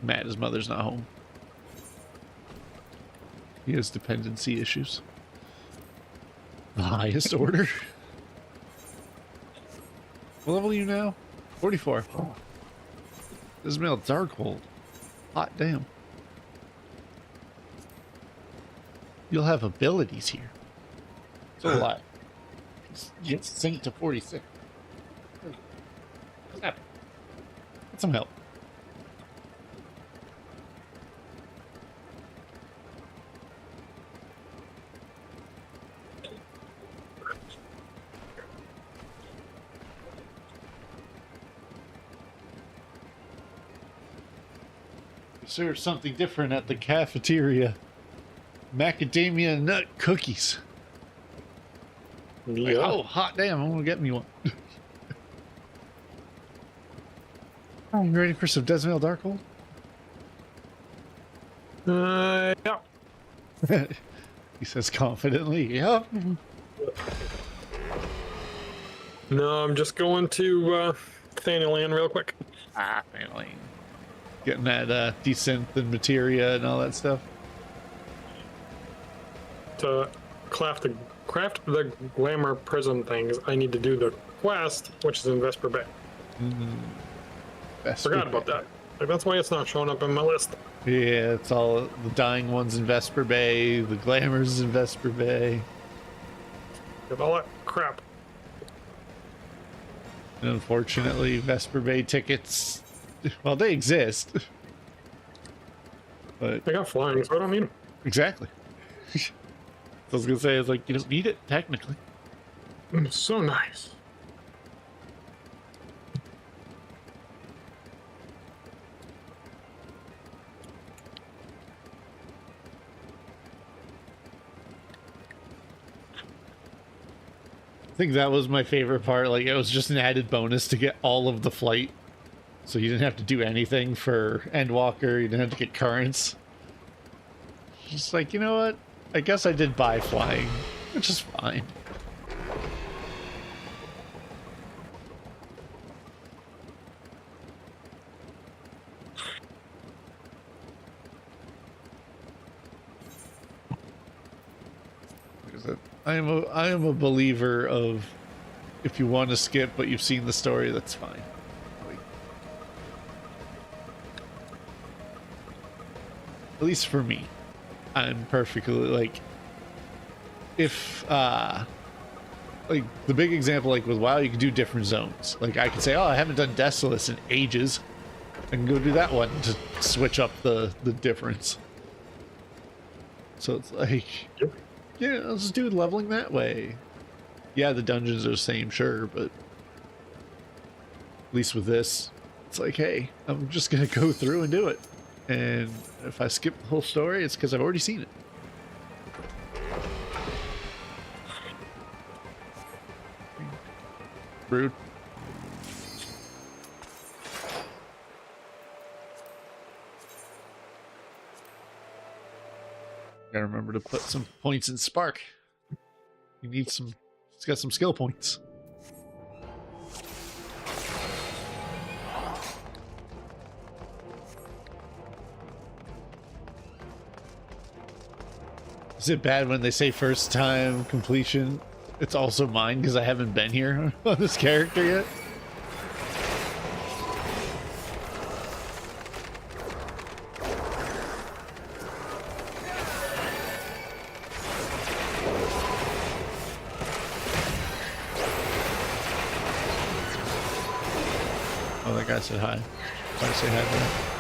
Mad his mother's not home. He has dependency issues. The highest order. What level are you now? 44. Oh. This is male Darkhold. Hot damn. You'll have abilities here. So a lot. Get synced to 46. What's happening? Get some help. Serve something different at the cafeteria. Macadamia nut cookies. Yeah. Like, oh, hot damn, I'm gonna get me one. Oh, you ready for some Desmail Darkhold? Yeah. He says confidently, yeah. No, I'm just going to Thanalan real quick. Ah, finally. Getting that desynth and materia and all that stuff. To craft the glamour prism things, I need to do the quest, which is in Vesper Bay. Forgot about that. Like, that's why it's not showing up in my list. Yeah, it's all the dying ones in Vesper Bay, the glamours in Vesper Bay. With all that crap. And unfortunately, Vesper Bay tickets, well, they exist. But I got flying, so I don't need them. exactly. I was gonna say, it's like, you don't need it, technically. It's so nice. I think that was my favorite part. Like, it was just an added bonus to get all of the flight. So you didn't have to do anything for Endwalker. You didn't have to get currents. Just like, you know what? I guess I did buy flying, which is fine. I am a believer of if you want to skip but you've seen the story, that's fine. At least for me, I'm perfectly like if like the big example, like with WoW, you can do different zones. Like I could say, oh, I haven't done Desolace in ages. I can go do that one to switch up the difference. So it's like, Yep. yeah, let's just do leveling that way. Yeah, the dungeons are the same, sure, but at least with this, it's like, hey, I'm just gonna go through and do it. And if I skip the whole story, it's because I've already seen it. Rude. Gotta remember to put some points in Spark. You need some, it's got some skill points. Is it bad when they say first time completion? It's also mine because I haven't been here on this character yet. Oh, that guy said hi. Why say hi back?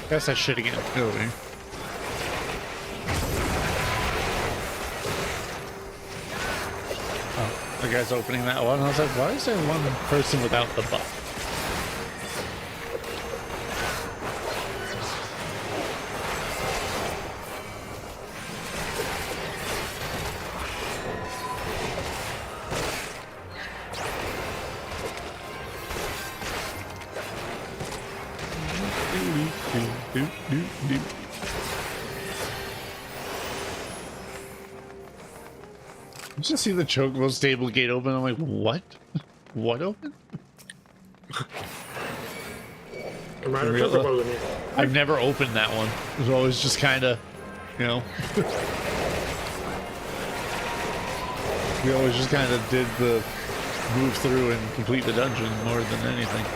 Guess that shit again. Really. Oh, the guy's opening that one. I was like, why is there one person without the buff? I just see the chocobo stable gate open. I'm like, what? What open? Commander Chocobo in here. I've never opened that one. It was always just kind of, you know. We always just kind of did the move through and complete the dungeon more than anything.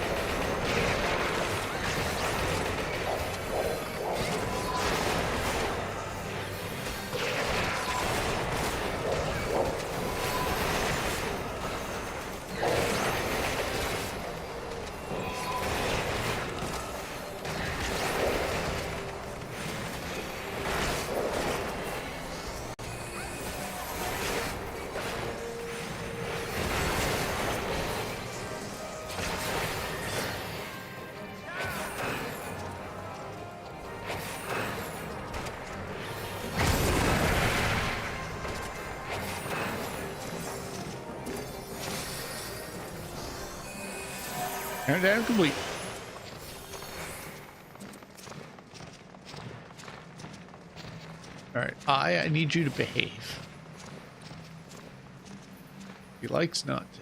Countdown complete. Alright, I need you to behave. He likes not to.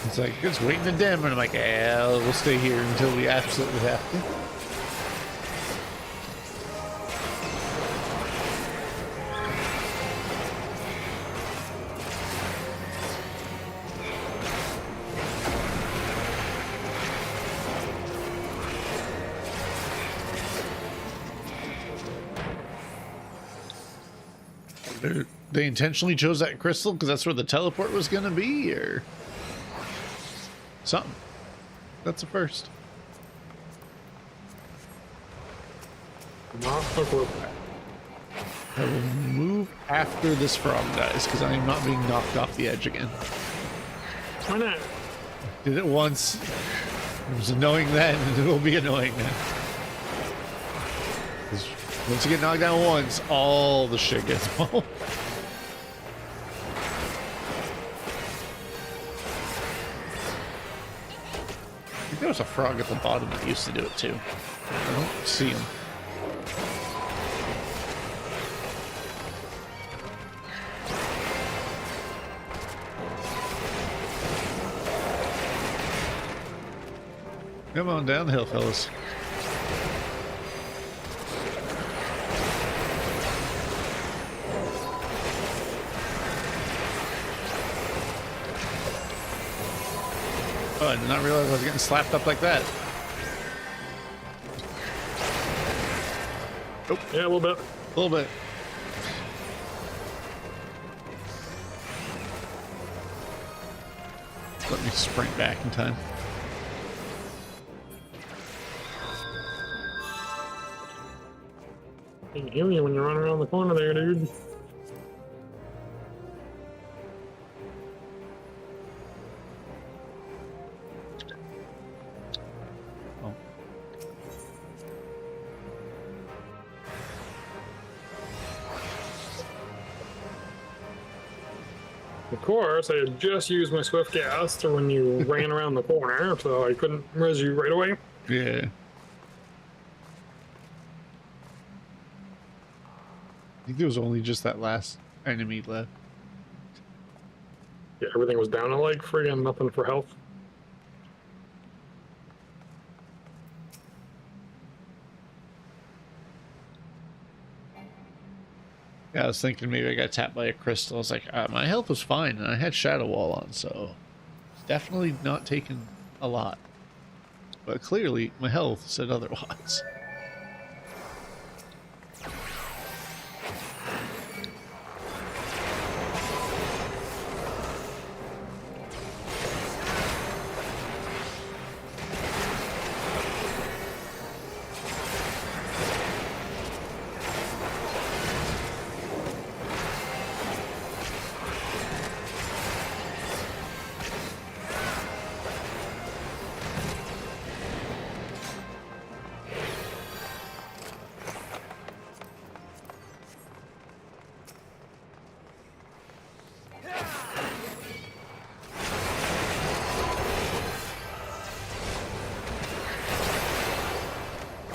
It's like, it's waiting to dim, and I'm like, yeah, we'll stay here until we absolutely have to. They intentionally chose that crystal because that's where the teleport was going to be, or something. That's a first. Not a clue. I will move after this frog dies because I am not being knocked off the edge again. Why not? Did it once. It was annoying then, and it will be annoying now. 'Cause once you get knocked down once, all the shit gets pulled. I think there was a frog at the bottom that used to do it too. I don't see him. Come on down the hill, fellas. Oh, I did not realize I was getting slapped up like that. Oh, yeah, a little bit. A little bit. Let me sprint back in time. I can hear you when you run around the corner there, dude. Oh. Of course, I had just used my swift gas to when you ran around the corner, so I couldn't res you right away. Yeah. I think there was only just that last enemy left. Yeah, everything was down to like friggin' nothing for health. Yeah, I was thinking maybe I got tapped by a crystal. I was like, my health was fine, and I had Shadow Wall on, so definitely not taking a lot. But clearly, my health said otherwise.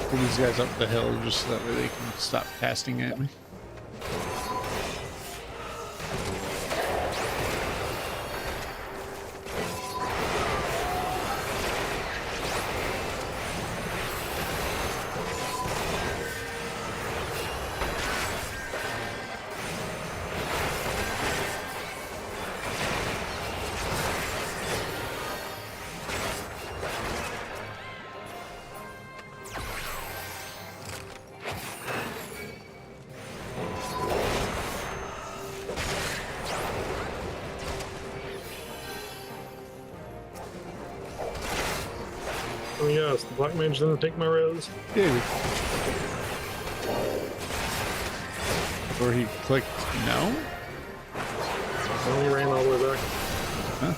Pull these guys up the hill just so that way they can stop casting at me. Oh yes, the black mage didn't take my res. Yeah. Or he clicked no? And he ran all the way back. Huh?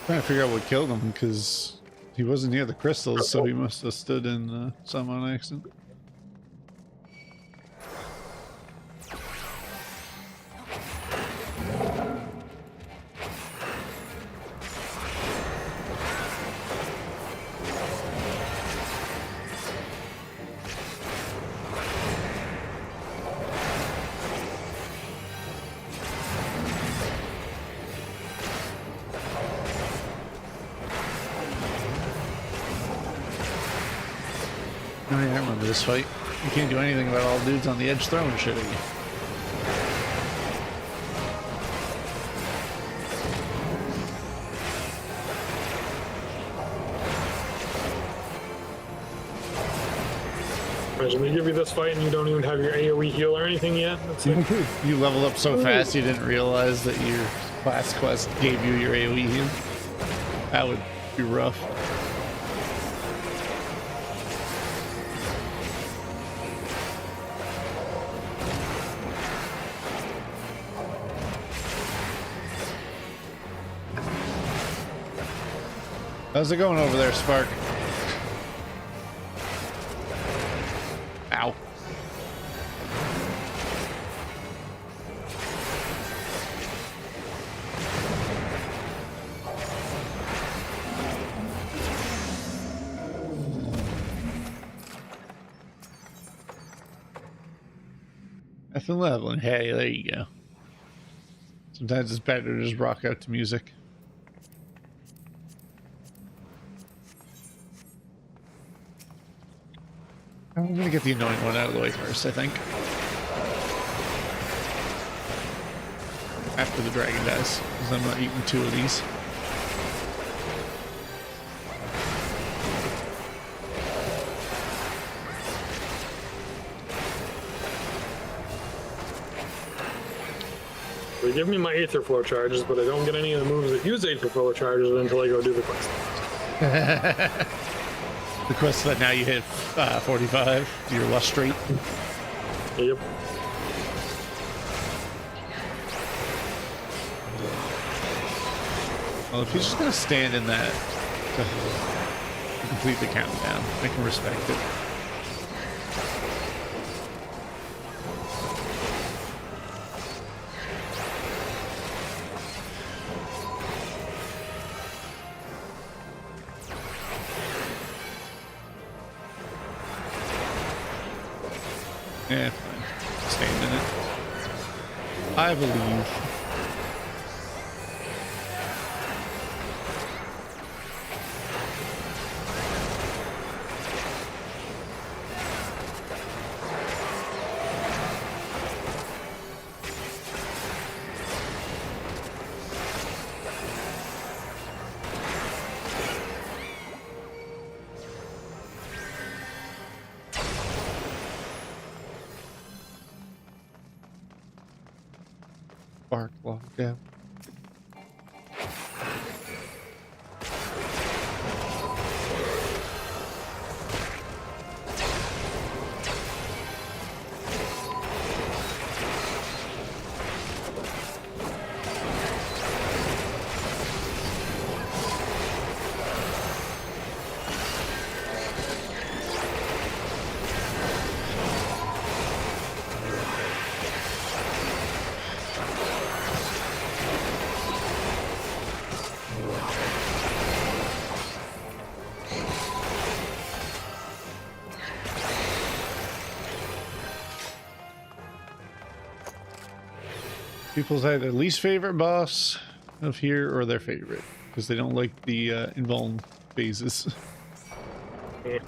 Trying to figure out what killed him because he wasn't near the crystals, so he must have stood in some on accident. Oh yeah, I remember this fight. You can't do anything about all the dudes on the edge throwing shit at you. Imagine they give you this fight and you don't even have your AoE heal or anything yet. That's like, You leveled up so fast you didn't realize that your class quest gave you your AoE heal. That would be rough. How's it going over there, Spark? Ow. Nothing leveling. Hey, there you go. Sometimes it's better to just rock out to music. I'm gonna get the annoying one out of the way first, I think. After the dragon dies, because I'm not eating 2 of these. they give me my Aether Flow charges, but I don't get any of the moves that use Aether Flow charges until I go do the quest. The quest that now you hit 45, you're lustrate. Yep. Well, if he's just gonna stand in that to complete the countdown, I can respect it. Yeah, fine. Stand in it. I believe. Bark locked down. People's either least favorite boss of here or their favorite because they don't like the invuln phases. Yeah.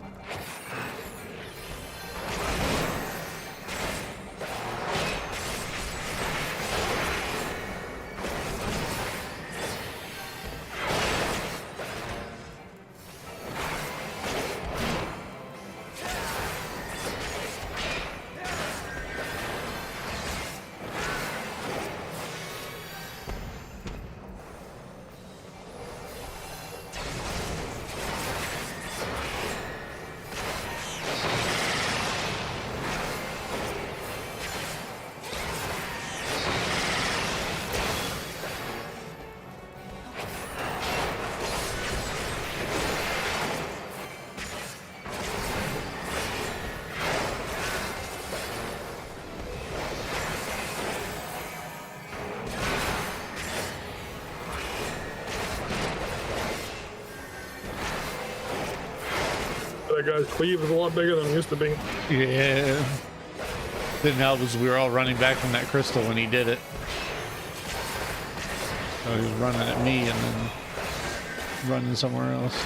That guy's cleave is a lot bigger than it used to be. Yeah. Didn't help us. We were all running back from that crystal when he did it. So he was running at me and then running somewhere else.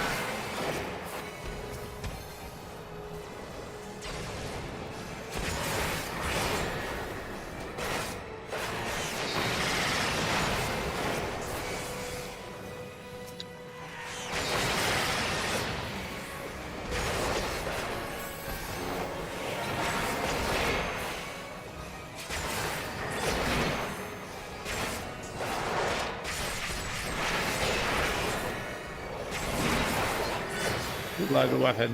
Lagwahan.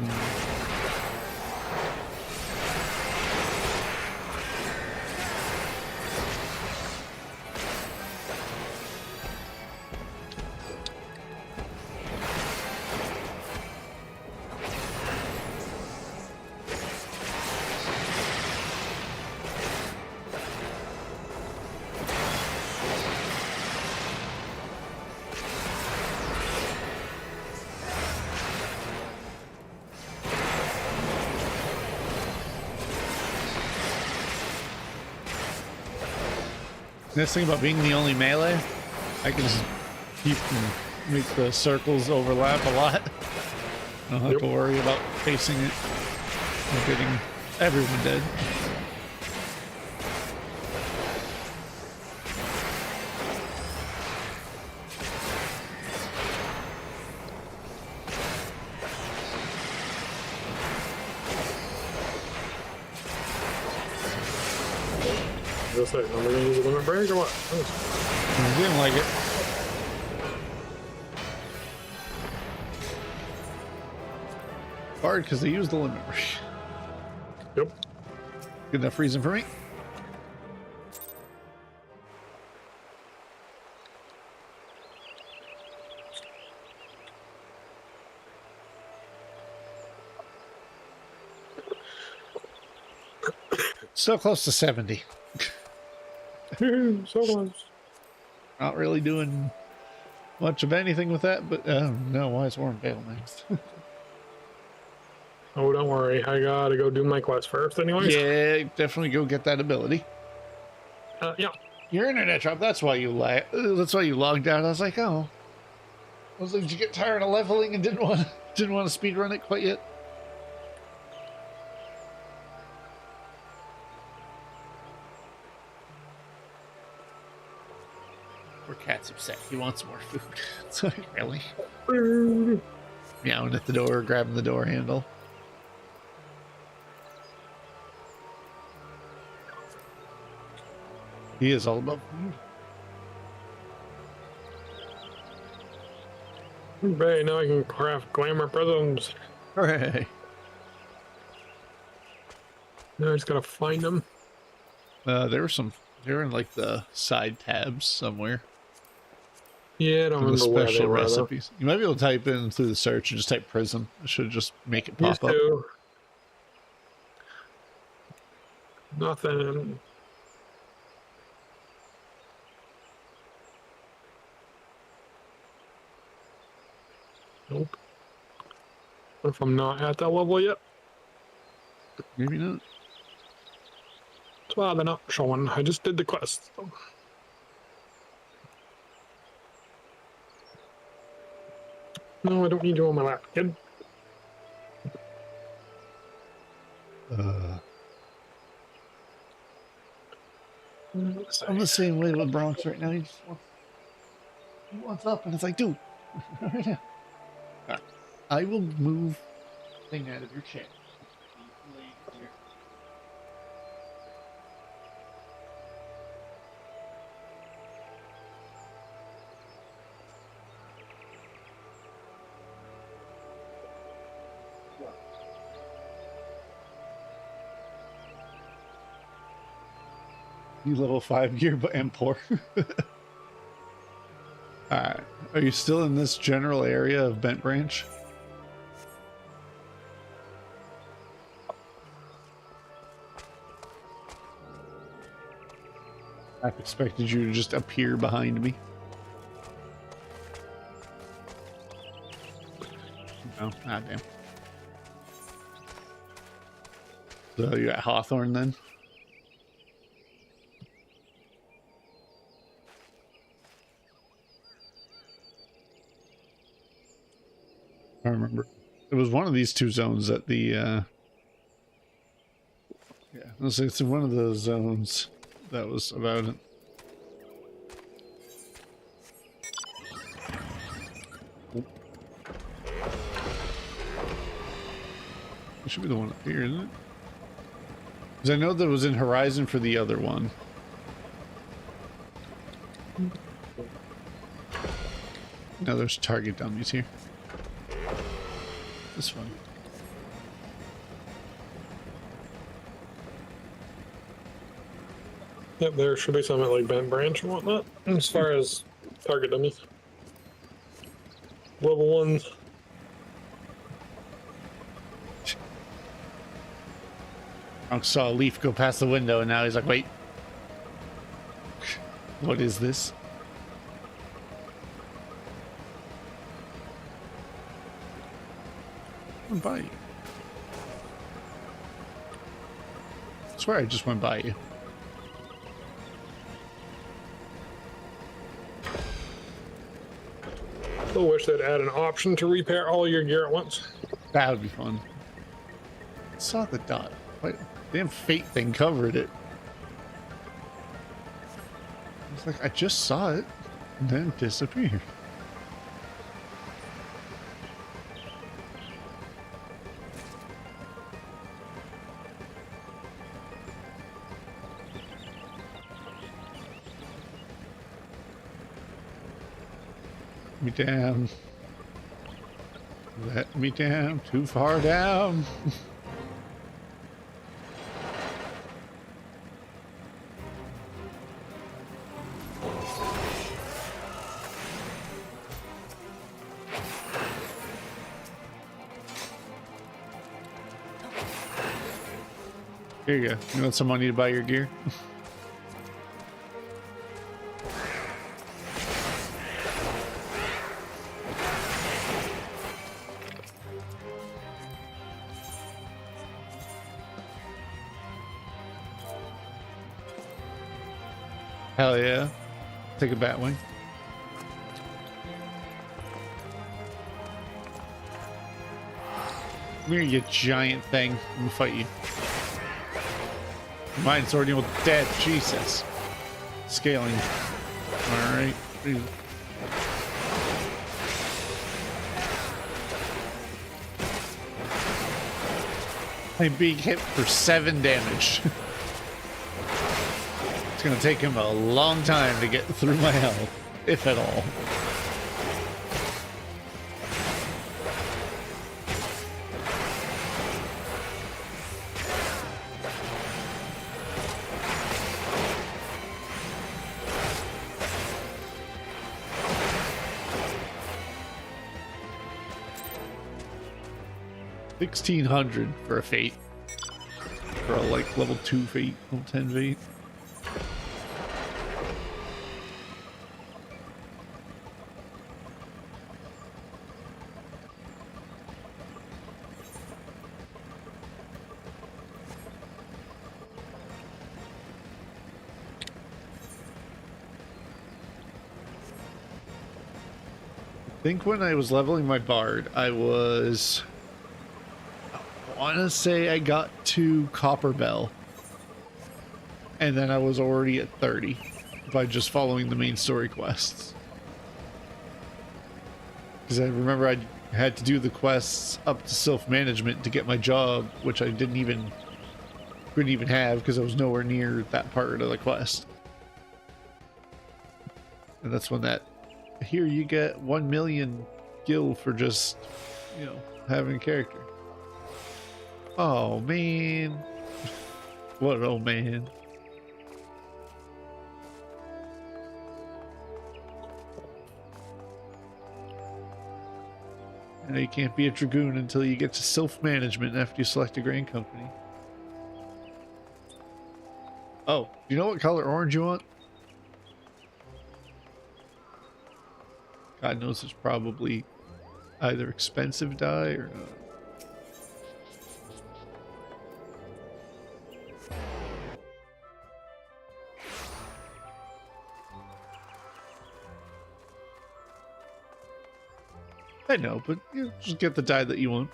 Nice thing about being the only melee, I can just keep and make the circles overlap a lot. I don't have to worry about facing it or getting everyone dead. Just like, am I gonna use a limit break or what? I didn't like it. Hard because they used the limit break. Yep. Good enough reason for me. So close to 70. So close. Not really doing much of anything with that, but no, why is Warren Vale next? Oh, don't worry. I gotta go do my quest first anyways. Yeah, definitely go get that ability. Yeah. Your internet dropped. That's why you that's why you logged out. I was like, oh. I was like, did you get tired of leveling and didn't want to speed run it quite yet? Poor cat's upset. He wants more food. It's like, really? Meowing at the door, grabbing the door handle. He is all about food. Hey, now I can craft glamour prisms. Hooray. Now I just gotta find them. They're in like the side tabs somewhere. Yeah, I don't The remember where they special were. recipes. You might be able to type in through the search and just type prism. It should just make it pop up. To. Nothing. Nope. What if I'm not at that level yet? Maybe not. That's why they're not showing. I just did the quest. So. No, I don't need you on my lap, kid. I'm the same way with Bronx right now. He wants up, and it's like, dude. Right, I will move thing out of your chair. You little 5-gear M4. Alright. Are you still in this general area of Bent Branch? I expected you to just appear behind me. Oh, ah, damn. So you at Hawthorne then? I remember. It was one of these two zones at the, yeah, it's one of the zones that was about it. It should be the one up here, isn't it? Because I know that was in Horizon for the other one. Now there's target dummies here. this one. Yep, there should be some at like Bent Branch and whatnot. As far as target dummies. Level 1s. Trunk saw a leaf go past the window and now he's like, wait. What is this? I went by you. I swear I just went by you. I wish they'd add an option to repair all your gear at once. That would be fun. I saw the dot. What? Damn fate thing covered it. I was like, I just saw it, and then it disappeared. Me down. Let me down. Too far down. Here you go. You want some money to buy your gear? Hell yeah. Take a Batwing. Come here, you giant thing. I'm gonna fight you. Mine's already with dead. Jesus. Scaling. Alright. I'm being hit for 7 damage. It's gonna take him a long time to get through my health, if at all. $1,600 for a fate. For a like level 2 fate, level 10 fate. I think when I was leveling my bard, I want to say I got to Copper Bell, and then I was already at 30 by just following the main story quests. Because I remember I had to do the quests up to self-management to get my job, which I couldn't even have because I was nowhere near that part of the quest. And that's when that, here you get 1 million gil for just, you know, having a character. Oh man. What oh man. And you can't be a Dragoon until you get to self-management after you select a Grand Company. Oh, do you know what color orange you want? God knows it's probably either expensive dye or not. I know, but you know, just get the dye that you want.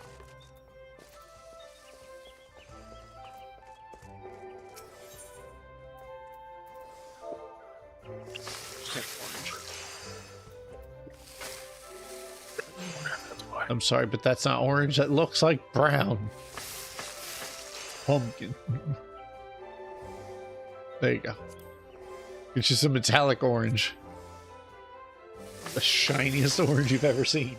I'm sorry, but that's not orange. That looks like brown. Pumpkin. There you go. Get you some metallic orange. The shiniest orange you've ever seen.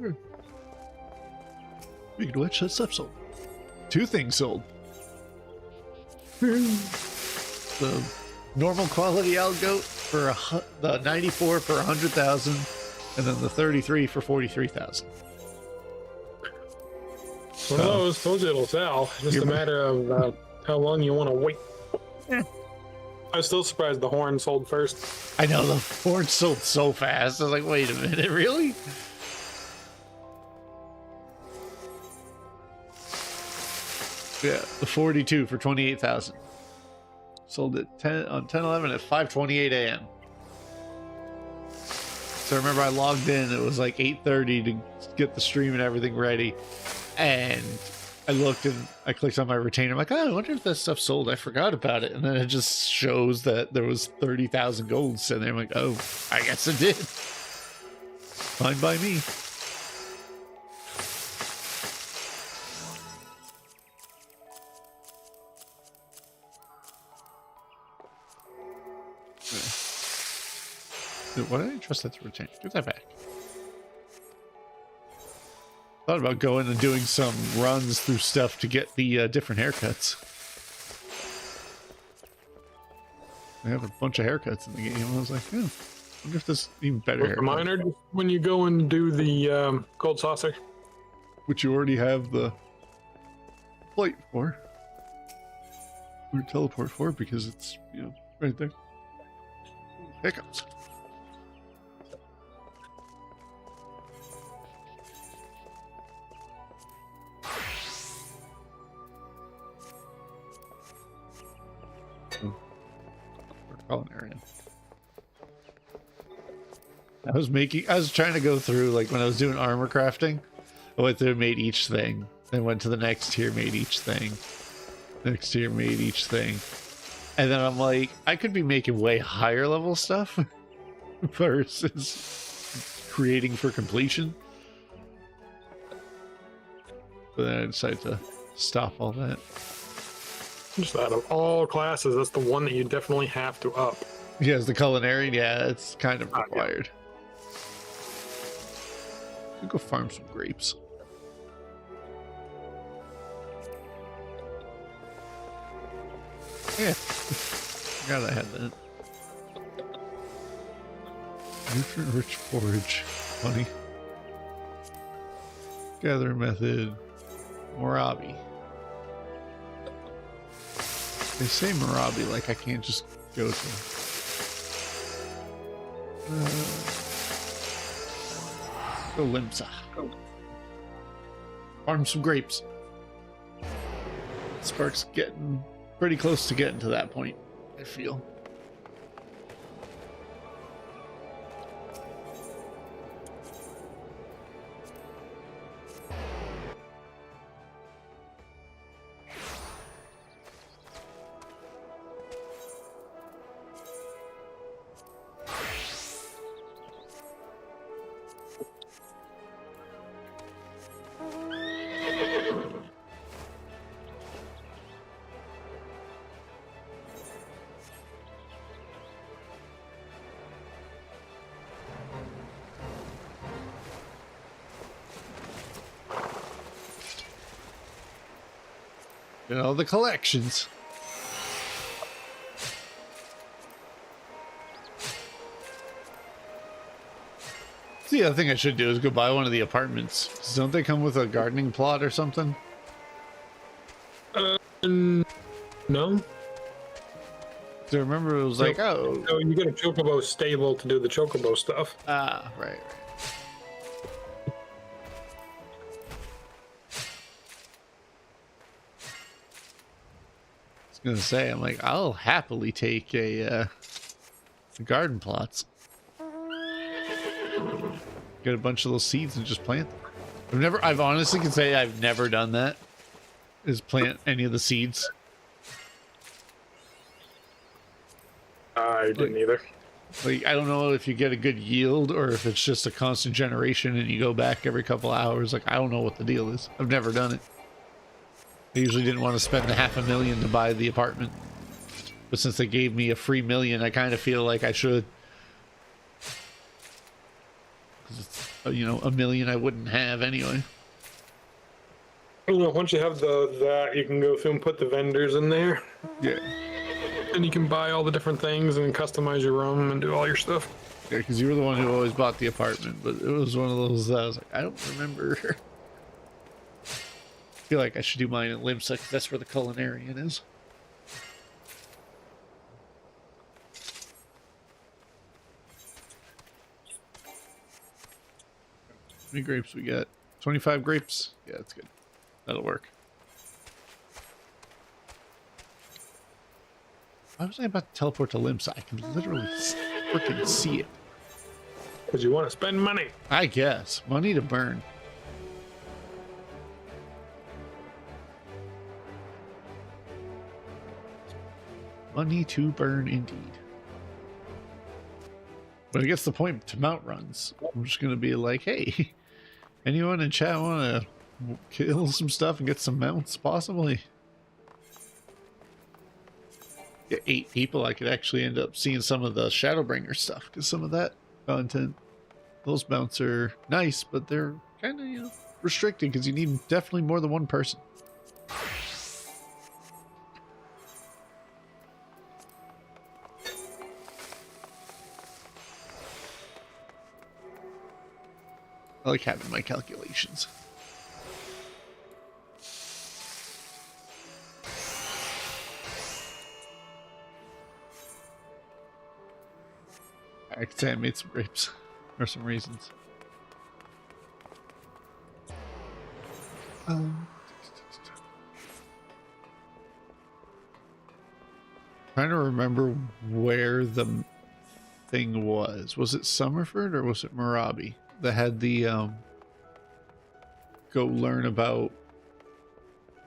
Okay. Speaking of which, that stuff sold. 2 things sold. The normal quality Algoat for the 94 for 100,000, and then the 33 for 43,000. One of those, told you it'll sell. Just a matter of how long you want to wait. I was still surprised the horn sold first. I know, the horn sold so fast. I was like, wait a minute, really? Yeah, the 42 for 28,000. Sold it on 10/11 at 5:28 a.m. So remember, I logged in. It was like 8:30 to get the stream and everything ready, and I looked and I clicked on my retainer. I'm like, oh, I wonder if that stuff sold. I forgot about it, and then it just shows that there was 30,000 gold sitting there. I'm like, oh, I guess it did. Fine by me. Why did I trust that to retain? Give that back. Thought about going and doing some runs through stuff to get the different haircuts. They have a bunch of haircuts in the game. I was like, I wonder if this even better haircut. Reminder when you go and do the gold saucer. Which you already have the plate for. Or teleport for, because it's, right there. Hiccups. Culinarian. I was trying to go through, like when I was doing armor crafting, I went through and made each thing, then went to the next tier, made each thing, next tier, made each thing, and then I'm like, I could be making way higher level stuff versus creating for completion, but then I decided to stop all that. Just out of all classes, that's the one that you definitely have to up. Yeah, the culinary, yeah, it's kind of required. Could go farm some grapes. Yeah, forgot I had that. Nutrient-rich forage, funny. Gather method, Morabi. They say Morabi like I can't just go to go Limsa. Farm some grapes. Spark's getting pretty close to getting to that point, I feel. You know, the collections. The other thing I should do is go buy one of the apartments. 'Cause don't they come with a gardening plot or something? No. So I remember it was like, oh. No, you get a chocobo stable to do the chocobo stuff. Ah, right. I was gonna say, I'm like, I'll happily take the garden plots. Get a bunch of those seeds and just plant them. I've honestly can say I've never done that. Is plant any of the seeds. I didn't either. Like, I don't know if you get a good yield or if it's just a constant generation and you go back every couple hours. Like, I don't know what the deal is. I've never done it. I usually didn't want to spend the $500,000 to buy the apartment. But since they gave me a free $1 million, I kind of feel like I should. 'Cause it's, you know, a million I wouldn't have anyway. You know, once you have that, you can go through and put the vendors in there, Yeah. and you can buy all the different things and customize your room and do all your stuff. Yeah, because you were the one who always bought the apartment, but it was one of those that I was like, I don't remember. I feel like I should do mine in Limsa because that's where the culinarian is. How many grapes we got? 25 grapes? Yeah, that's good. That'll work. Why was I about to teleport to Limsa? I can literally freaking see it. Because you want to spend money. I guess. Money to burn. Money to burn indeed. But I guess the point to mount runs, I'm just going to be like, hey, anyone in chat want to kill some stuff and get some mounts possibly? Get 8 people, I could actually end up seeing some of the Shadowbringer stuff, because some of that content, those mounts are nice, but they're kind of, you know, restricted because you need definitely more than one person. I like having my calculations. I could say I made some grapes for some reasons. Trying to remember where the thing was. Was it Summerford or was it Marabi that had the go learn about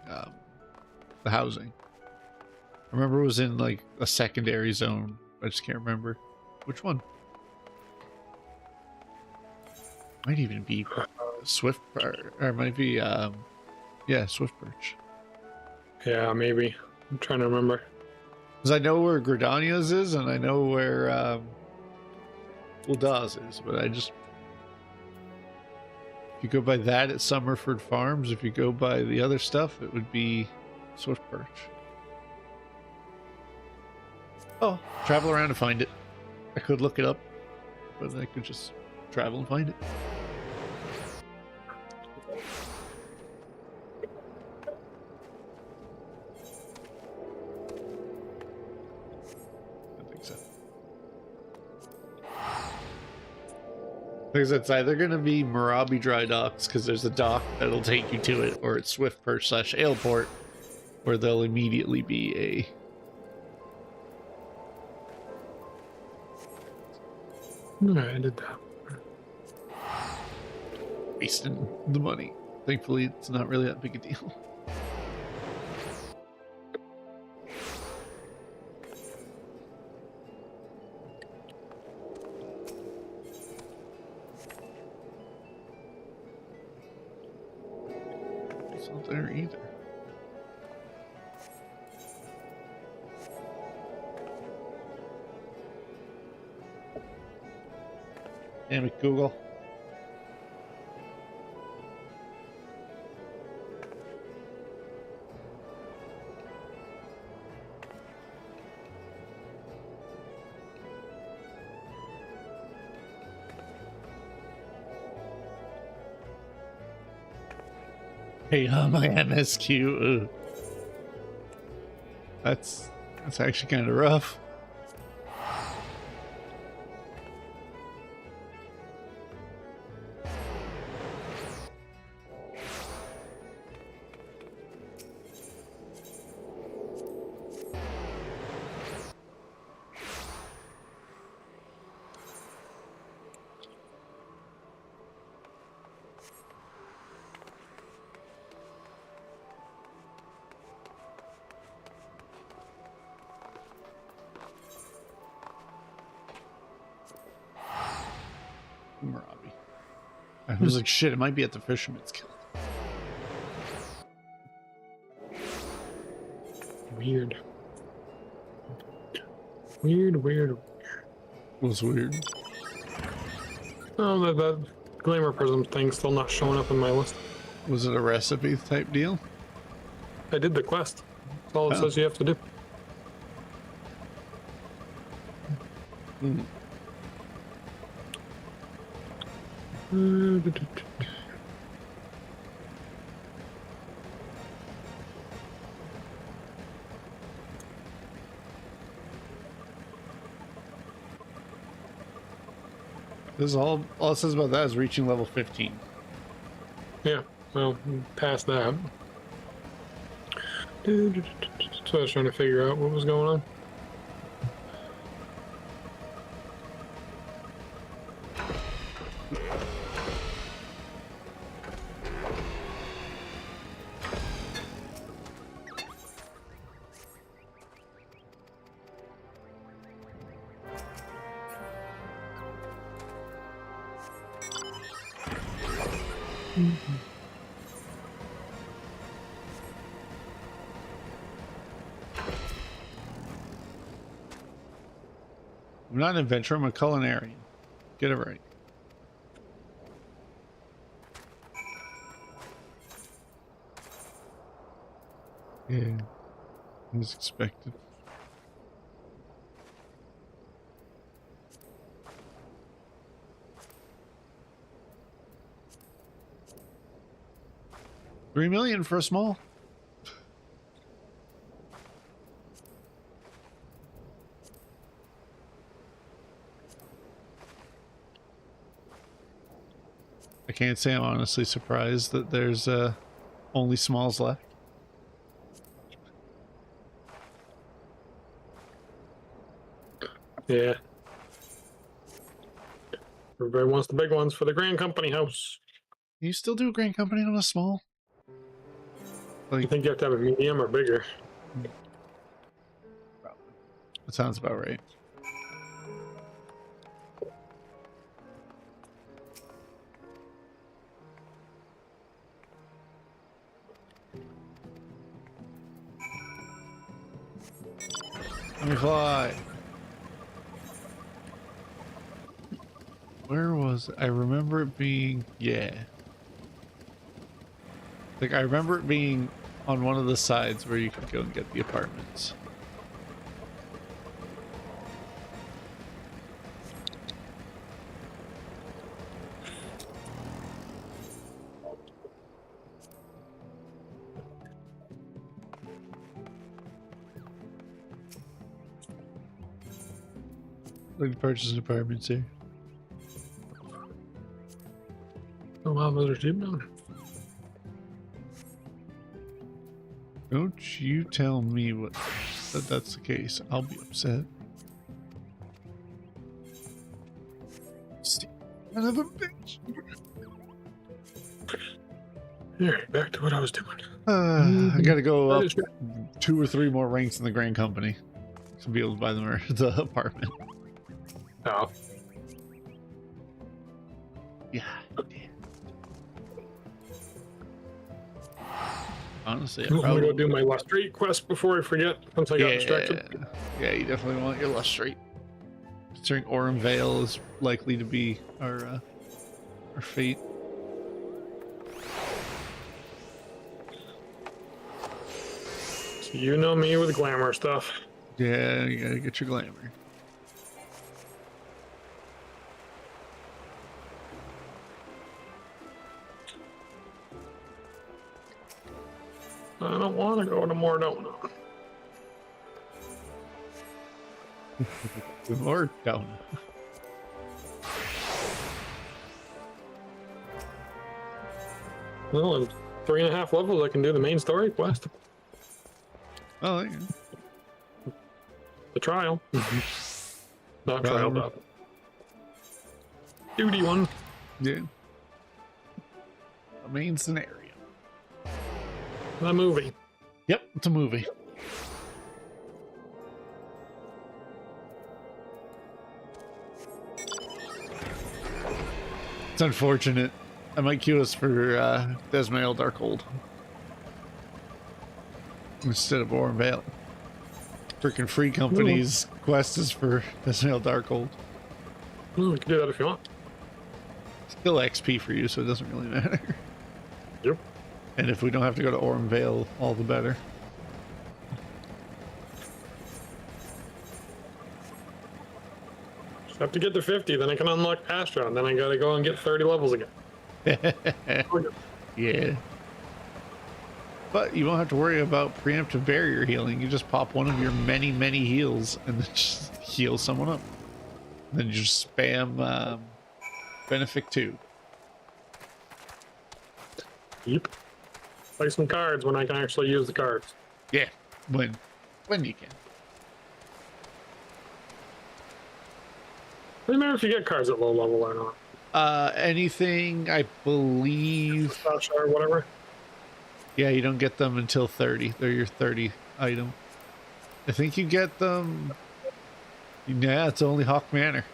the housing? I remember it was in like a secondary zone. I just can't remember which one. Might even be Swift, or it might be yeah, Swift Perch. Yeah, maybe. I'm trying to remember. Because I know where Gridania's is, and I know where Uldaz is, but I just... If you go by that at Summerford Farms, if you go by the other stuff, it would be Swift Perch. Oh, travel around and find it. I could look it up, but I could just travel and find it. Because it's either going to be Marabi Dry Docks, because there's a dock that'll take you to it, or it's Swift Perch / Aleport, where there'll immediately be a... Yeah, I did that. Wasting the money. Thankfully, it's not really that big a deal. It's not there either. Damn it, Google. Hey, my MSQ. Ugh. That's actually kind of rough. Marabi. I was like, shit, it might be at the Fisherman's Guild. Weird. Weird. It was weird. Oh, that glamour prism thing's still not showing up in my list. Was it a recipe type deal? I did the quest. That's all it Oh. says you have to do. Hmm. This is all it says about that is reaching level 15. Yeah, well, past that. So I was trying to figure out what was going on. I'm not an adventurer, I'm a culinarian. Get it right. Yeah, as expected. $3 million for a small. I can't say I'm honestly surprised that there's only smalls left. Yeah. Everybody wants the big ones for the Grand Company house. Can you still do a Grand Company on a small? I think you have to have a medium or bigger. That sounds about right. Let me fly. Where was it? I remember it being, yeah. Like, I remember it being on one of the sides where you could go and get the apartments. Like to purchase an apartment here. Oh wow, those are cheap now. Don't you tell me that that's the case. I'll be upset. Son of a bitch. Here, back to what I was doing. I gotta go That up is good. 2 or 3 more ranks in the Grand Company to be able to buy them the apartment. Oh, Yeah. Honestly, I I'm gonna probably, go do my Lost Street quest before I forget. Once I got distracted. Yeah, you definitely want your Lustrate. Considering Aurum Vale is likely to be our fate. So you know me with glamour stuff. Yeah, you gotta get your glamour. I don't want to go to Mordona. Or down. Well, in 3.5 levels, I can do the main story quest, Oh, there you go. the trial. Not Trial. trial, but duty one. Yeah. The main scenario. The movie. Yep, it's a movie. It's unfortunate. I might queue us for Desmail Darkhold instead of Aurum Vale. Freaking Free Company's quest is for Desmail Darkhold. Well, we can do that if you want. Still XP for you, so it doesn't really matter. Yep. And if we don't have to go to Orm Vale, all the better. Just have to get to 50, then I can unlock Astra, and then I gotta go and get 30 levels again. Yeah. But you won't have to worry about preemptive barrier healing. You just pop one of your many, many heals and then just heal someone up. And then you just spam Benefic 2. Yep. Play some cards when I can actually use the cards. Yeah, when you can. I don't remember if you get cards at low level or not. Anything, I believe. Sasha or whatever. Yeah, you don't get them until 30. They're your 30 item. I think you get them. Yeah, it's only Hawk Manor.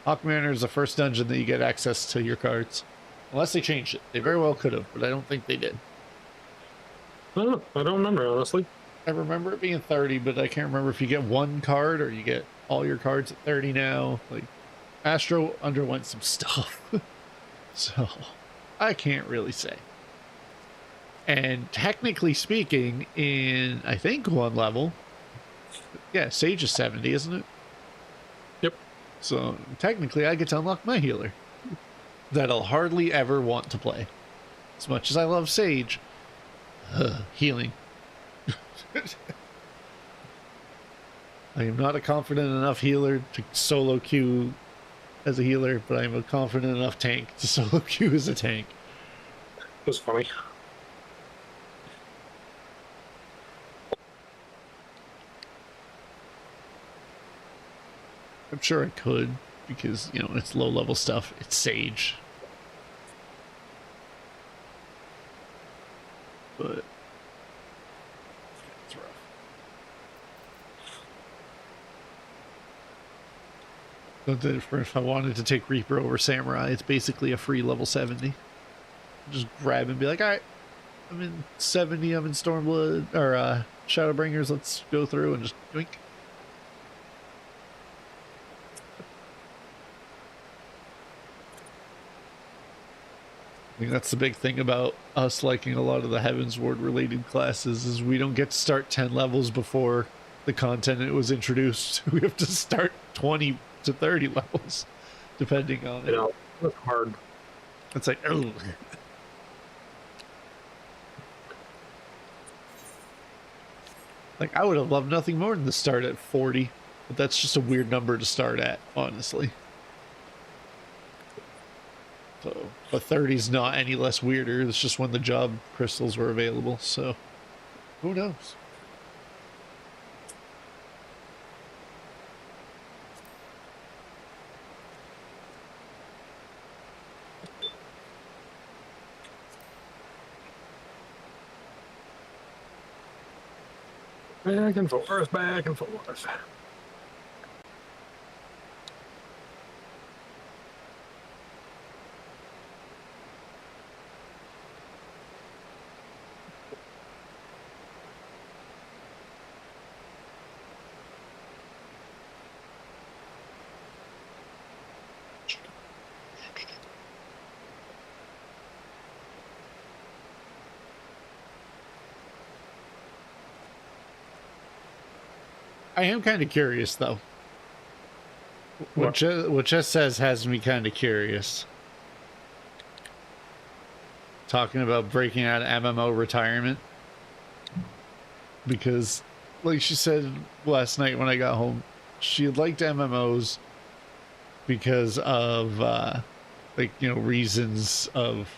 Hawk Manor is the first dungeon that you get access to your cards. Unless they changed it. They very well could have, but I don't think they did. I don't remember, honestly. I remember it being 30, but I can't remember if you get one card or you get all your cards at 30 now. Like, Astro underwent some stuff. So, I can't really say. And technically speaking, in, I think, one level, yeah, Sage is 70, isn't it? Yep. So, technically, I get to unlock my healer. That I'll hardly ever want to play. As much as I love Sage, healing. I am not a confident enough healer to solo queue as a healer, but I'm a confident enough tank to solo queue as a tank. It was funny. I'm sure I could, because, you know, it's low level stuff. It's Sage. But it's rough. But then if I wanted to take Reaper over Samurai, it's basically a free level 70. Just grab and be like, alright, I'm in 70, I'm in Stormblood, or Shadowbringers, let's go through and just doink. I think that's the big thing about us liking a lot of the Heavensward related classes is we don't get to start 10 levels before the content it was introduced. We have to start 20 to 30 levels, depending on it. Yeah, that's hard. It's like, oh. Like, I would have loved nothing more than to start at 40, but that's just a weird number to start at, honestly. So, but 30's not any less weirder. It's just when the job crystals were available. So, who knows? Back and forth, back and forth. I am kind of curious, though. What Jess says has me kind of curious. Talking about breaking out of MMO retirement. Because, like she said last night when I got home, she liked MMOs because of, like, you know, reasons of,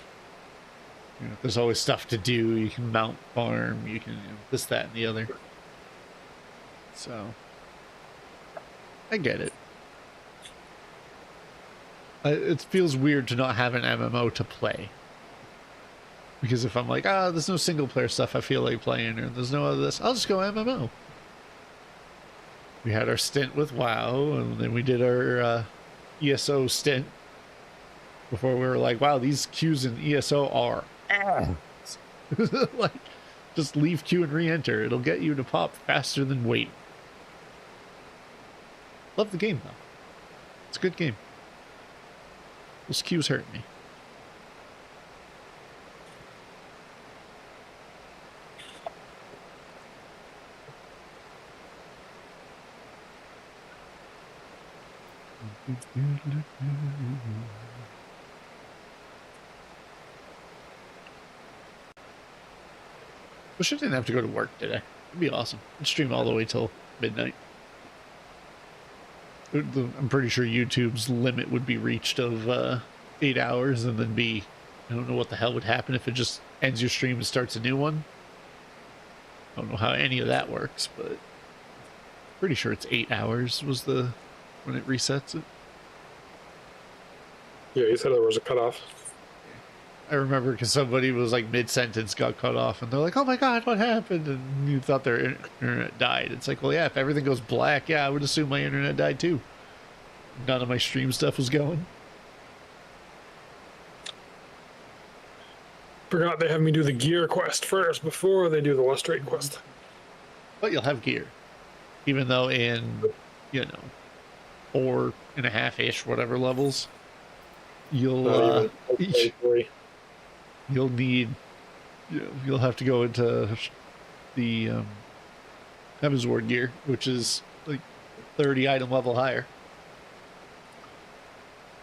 you know, there's always stuff to do. You can mount farm, you can, you know, this, that, and the other. So, I get it. It feels weird to not have an MMO to play. Because if I'm like, there's no single player stuff I feel like playing, or there's no other this, I'll just go MMO. We had our stint with WoW, and then we did our ESO stint before we were like, wow, these queues in ESO are ass. Like, just leave queue and re-enter. It'll get you to pop faster than wait. Love the game, though. It's a good game. Those cues hurt me. Wish I didn't have to go to work today. It'd be awesome. I'd stream all the way till midnight. I'm pretty sure YouTube's limit would be reached of 8 hours, and then I don't know what the hell would happen if it just ends your stream and starts a new one. I don't know how any of that works, but pretty sure it's 8 hours was when it resets it. Yeah, you said there was a cutoff. I remember because somebody was like mid-sentence got cut off, and they're like, "Oh my god, what happened?" And you thought their internet died. It's like, well, yeah, if everything goes black, yeah, I would assume my internet died too. None of my stream stuff was going. Forgot they have me do the gear quest first before they do the lustrate quest. But you'll have gear, even though in 4.5-ish whatever levels, you'll you'll need, you'll have to go into the Heaven's Ward gear, which is like 30 item level higher.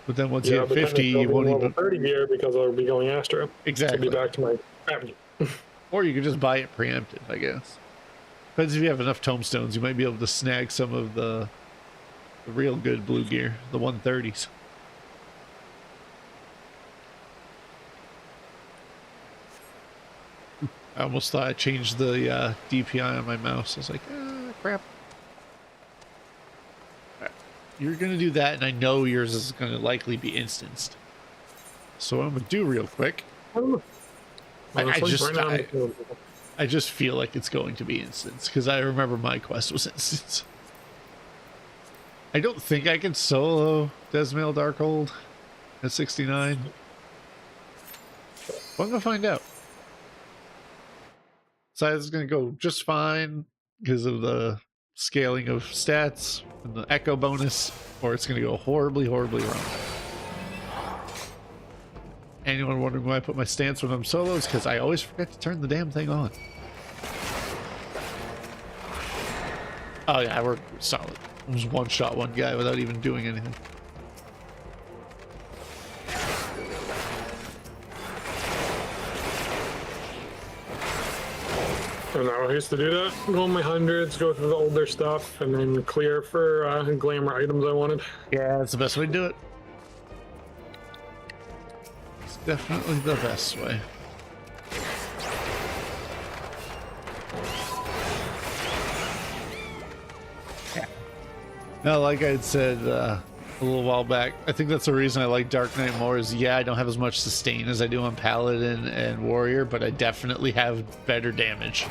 But then once you hit 50, you won't level even 30 gear because I'll be going Astro. Exactly. I'll be back to my crap. Or you could just buy it preempted, I guess. Depends if you have enough tomestones, you might be able to snag some of the real good blue gear, the 130s. I almost thought I changed the DPI on my mouse. I was like, crap. Right. You're going to do that, and I know yours is going to likely be instanced. So what I'm going to do real quick, I just feel like it's going to be instanced, because I remember my quest was instanced. I don't think I can solo Desmail Darkhold at 69. But I'm going to find out. So it's going to go just fine because of the scaling of stats and the echo bonus, or it's going to go horribly, horribly wrong. Anyone wondering why I put my stance when I'm solos? Because I always forget to turn the damn thing on. Oh yeah, we're solid. I just one-shot one guy without even doing anything. And I used to do that. Go on my hundreds, go through the older stuff, and then clear for glamour items I wanted. Yeah, that's the best way to do it. It's definitely the best way. Yeah. Now, like I had said a little while back, I think that's the reason I like Dark Knight more is, yeah, I don't have as much sustain as I do on Paladin and Warrior, but I definitely have better damage.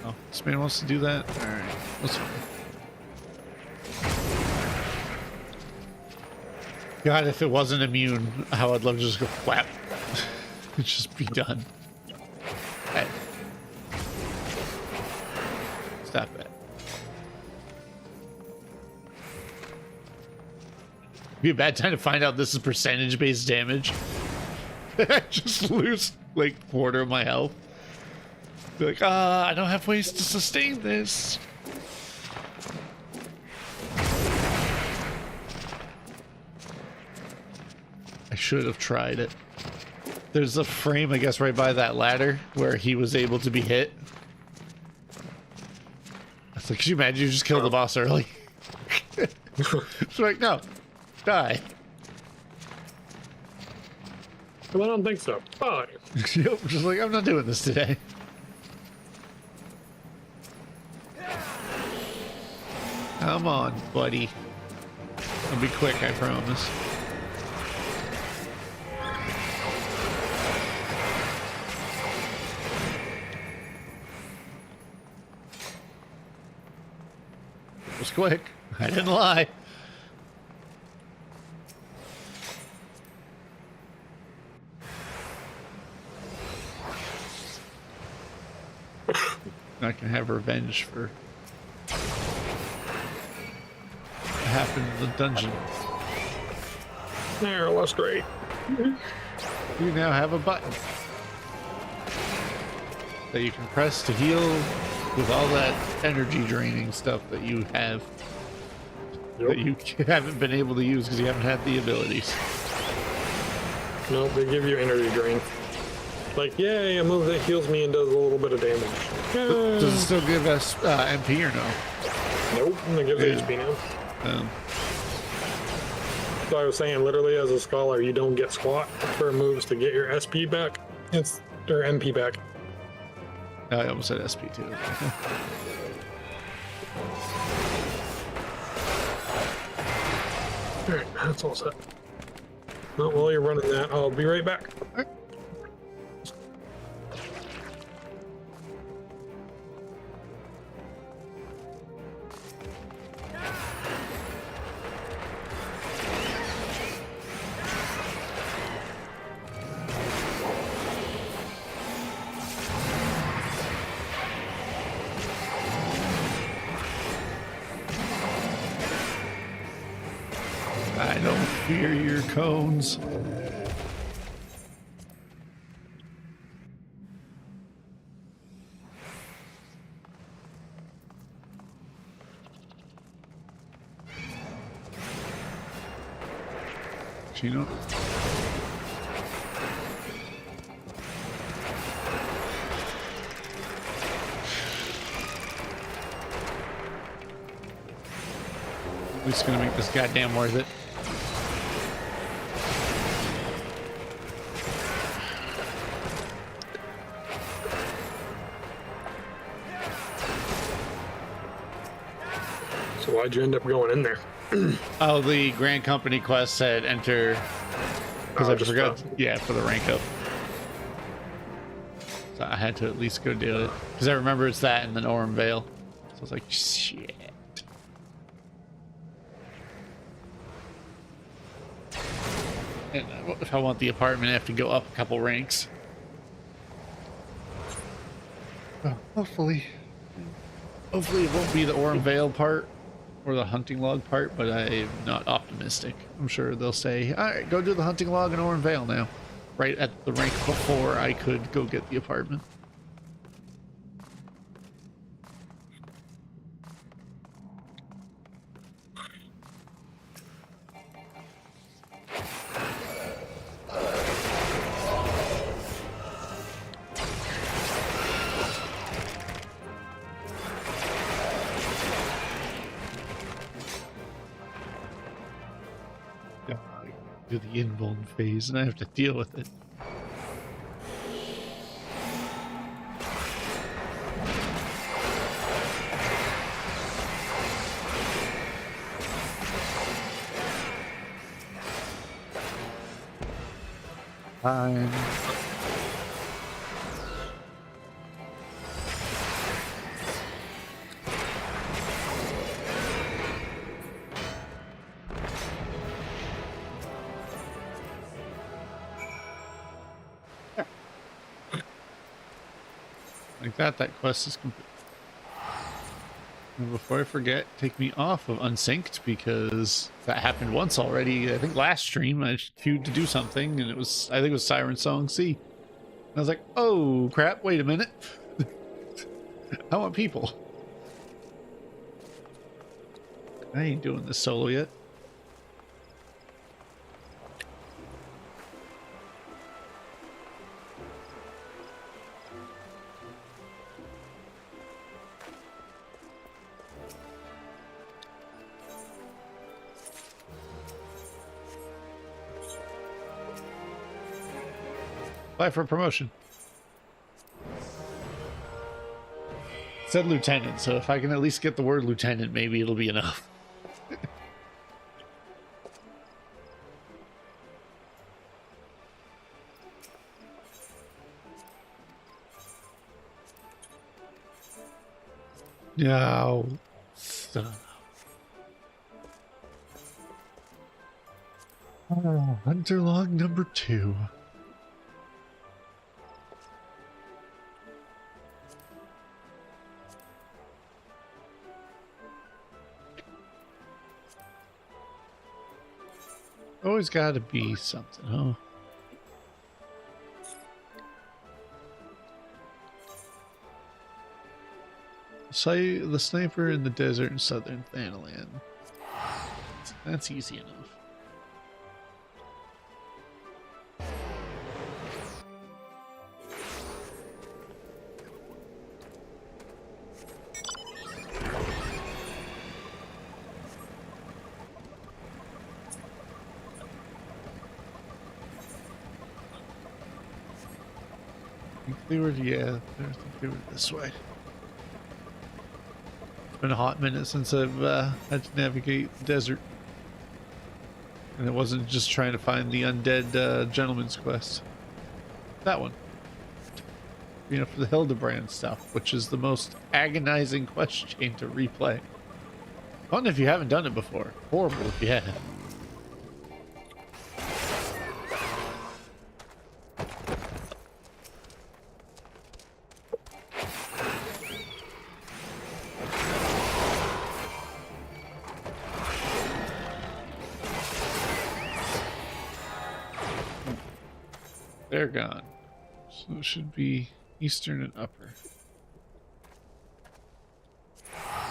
Oh, this man wants to do that? Alright, that's fine. God, if it wasn't immune, how I'd love to just go whap. Just be done. Hey. Stop that. Be a bad time to find out this is percentage-based damage. I just lose like quarter of my health. Be like, I don't have ways to sustain this. I should have tried it. There's a frame, I guess, right by that ladder where he was able to be hit. It's like, could you imagine you just killed the boss early? It's like, no, die. Well, I don't think so. Bye. Yep, just like, I'm not doing this today. Come on, buddy. I'll be quick, I promise. It was quick. I didn't lie. I can have revenge for what happened in the dungeon. There, less great. You now have a button that you can press to heal with all that energy draining stuff that you have. Yep. That you haven't been able to use because you haven't had the abilities. Nope, they give you energy drain. Like, yay, a move that heals me and does a little bit of damage. Does it still give us MP or no? Nope, it gives Yeah. HP now. Um, So I was saying, literally, as a scholar, you don't get squat for moves to get your SP back. It's or MP back. I almost said SP too. All right, that's all set. Well, while you're running that, I'll be right back. I don't fear your cones. Chino. At least gonna make this goddamn worth it. So why'd you end up going in there? Oh, the Grand Company quest said enter because Oh, I just forgot. for- Yeah, for the rank up. So I had to at least go do it because I remember it's that and then Orem Vale. So I was like, shit. And if I want the apartment, I have to go up a couple ranks. Well, hopefully it won't be the Orem Vale part or the hunting log part, but I'm not optimistic. I'm sure they'll say, all right, go do the hunting log in Orem Vale now. Right at the rank before I could go get the apartment. Do the invuln phase and I have to deal with it. Fine. Like that quest is complete. And before I forget, take me off of Unsynced because that happened once already. I think last stream I queued to do something and I think it was Siren Song C. And I was like, oh crap, wait a minute. I want people. I ain't doing this solo yet. Apply for a promotion. It said lieutenant, so if I can at least get the word lieutenant, maybe it'll be enough. No. Son of Oh, Hunter log number 2. always got to be something, huh? The sniper in the desert in southern Thanalan. That's easy enough. I think they were, yeah, I think they were this way. It's been a hot minute since I've had to navigate the desert. And it wasn't just trying to find the undead gentleman's quest. That one. You know, for the Hildebrand stuff, which is the most agonizing quest chain to replay. Fun if you haven't done it before. Horrible if you have. They're gone. So it should be eastern and upper.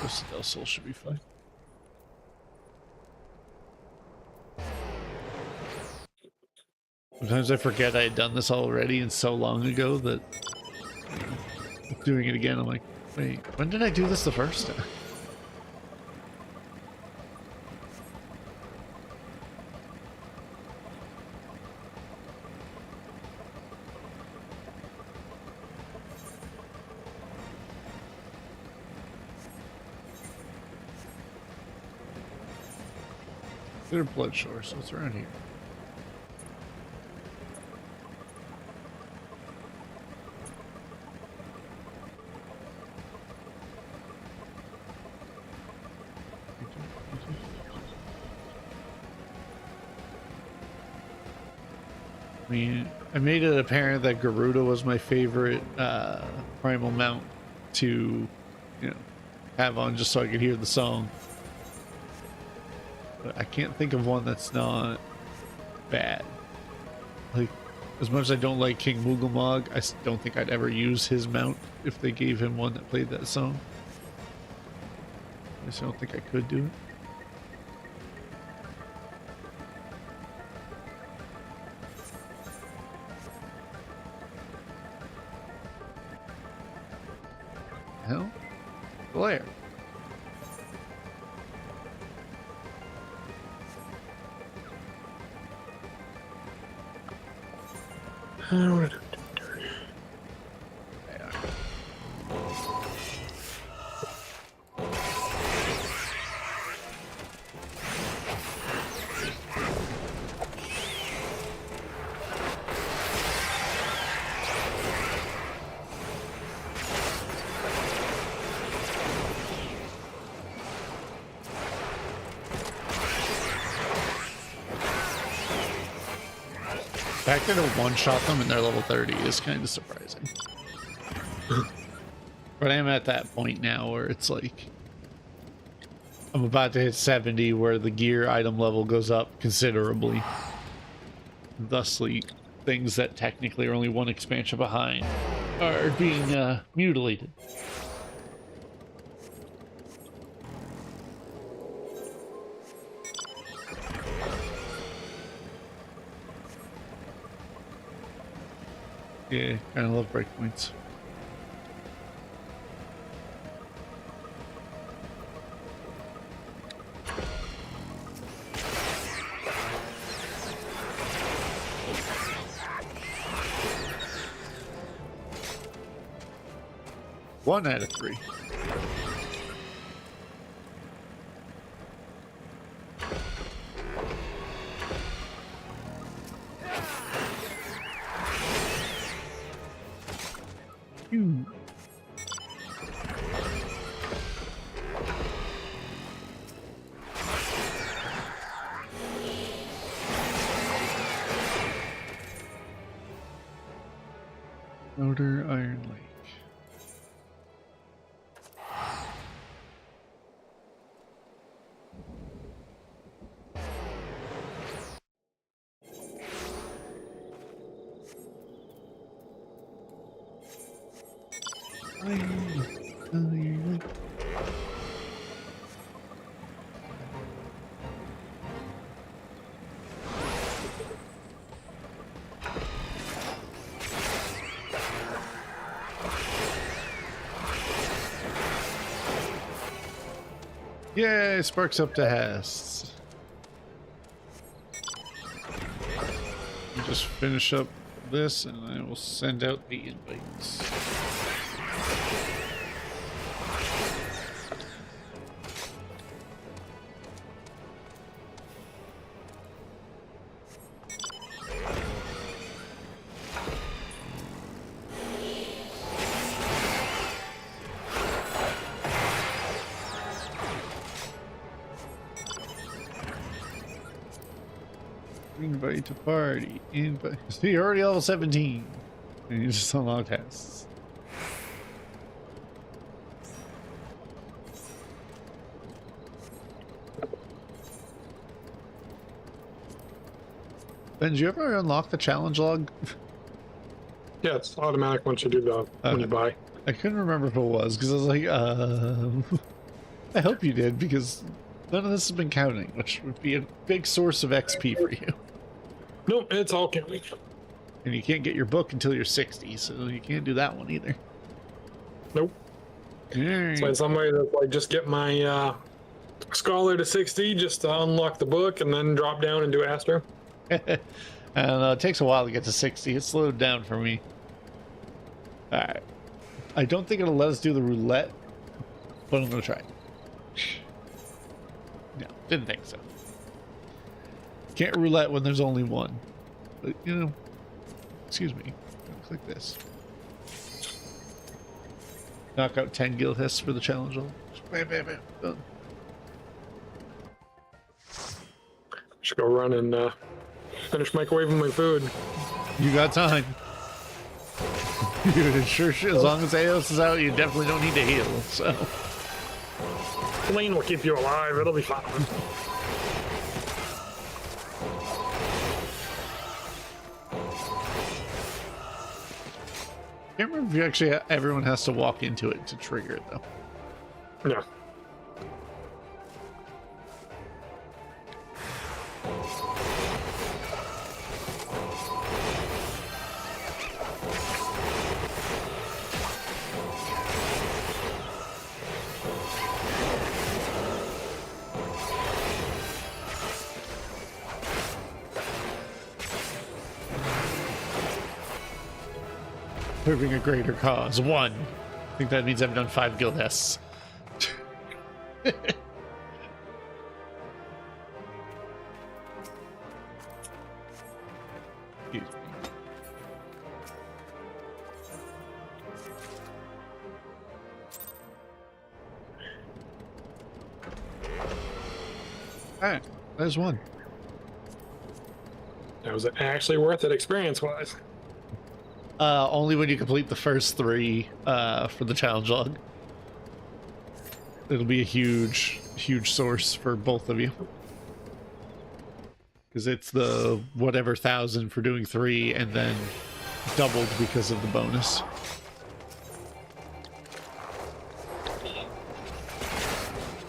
This Del Sol should be fine. Sometimes I forget I had done this already and so long ago that doing it again, I'm like, wait, when did I do this the first time? They're Bloodshore, so it's around here. I mean, I made it apparent that Garuda was my favorite primal mount to, you know, have on just so I could hear the song. But I can't think of one that's not bad. Like, as much as I don't like King Mughal, I don't think I'd ever use his mount if they gave him one that played that song. I just don't think I could do it. Hell? Blair. The fact that it one-shot them and they're level 30 is kind of surprising. But I'm at that point now where it's like I'm about to hit 70 where the gear item level goes up considerably. Thusly, things that technically are only one expansion behind are being mutilated. Yeah, kind of love breakpoints. One out of three. Outer Iron Lake. Yay, sparks up to Hest. Just finish up this and I will send out the invites. Invite to party. Invite. So you're already level 17. And you just unlock tests. Ben, did you ever unlock the challenge log? Yeah, it's automatic once you do the when you buy. I couldn't remember if it was because I was like, I hope you did because none of this has been counting, which would be a big source of XP for you. Nope, it's all counting. And you can't get your book until you're 60, so you can't do that one either. Nope. Right. So somebody that's like, just get my scholar to 60 just to unlock the book and then drop down and do Astro. And it takes a while to get to 60. It's slowed down for me. Alright. I don't think it'll let us do the roulette, but I'm going to try. No, didn't think so. Can't roulette when there's only one. But, you know, excuse me. Click this. Knock out 10 guild hests for the challenge. Bam, bam, bam. Done. Should go run and finish microwaving my food. You got time. You sure should. As long as AOS is out, you definitely don't need to heal. So, Lane will keep you alive. It'll be fine. can't remember if you actually everyone has to walk into it to trigger it though. No. Serving a greater cause. 1. I think that means I've done 5 guild hests. Excuse me. Alright, there's 1. That was actually worth it experience-wise. Only when you complete the first 3 for the challenge log. It'll be a huge source for both of you. Because it's the whatever 1,000 for doing 3 and then doubled because of the bonus.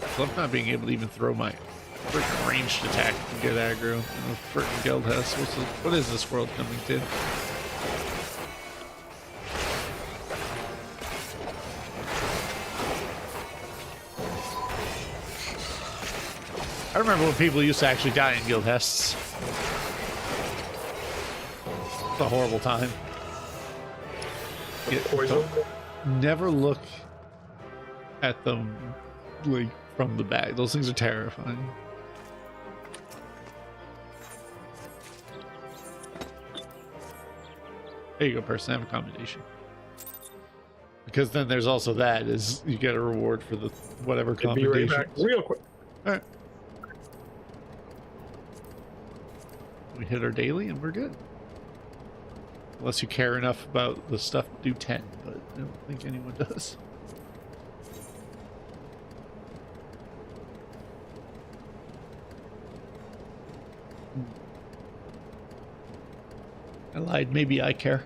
I love not being able to even throw my freaking ranged attack to get aggro in a freaking guild house. What is this world coming to? I remember when people used to actually die in guild hests. It's a horrible time. Never look at them like from the back. Those things are terrifying. There you go, person. Have a commendation. Because then there's also that is you get a reward for the whatever commendation. Be right back, real quick. All right. We hit our daily and we're good. Unless you care enough about the stuff to do 10, but I don't think anyone does. I lied, maybe I care.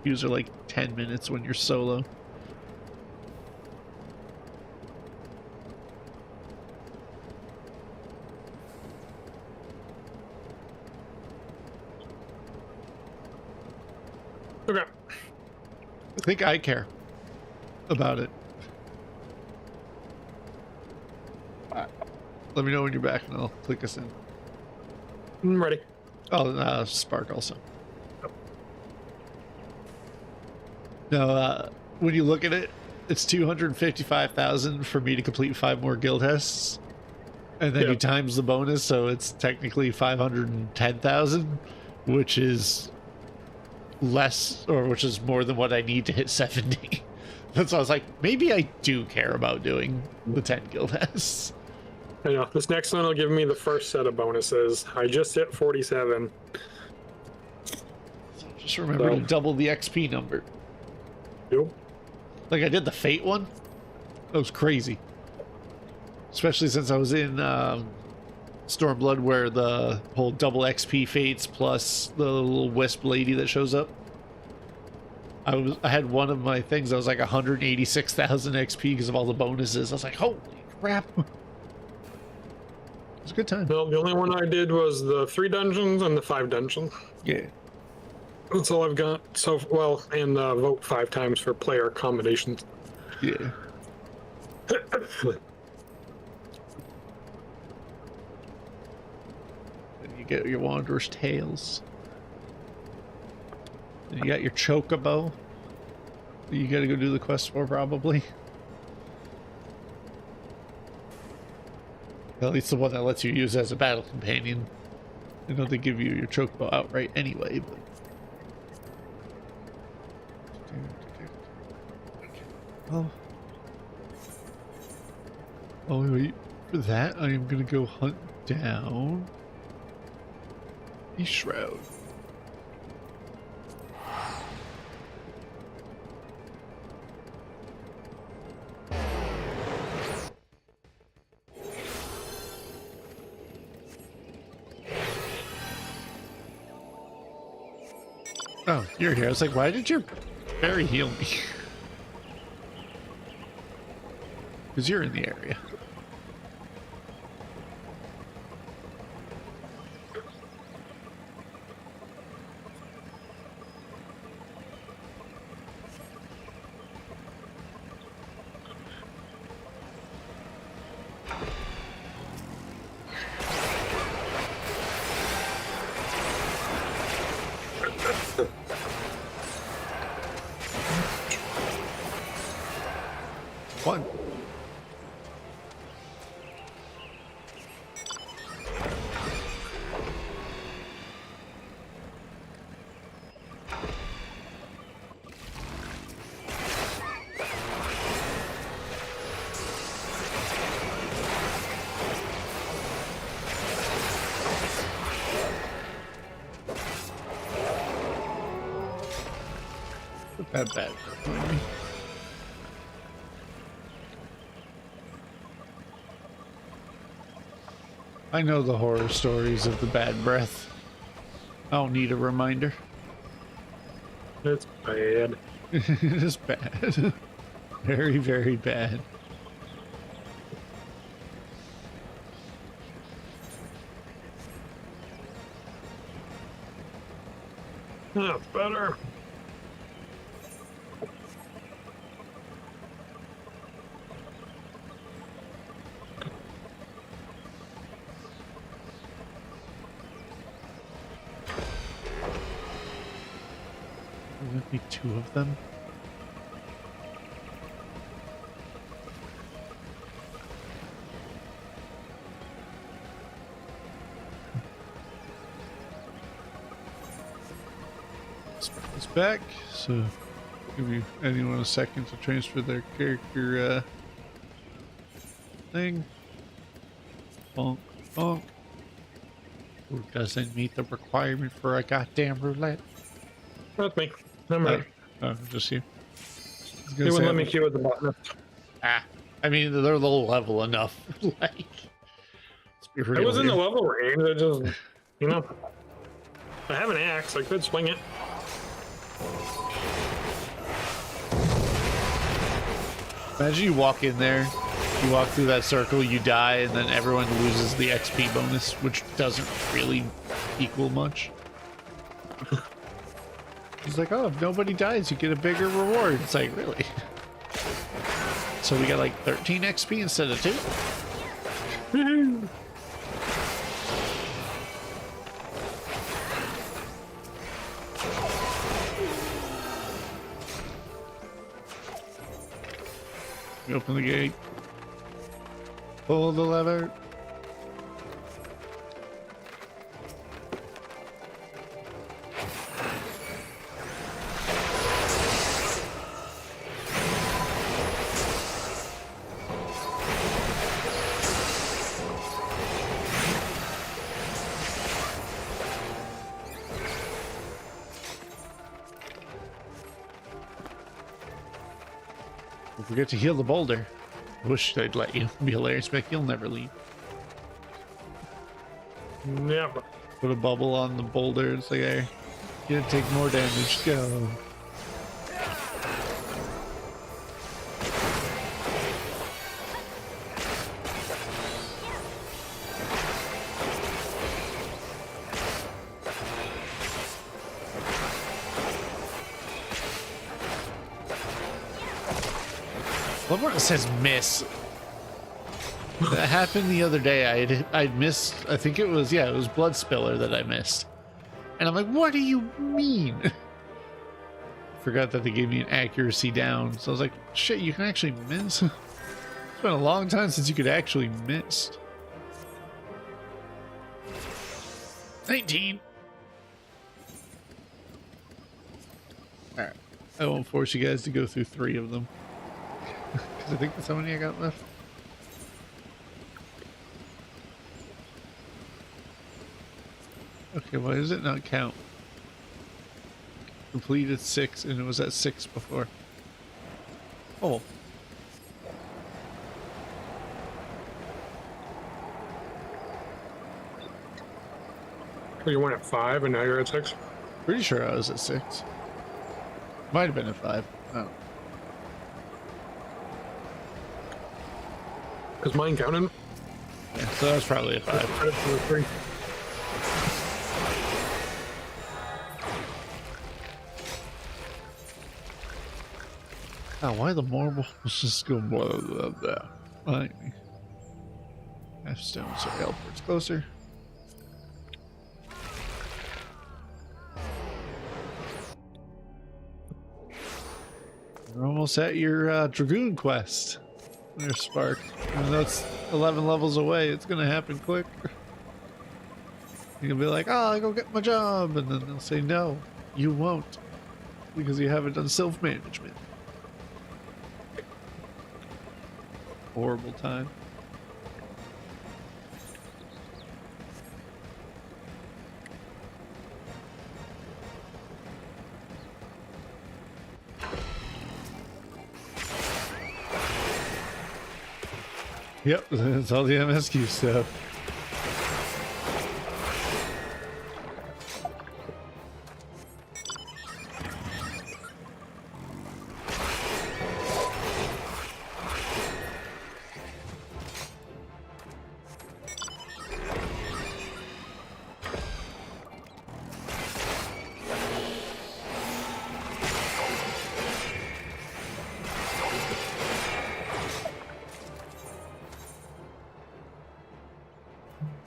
queues are like 10 minutes when you're solo. Okay. I think I care about it. Let me know when you're back and I'll click us in. I'm ready. Oh, Spark also. No, when you look at it, it's 255,000 for me to complete 5 more guild tests. And then Yeah. you times the bonus, so it's technically 510,000, which is less, or which is more than what I need to hit 70. That's why I was like, maybe I do care about doing the 10 guild tests. I know. This next one will give me the first set of bonuses. I just hit 47. So just remember to double the XP number. Yep. Like I did the Fate one. That was crazy. Especially since I was in Stormblood, where the whole double XP Fates plus the little wisp lady that shows up. I had one of my things that was like 186,000 XP because of all the bonuses. I was like, holy crap. It was a good time. Well, the only one I did was the 3 dungeons and the 5 dungeons. Yeah. That's all I've got. So, well, and vote 5 times for player accommodations. Yeah. And you get your Wanderer's Tales. And you got your Chocobo. You gotta go do the quest for, probably. At least the one that lets you use as a battle companion. I know they give you your Chocobo outright anyway, but... Oh, wait. For that, I am gonna go hunt down a shroud. Oh, you're here. I was like, why did your fairy heal me? Because you're in the area. One. Bad. I know the horror stories of the bad breath. I don't need a reminder. It's bad. It is bad. Very, very bad. That's better. Would be 2 of them. It's back, so give you anyone a second to transfer their character thing. Bonk, bonk. Who doesn't meet the requirement for a goddamn roulette? That's me. I'm ready. Oh, just you. They wouldn't let me queue at the bottom. Ah, I mean, they're low level enough. Like, let's be real I was in the here. level range. I just, you know, I have an axe. I could swing it. Imagine you walk in there, you walk through that circle, you die, and then everyone loses the XP bonus, which doesn't really equal much. He's like, oh, if nobody dies, you get a bigger reward. It's like, really? So we got like 13 XP instead of 2? Woohoo! We open the gate. Pull the lever. Don't forget to heal the boulder. I wish they'd let you. It'd be hilarious, but you'll never leave. Never. Put a bubble on the boulder. It's like, hey, you're gonna take more damage. Go. Love when it says miss. That happened the other day. I'd missed, I think it was Blood Spiller that I missed. And I'm like, what do you mean? Forgot that they gave me an accuracy down. So I was like, shit, you can actually miss? It's been a long time since you could actually miss. 19. Alright. I won't force you guys to go through 3 of them. Because I think that's how many I got left. Okay, why does it not count? Completed 6 and it was at 6 before. Oh. Oh, you went at 5 and now you're at 6? Pretty sure I was at 6. Might have been at 5. Oh. Is mine counting? Yeah, so that was probably a 5. Credit for the 3. Oh, why the marbles just go blah blah blah? Like, half stone, so Alport's closer. We're almost at your Dragoon quest. There's Spark. And that's 11 levels away. It's gonna happen quick. You're gonna be like, oh, I'll go get my job. And then they'll say, no, you won't. Because you haven't done self-management. Horrible time. Yep, that's all the MSQ stuff.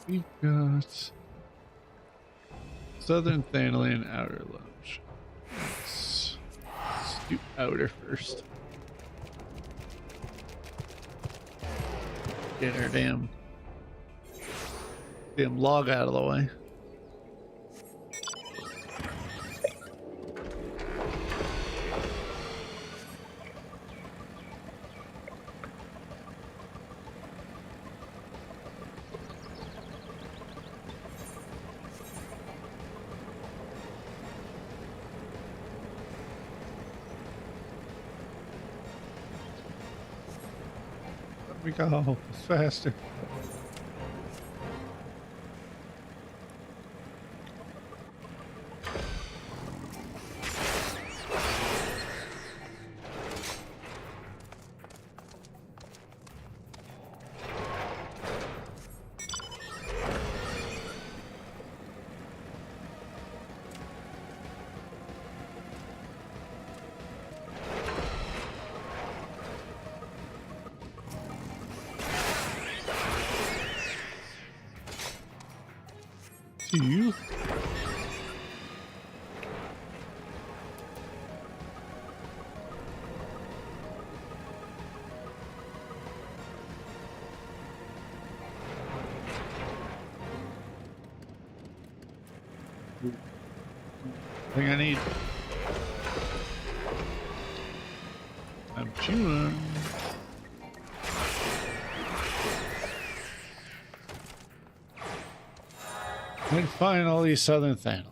We got Southern Thanalan Outer Lounge. Let's do Outer first. Get our damn log out of the way. We go. It's faster. You. Thing I need. I'm chewing. And finally, Southern Thanalia.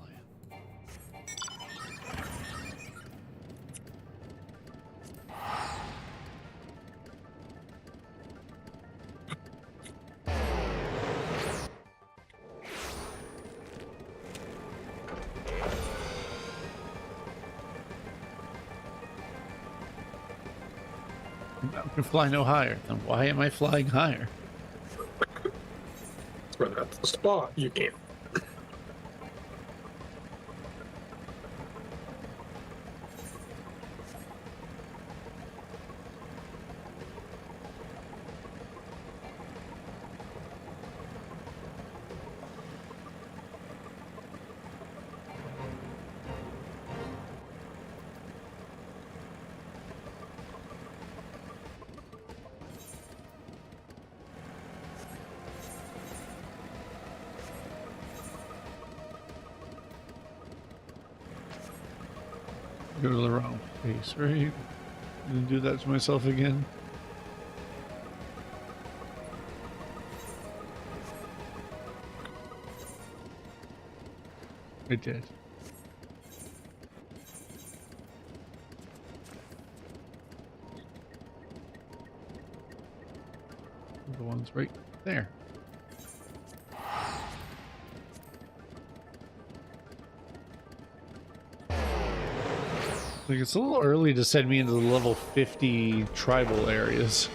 I can fly no higher. Then why am I flying higher? That's the spot. You can't. Go to the wrong place, right? And do that to myself again. I did. The one's right there. Like, it's a little early to send me into the level 50 tribal areas.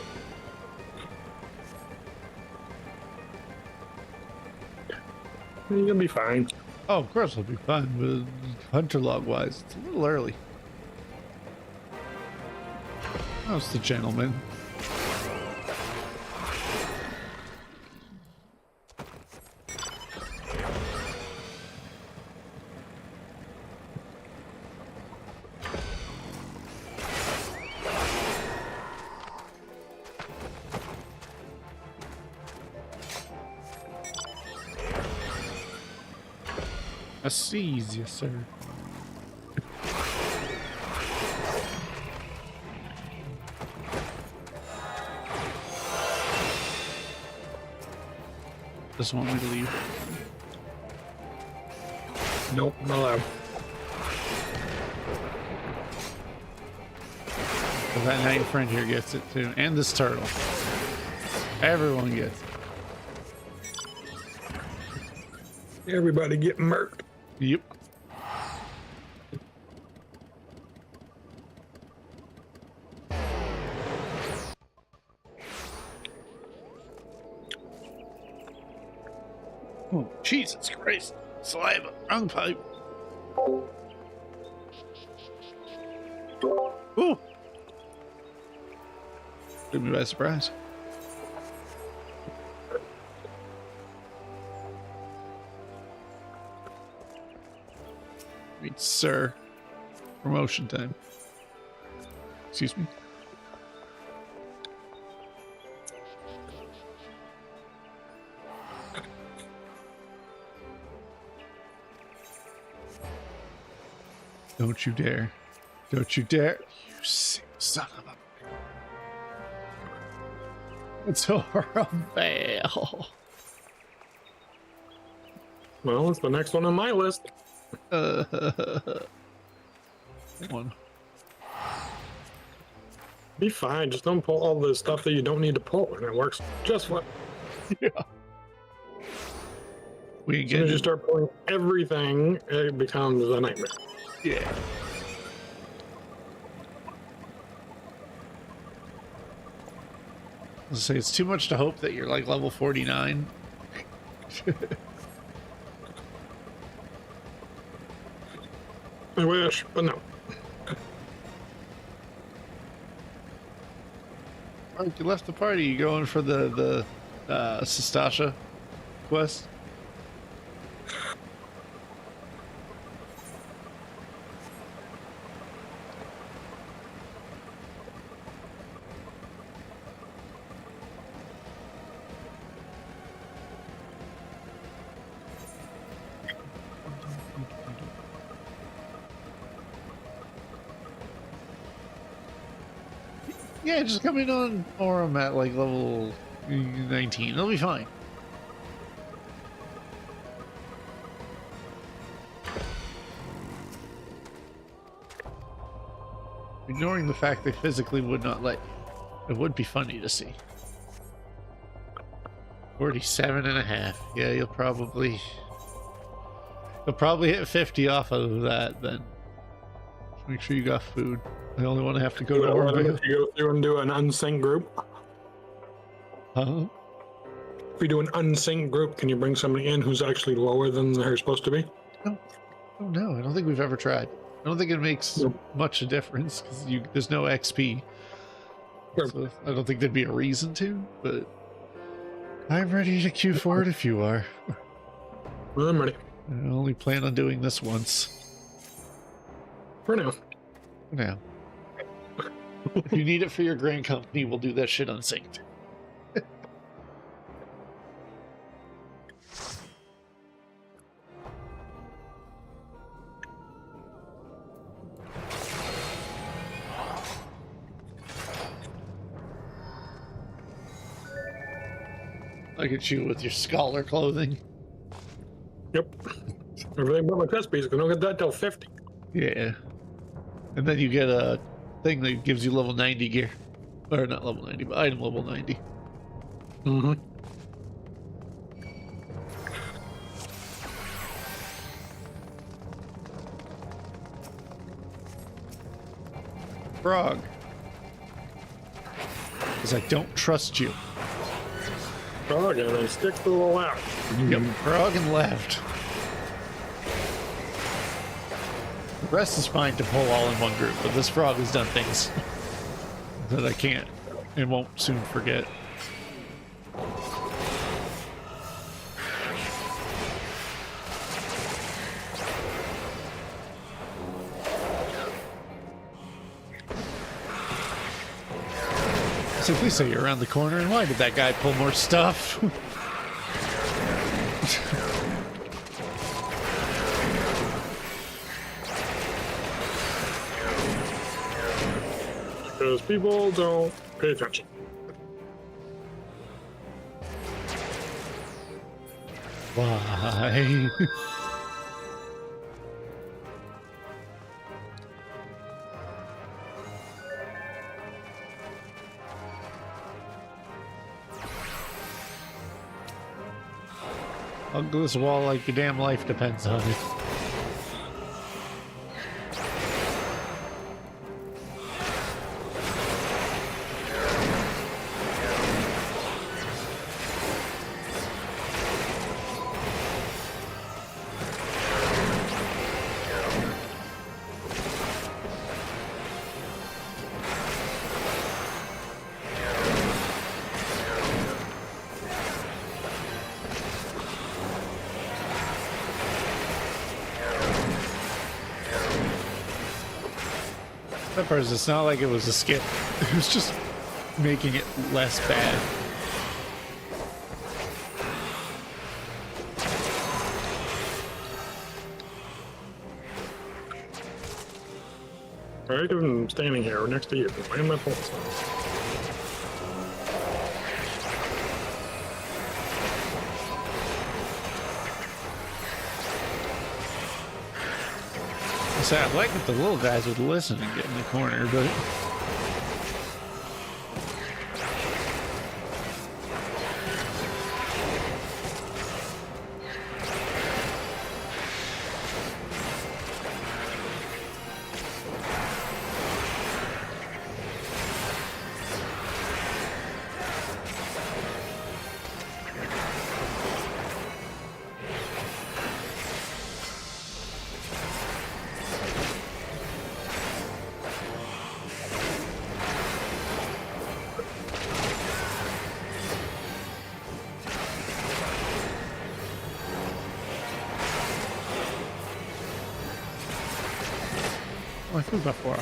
You'll be fine. Oh, of course I'll be fine, but hunter log wise, it's a little early. How's the gentleman? I seize you, sir. Doesn't want me to leave. Nope, not allowed. But that night friend here gets it too, and this turtle. Everyone gets it. Everybody get murked. Yep. Oh, Jesus Christ. Saliva. Wrong pipe. Ooh. Took me by surprise. Wait, sir. Promotion time. Excuse me. Don't you dare. Don't you dare. You sick son of a... It's horrible. Well, it's the next one on my list. One. Be fine. Just don't pull all the stuff that you don't need to pull, and it works just fine. Yeah. We As soon as you start pulling everything, it becomes a nightmare. Yeah. I'll say it's too much to hope that you're like level 49. I wish, but no. Mark, you left the party. You going for the Sastasha quest? Yeah, just come in on Aurum at like level 19. It'll be fine. Ignoring the fact they physically would not let you. It would be funny to see. 47.5. Yeah, you'll probably hit 50 off of that then. Just make sure you got food. I only want to have to go to Aurum. If you go through and do an unsync group, Huh? if you do an unsync group, can you bring somebody in who's actually lower than they're supposed to be? Oh no, I don't think we've ever tried. I don't think it makes much a difference because there's no XP. Sure. So I don't think there'd be a reason to, but I'm ready to queue for it if you are. Well, I'm ready. I only plan on doing this once. For now. For now. If you need it for your grand company, we'll do that shit unsynced. Look at you with your scholar clothing. Yep. Everything but my test piece. I don't get that till 50. Yeah. And then you get a thing that gives you level 90 gear. Or not level 90, but item level 90. Mm-hmm. Frog. Because I don't trust you. Frog and then stick to the left. Yep, frog and left. The rest is fine to pull all in one group, but this frog has done things that I can't and won't soon forget. So please say you're around the corner, and why did that guy pull more stuff? Because people don't pay attention. Why? Hug this wall like your damn life depends on it. Peppers, it's not like it was a skip. It was just making it less bad. Alright, I'm standing here next to you. Why am I pulling? So I'd like if the little guys would listen and get in the corner, but my food before.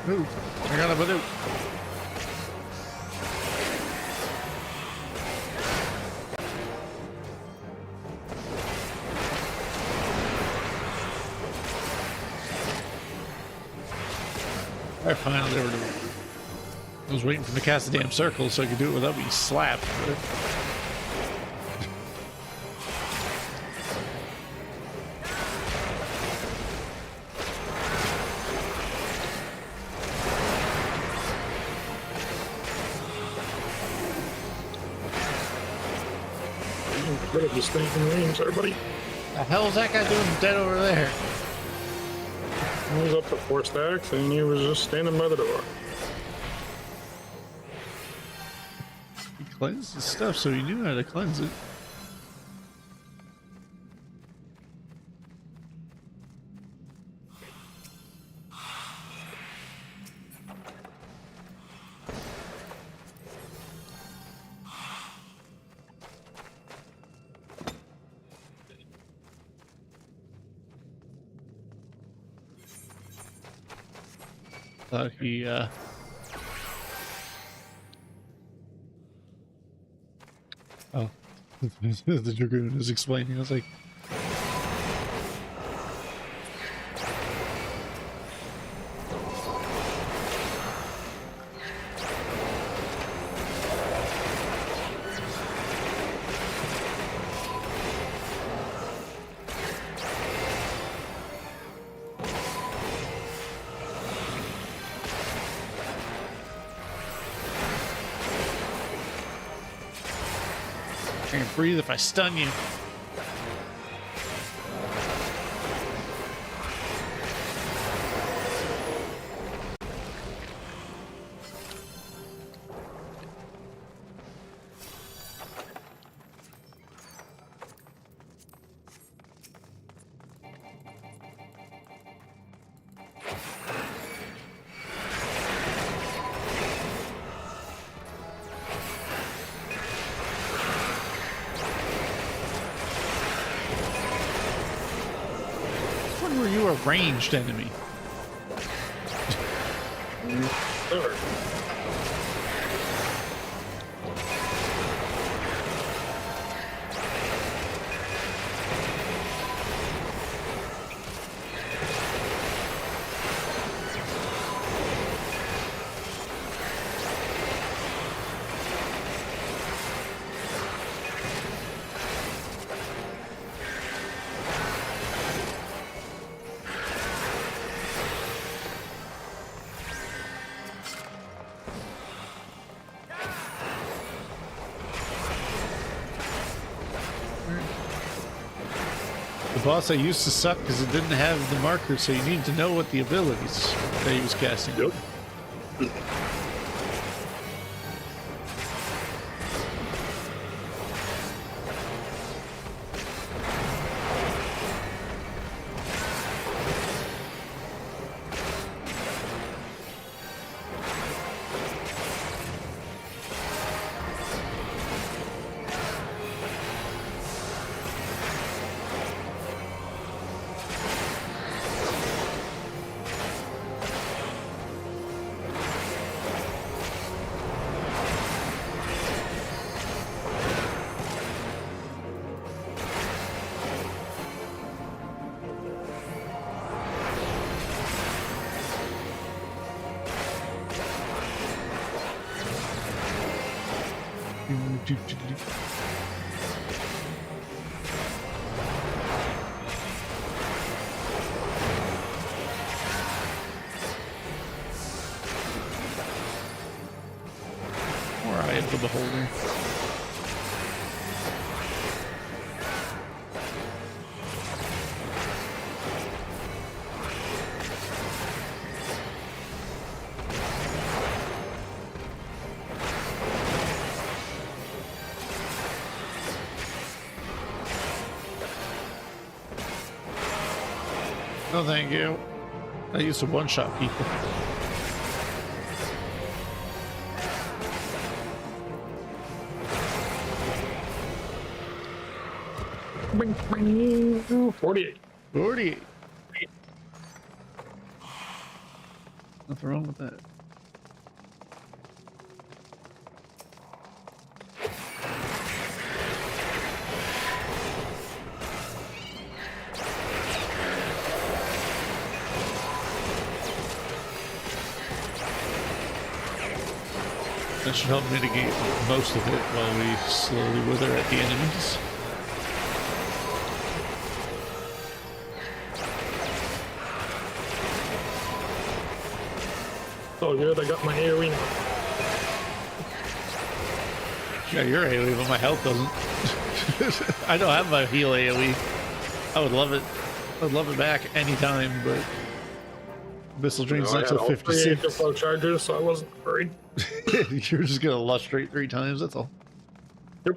Ooh, I got a Badoo. Alright, finally there we go. I was waiting for him to cast the damn circle so I could do it without being slapped. But... Rid of this thing in range, everybody. The hell is that guy doing dead over there? He was up to 4 stacks and he was just standing by the door. He cleansed his stuff, so he knew how to cleanse it. Thought he, Oh, the Dragoon was explaining. I was like, I can breathe if I stun you. Were you a ranged enemy? Sure. The boss I used to suck because it didn't have the marker, so you need to know what the abilities that he was casting. Yep. Or Eye of the Beholder. No, thank you. I used to one-shot people. Bing, bing, 48. 48. Nothing wrong with that. That should help mitigate most of it while we slowly wither at the enemies. Oh good, I got my AoE now. Yeah, you're AoE, but my health doesn't. I don't have my heal AoE. I would love it. I'd love it back anytime, but missile drain's I not had till all 3 56. active flow charges, so I wasn't worried. You're just gonna lustrate 3 times, that's all. Yep.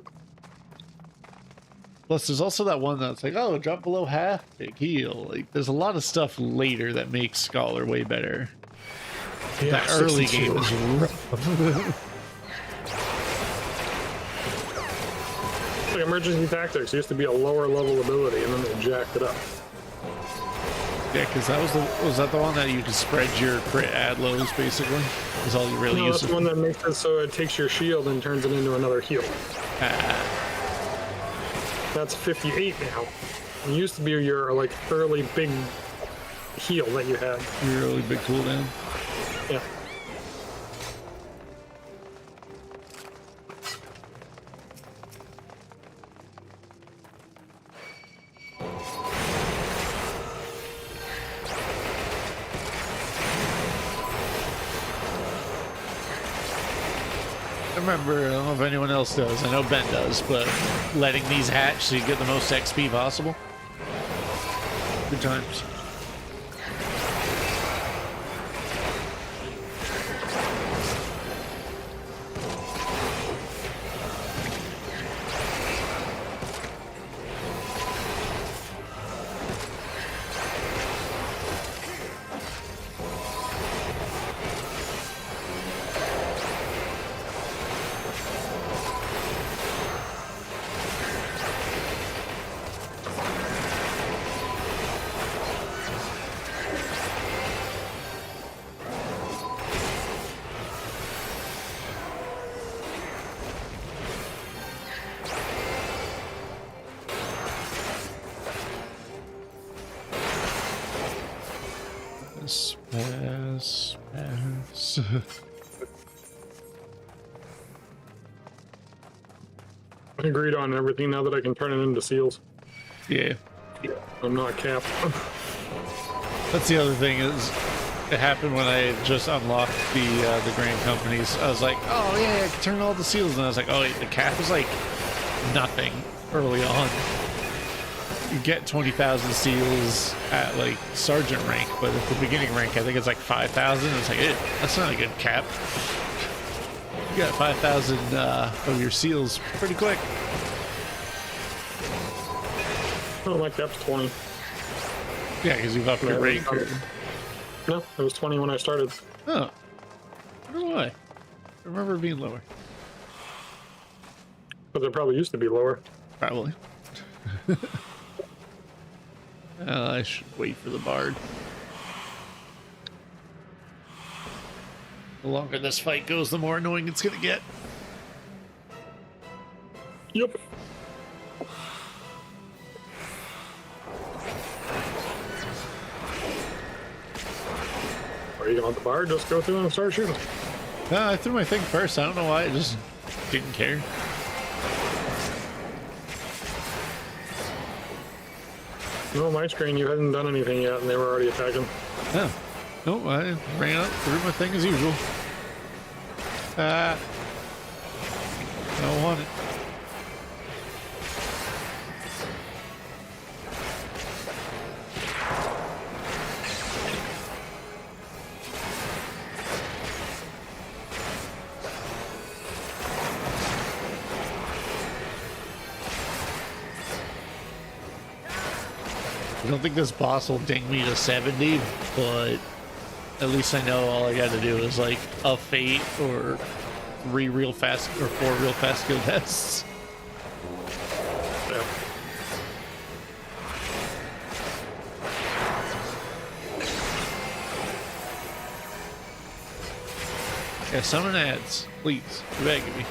Plus, there's also that one that's like, oh, drop below half, big heal. Like, there's a lot of stuff later that makes Scholar way better. Yeah, That early 62. game is rough. Like emergency tactics used to be a lower level ability, and then they jacked it up. Yeah, because that was that the one that you could spread your crit ad lows, basically? Is all you really No, use that's it the one that makes it so it takes your shield and turns it into another heal. That's 58 now. It used to be your like early big heal that you had. your really big cooldown. Yeah. I remember, I don't know if anyone else does, I know Ben does, but letting these hatch so you get the most XP possible. Good times. Pass. I agreed on everything now that I can turn it into seals. Yeah. I'm not capped. That's the other thing is, it happened when I just unlocked the Grand Companies. I was like, oh yeah, I can turn all the seals, and I was like, oh wait, the cap is like nothing early on. You get 20,000 seals at like sergeant rank, but at the beginning rank, I think it's like 5,000. It's like, that's not a good cap. You got 5,000 of your seals pretty quick. Oh, my cap's 20. Yeah, because you've upped your rank. No, it was 20 when I started. Oh, I don't know why. I remember it being lower. But it probably used to be lower. Probably. I should wait for the bard. The longer this fight goes, the more annoying it's gonna get. Yep. Are you going to the bar? Just go through and start shooting. I threw my thing first. I don't know why. I just didn't care. No, my screen, you hadn't done anything yet, and they were already attacking. Oh. Nope, I ran up, threw my thing as usual. I don't want it. I don't think this boss will ding me to 70, but at least I know all I gotta do is like a fate or 3 real fast or 4 real fast skill tests. Yeah. Yeah, summon ads, please. You're begging me.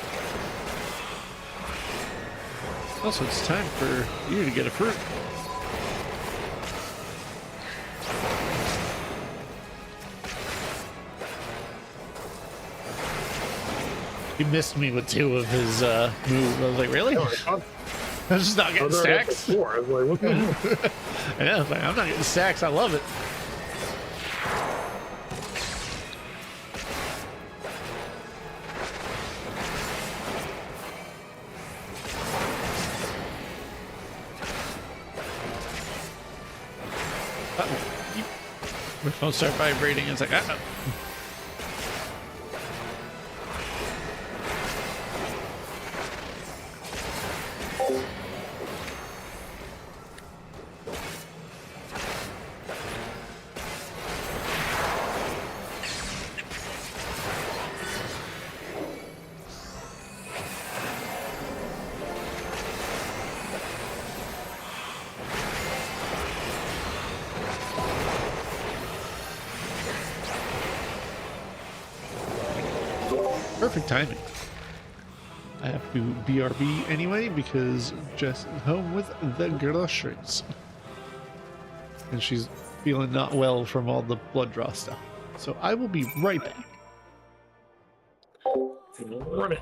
Also, it's time for you to get a fruit. He missed me with 2 of his moves. I was like, really? I'm just not getting stacks. I was like, what the hell? Yeah, I was like, I'm not getting stacks. I love it. My phone started vibrating. It's like, uh-oh. Perfect timing. I have to BRB anyway because Jess is home with the groceries. And she's feeling not well from all the blood draw stuff. So I will be right back. Run it.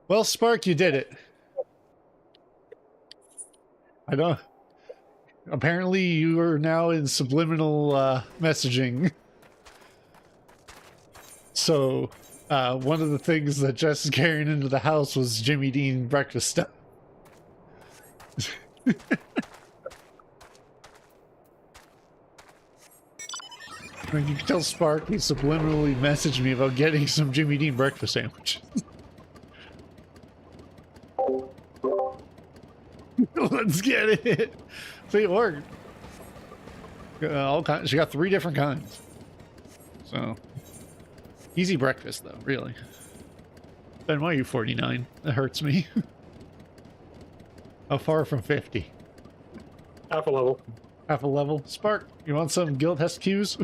Well, Spark, you did it. I don't. Apparently, you are now in subliminal messaging. So, one of the things that Jess is carrying into the house was Jimmy Dean breakfast stuff. When you tell Spark, he subliminally messaged me about getting some Jimmy Dean breakfast sandwiches. Let's get it. See, it worked. All kinds. She got 3 different kinds. So, easy breakfast though, really. Ben, why are you 49? That hurts me. How far from 50? Half a level. Half a level. Spark, you want some Guild Hest cues?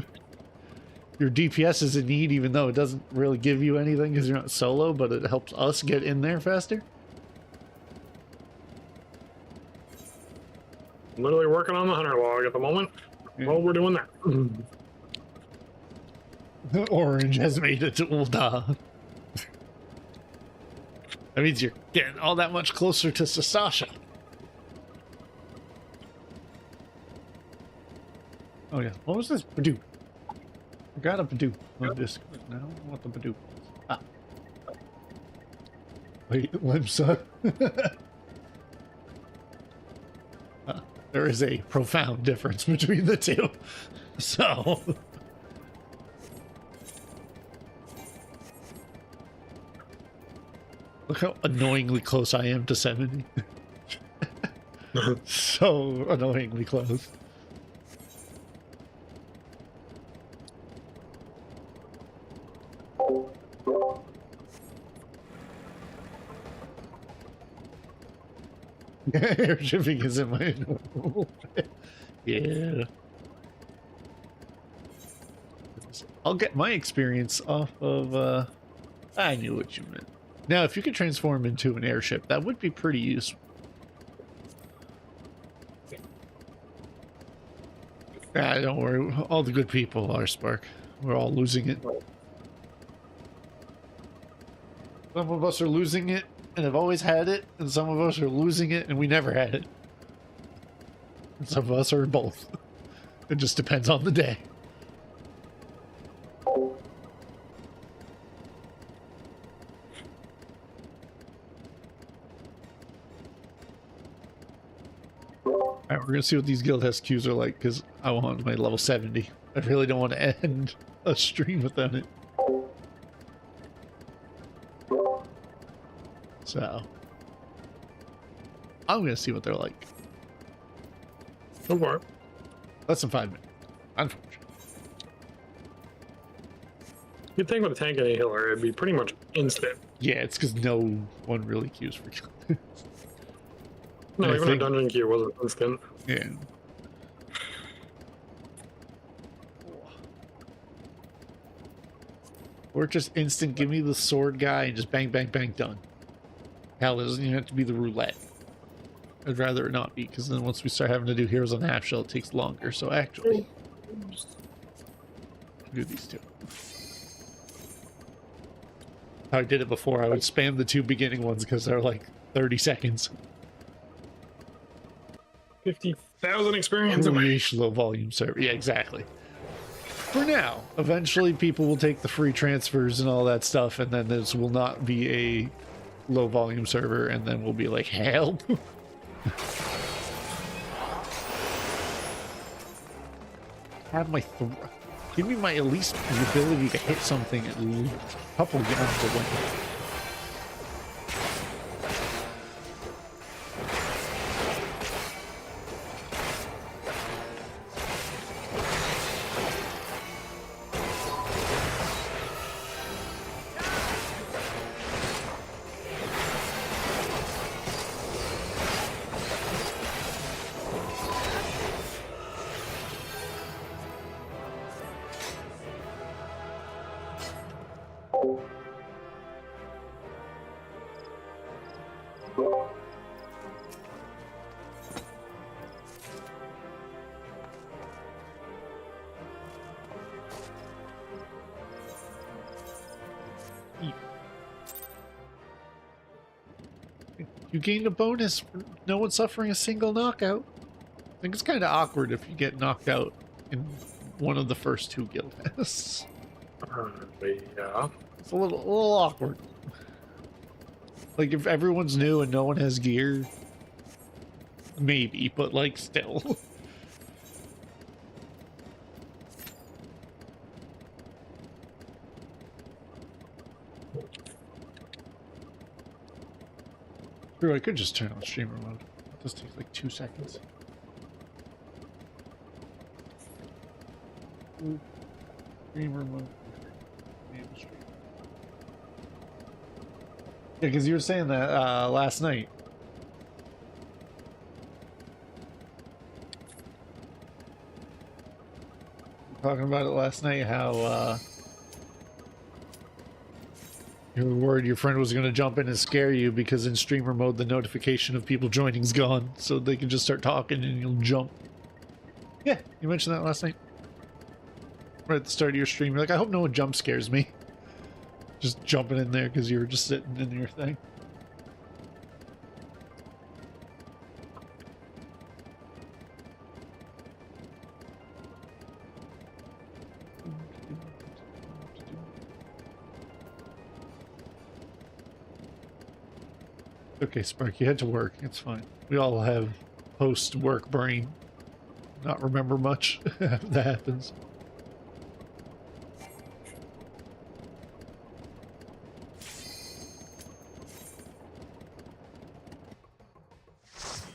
Your DPS is in need, even though it doesn't really give you anything because you're not solo, but it helps us get in there faster. I'm literally working on the hunter log at the moment. Yeah. Well, we're doing that. Orange has made it to Ul'dah. That means you're getting all that much closer to Sasasha. Oh yeah, what was this? Badoo. I got a Badoo on Discord now. What the Badoo? Ah. Wait, Limsa. There is a profound difference between the two. So. Look how annoyingly close I am to 70. So annoyingly close. Air shipping is in my yeah. I'll get my experience off of I knew what you meant. Now if you could transform into an airship, that would be pretty useful. Ah, don't worry, all the good people are, Spark. We're all losing it. Some of us are losing it and have always had it, and some of us are losing it and we never had it. And some of us are both. It just depends on the day. Alright, we're gonna see what these Guild Hest queues are like, because I want my level 70. I really don't want to end a stream without it. So, I'm gonna see what they're like. So far. Less than 5 minutes. Unfortunately. You'd think with a tank and a healer, it'd be pretty much instant. Yeah, it's because no one really queues for Guild. No, I even think- a dungeon queue wasn't instant. Yeah. Or just instant, give me the sword guy and just bang, bang, bang, done. Hell, it doesn't even have to be the roulette. I'd rather it not be, because then once we start having to do heroes on half shell, it takes longer. So actually, do these two. How I did it before, I would spam the 2 beginning ones because they're like 30 seconds. 50,000 experience away. Niche low volume server. Yeah, exactly. For now, eventually people will take the free transfers and all that stuff, and then this will not be a low volume server, and then we'll be like, help. Have my give me my at least the ability to hit something at least a couple guns away. You gained a bonus for no one suffering a single knockout. I think it's kind of awkward if you get knocked out in one of the first two guild tests. Yeah. It's a little awkward. Like if everyone's new and no one has gear, maybe, but like still. True, I could just turn on streamer mode. It does take like 2 seconds. Streamer mode. Yeah, because you were saying that last night. Talking about it last night, how you were worried your friend was going to jump in and scare you because in streamer mode the notification of people joining's gone, so they can just start talking and you'll jump. Yeah, you mentioned that last night. Right at the start of your stream, you're like, I hope no one jump scares me. Just jumping in there because you were just sitting in your thing. Okay, Spark, you had to work. It's fine. We all have post-work brain. Not remember much. That happens.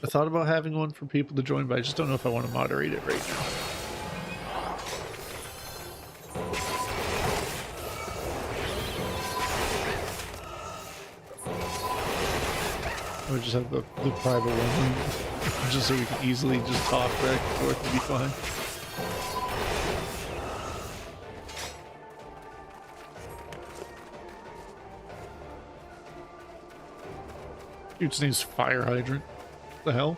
I thought about having one for people to join, but I just don't know if I want to moderate it right now. I would just have the private one, just so we can easily just talk back and forth and be fine. Dude's name's Fire Hydrant. What the hell?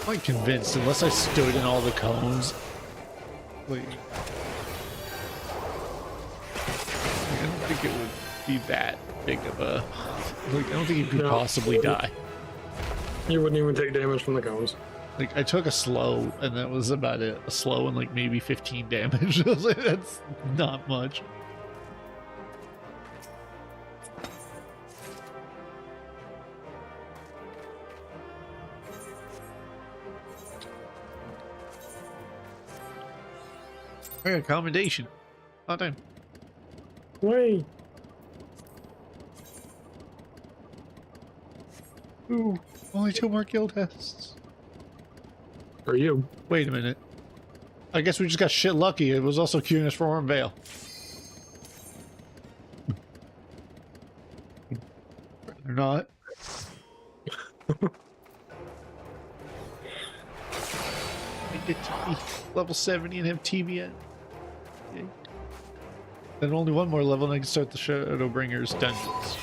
I'm like convinced, unless I stood in all the cones, like, I don't think it would be that big of a, like, I don't think you could possibly die. You wouldn't even take damage from the cones. Like, I took a slow, and that was about it. A slow and, like, maybe 15 damage. I was like, that's not much. I got a commendation. Oh, damn. Wait. Ooh, only 2 more guild tests. Or you. Wait a minute. I guess we just got shit lucky. It was also queuing us for Orm Vale. Or not. I get to be level 70 and have TBN. Okay. Then only one more level and I can start the Shadowbringers dungeons.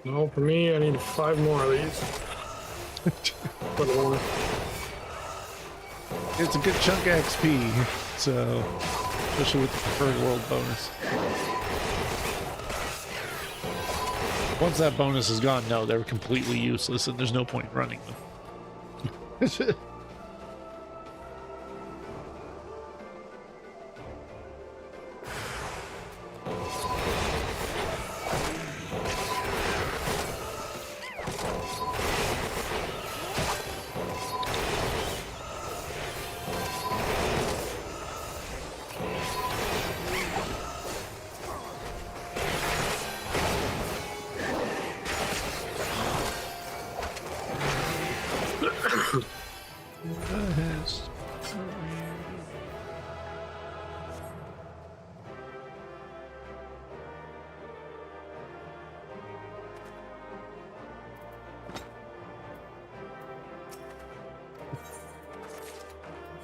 No, for me, I need 5 more of these. For the one. It's a good chunk of XP, so especially with the preferred world bonus. Once that bonus is gone, no, they're completely useless and there's no point running them.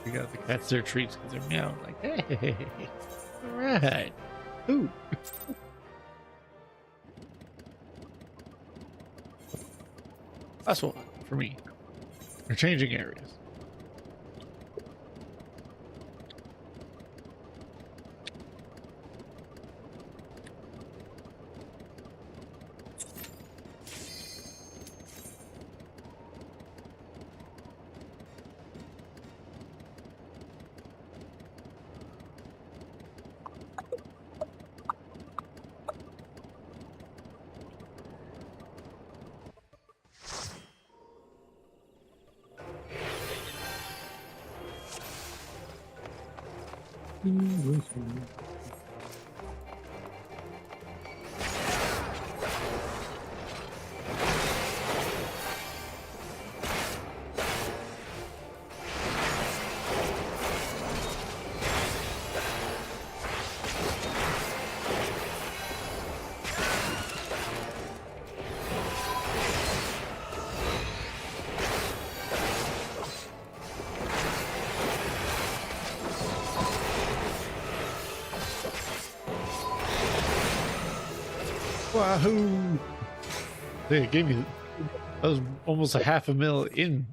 We got the cats their treats because they're meowing like, hey, all right, ooh. That's one for me. We're changing areas. Wahoo! They gave me, that was almost a $500,000 in.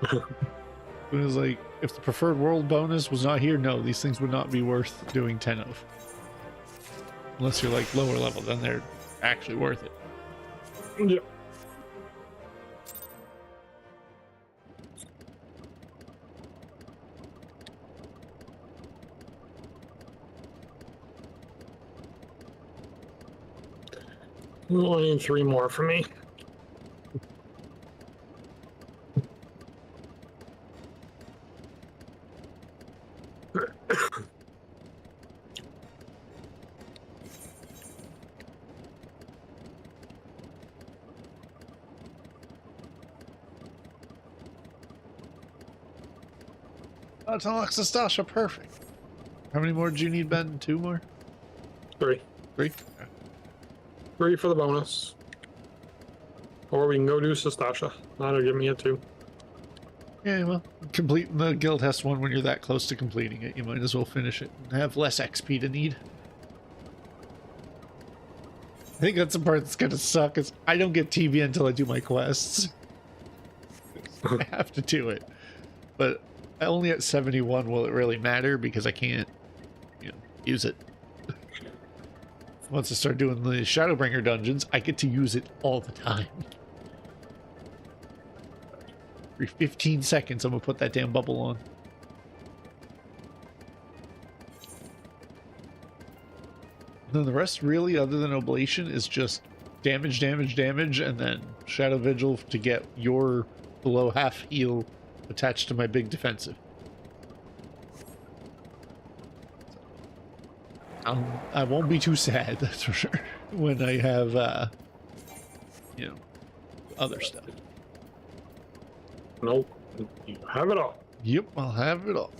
It was like, if the preferred world bonus was not here, no, these things would not be worth doing 10 of. Unless you're like lower level, then they're actually worth it. Yeah. We only need 3 more for me. That's Alexa Stasha, perfect. How many more do you need, Ben? 2 more? 3. 3? 3 for the bonus. Or we can go do Sastasha. That'll give me a 2. Yeah, well, completing the guild test one when you're that close to completing it, you might as well finish it and have less XP to need. I think that's the part that's gonna suck, is I don't get TV until I do my quests. I have to do it. But only at 71 will it really matter, because I can't, use it. Once I start doing the Shadowbringer dungeons, I get to use it all the time. Every 15 seconds, I'm gonna put that damn bubble on. And then the rest, really, other than Oblation, is just damage, damage, damage, and then Shadow Vigil to get your below half heal attached to my big defensive. I won't be too sad, that's for sure, when I have, other stuff. Nope. You have it all. Yep, I'll have it all.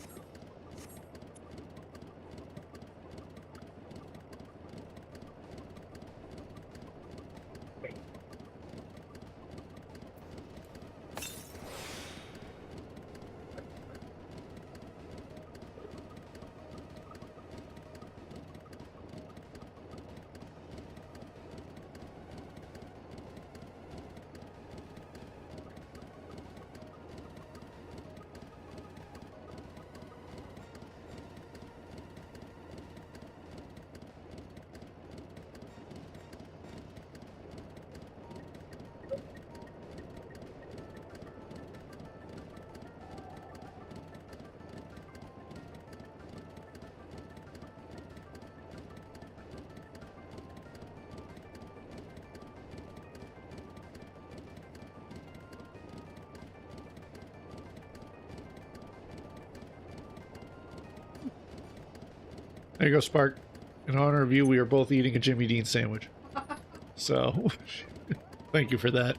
There you go, Spark. In honor of you, we are both eating a Jimmy Dean sandwich. So, thank you for that.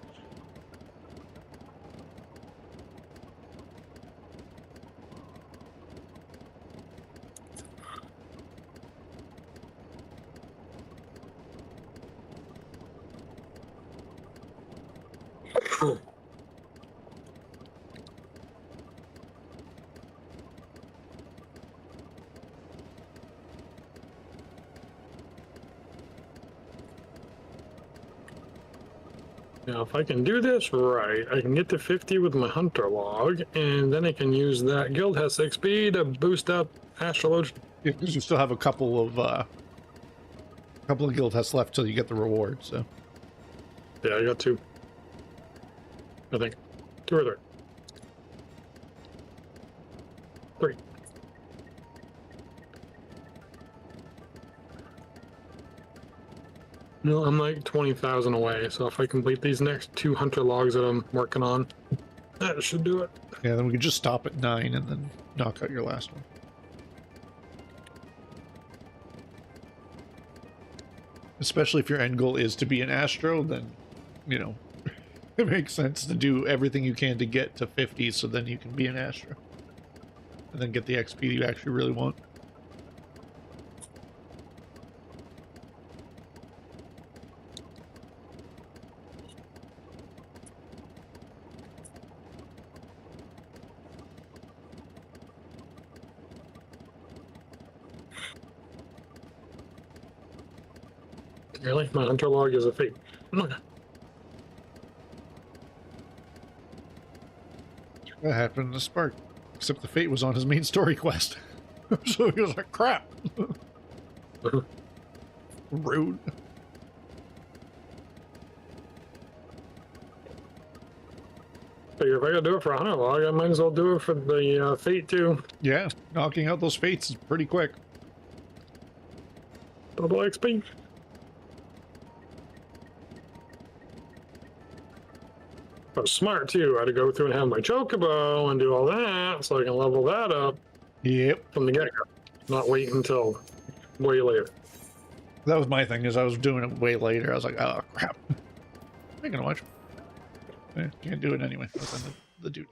Now, if I can do this right, I can get to 50 with my hunter log, and then I can use that guild has XP to boost up astrology. Yeah, because you still have a couple of guild tests left till you get the reward. So Yeah, I got 2. I think 2 or 3. 3. No, I'm like 20,000 away, so if I complete these next 2 hunter logs that I'm working on, that should do it. yeah, then we could just stop at 9 and then knock out your last one. Especially if your end goal is to be an Astro, then, you know, it makes sense to do everything you can to get to 50 so then you can be an Astro. And then get the XP you actually really want. Really? My hunter log is a fake. Okay. That happened to Spark. Except the fate was on his main story quest. So he was like, crap. Rude. Figure if I gotta do it for a hunter log, I might as well do it for the fate too. Yeah, knocking out those fates is pretty quick. Double XP. I was smart too. I had to go through and have my chocobo and do all that so I can level that up Yep. from the get-go. Not wait until way later. That was my thing, is I was doing it way later. I was like, oh, crap. Making a much. Can't do it anyway. That's the duty.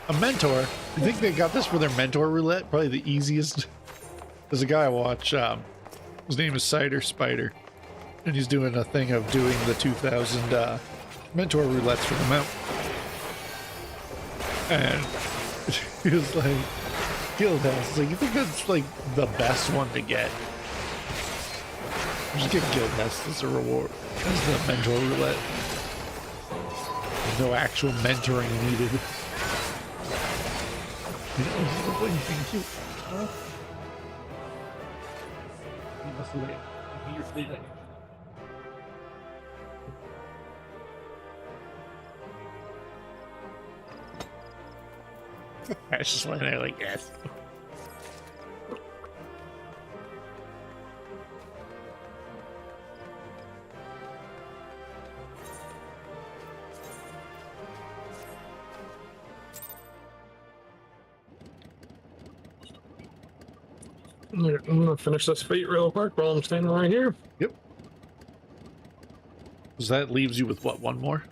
A mentor? I think they got this for their mentor roulette. Probably the easiest. There's a guy I watch. His name is Cider Spider. And he's doing a thing of doing the 2,000 mentor roulettes for the mount. And he was like, Guild House. Like, you think that's like the best one to get? Just get Guild House as a reward. As the mentor roulette. There's no actual mentoring needed. You know, what do you think too? Huh? You must wait. You're sleeping. I just went there like yes. I'm gonna finish this fate real quick while I'm standing right here. Yep. So that leaves you with what? One more?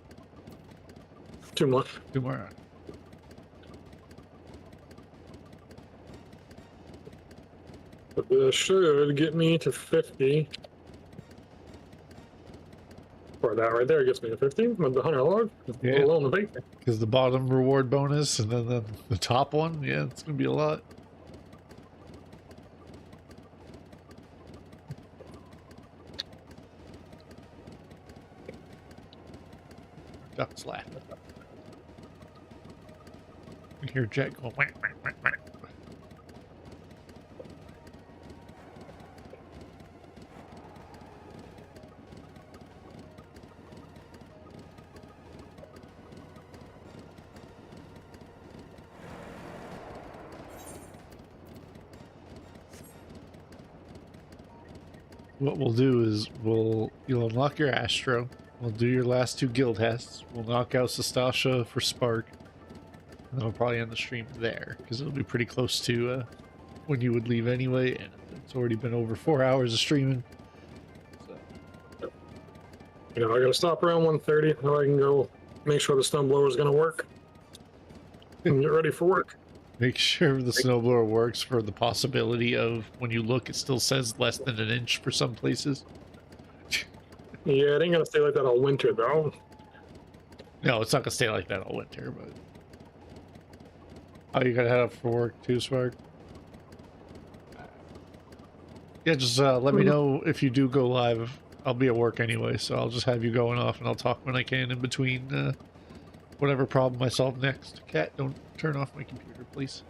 2 more. 2 more. But this should get me to 50. Or that right there gets me to 50 with the hunter log. Yeah. Below the fate. Because the bottom reward bonus and then the top one, yeah, it's gonna be a lot. Duck's laughing. You hear Jet go whack, whack, whack, whack. What we'll do is you'll unlock your Astro. We'll do your last 2 guild tests. We'll knock out Sastasha for Spark. And then we'll probably end the stream there, because it'll be pretty close to when you would leave anyway, and it's already been over 4 hours of streaming. So. You know, I gotta stop around 1:30 so I can go make sure the snowblower is gonna work. And get ready for work. Make sure the snowblower works for the possibility of when you look, it still says less than an inch for some places. Yeah, it ain't gonna stay like that all winter though. No, it's not gonna stay like that all winter, but. Oh, you gotta head up for work too, Spark? Yeah, just let me know if you do go live I'll be at work anyway, so I'll just have you going off, and I'll talk when I can in between whatever problem I solve next. Cat, don't turn off my computer, please.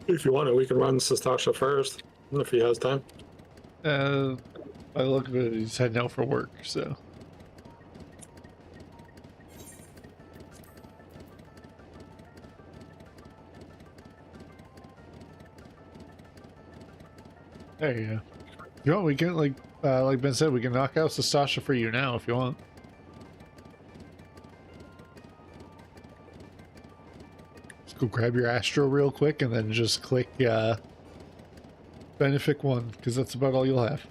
If you want it, we can run Sastasha first, if he has time. By the look of it, he's heading out for work, so. There you go. You know, we can, like Ben said, we can knock out Sastasha for you now if you want. Let's go grab your Astro real quick and then just click Benefic 1, because that's about all you'll have.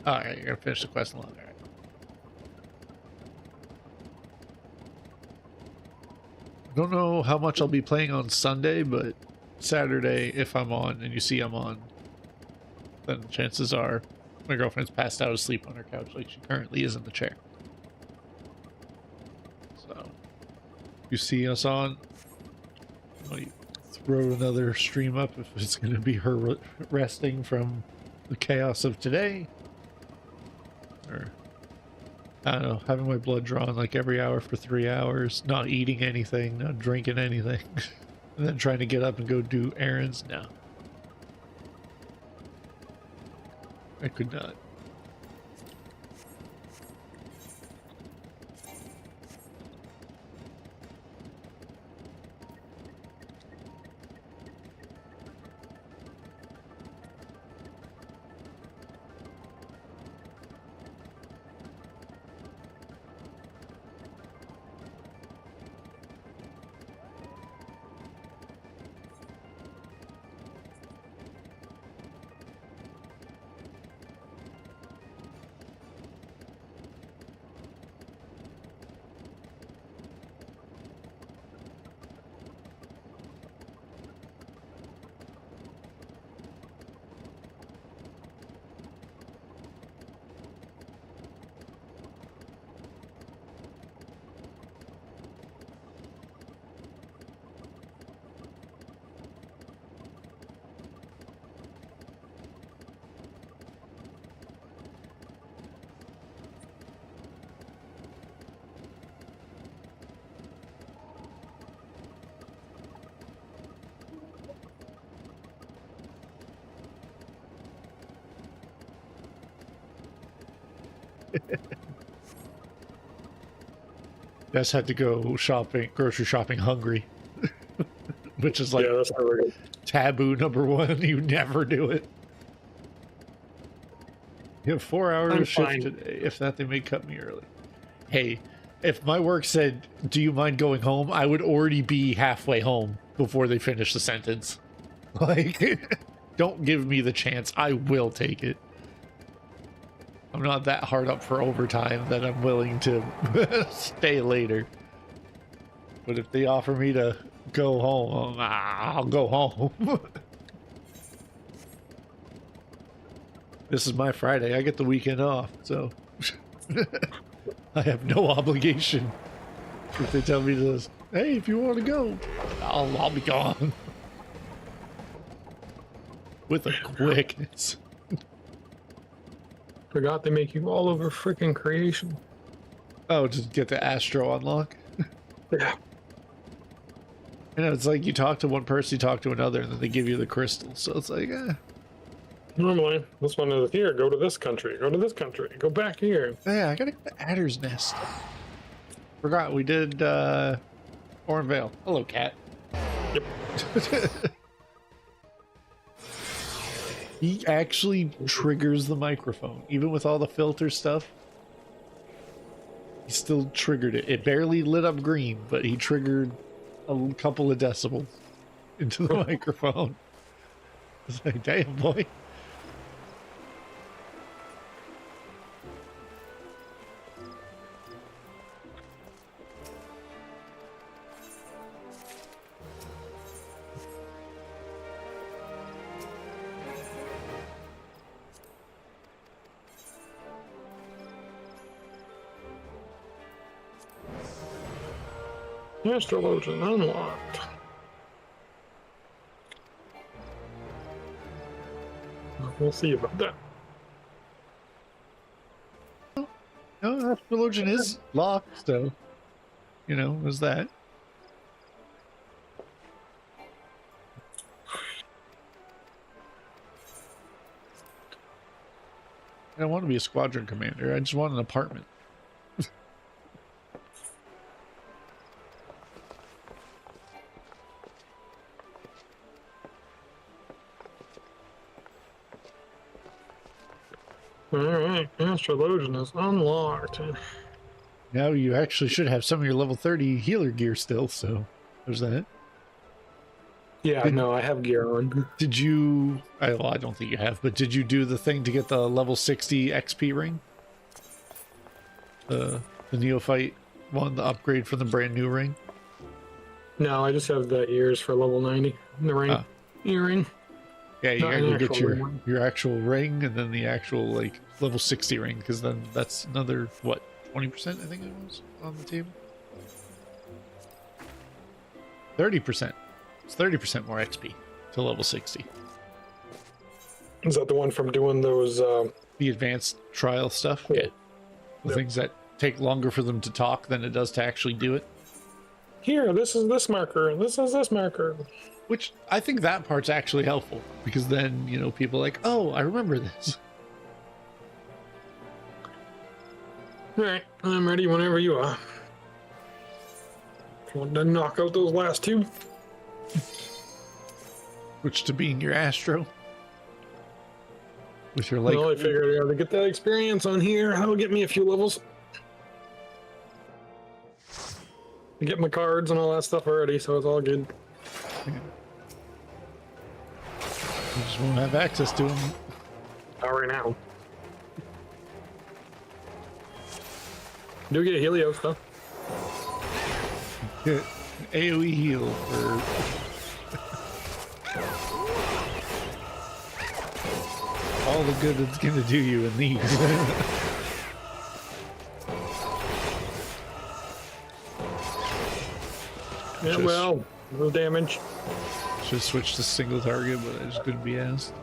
Alright, you're gonna finish the quest and log. Alright. Don't know how much I'll be playing on Sunday, but Saturday, if I'm on and you see I'm on, then chances are my girlfriend's passed out asleep on her couch like she currently is in the chair. So, if you see us on, I'll throw another stream up if it's going to be her resting from the chaos of today. Or, I don't know, having my blood drawn like every hour for 3 hours, not eating anything, not drinking anything. And then trying to get up and go do errands? No. I could not. Just had to go shopping, grocery shopping hungry. Which is like, Yeah, that's never good. taboo number one. You never do it. You have 4 hours I'm of shift fine. today. If that, they may cut me early. Hey, if my work said, do you mind going home? I would already be halfway home before they finish the sentence. Like, don't give me the chance. I will take it. I'm not that hard up for overtime that I'm willing to stay later. But if they offer me to go home, I'll go home. This is my Friday. I get the weekend off, so I have no obligation. If they tell me this, hey, if you want to go, I'll be gone. With a quickness. Forgot they make you all over freaking creation. Oh, just get the Astro unlock. Yeah. You know, it's like you talk to one person, you talk to another, and then they give you the crystal. So it's like, Normally, this one is here. Go to this country. Go to this country. Go back here. yeah, I gotta go to Adder's Nest. Forgot we did Orenvale. Hello, cat. Yep. He actually triggers the microphone, even with all the filter stuff. He still triggered it. It barely lit up green, but he triggered a couple of decibels into the microphone. It's like, damn, boy. Astrologian unlocked. We'll see about that. No, Astrologian is locked, so you know, there's that. I don't want to be a squadron commander. I just want an apartment. Alright, Astrologian is unlocked. Now you actually should have some of your level 30 healer gear still, so there's that. Yeah, no, I have gear on. Did you... well, I don't think you have, but did you do the thing to get the level 60 XP ring? The Neophyte one, the upgrade from the brand new ring? No, I just have the ears for level 90. The ring. Ah. Earring. Yeah, you Not gotta an go get actual ring. your actual ring and then the actual, like, level 60 ring, because then that's another, what, 20% I think it was on the table? 30%. It's 30% more XP to level 60. Is that the one from doing those, The advanced trial stuff? Yeah. Yeah. The Yep. things that take longer for them to talk than it does to actually do it. here, this is this marker, and this is this marker. Which I think that part's actually helpful, because then, you know, people are like, oh, I remember this. Alright, I'm ready whenever you are. Want to knock out those last two? Which to being your Astro. With your, like, Well, I figured I ought to get that experience on here. That'll get me a few levels. I get my cards and all that stuff already, so it's all good. you just won't have access to them. Not right now. Do get Helios though. Get AoE heal for... all the good it's gonna do you in these. Yeah, Just- well, no damage. Should switch to single target, but I just couldn't be asked.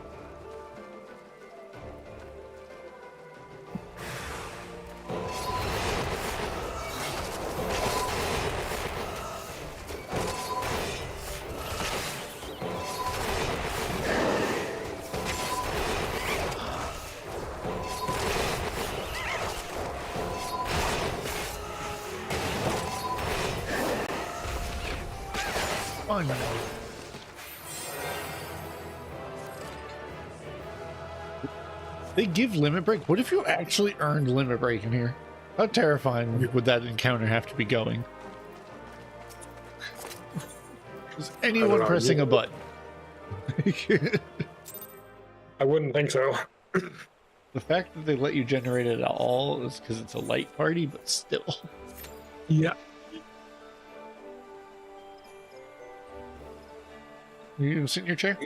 Fine. They give limit break. What if you actually earned limit break in here? How terrifying would that encounter have to be going? Is anyone know, pressing yeah. a button? I wouldn't think so. The fact that they let you generate it at all is because it's a light party, but still. Yeah. You sit in your chair?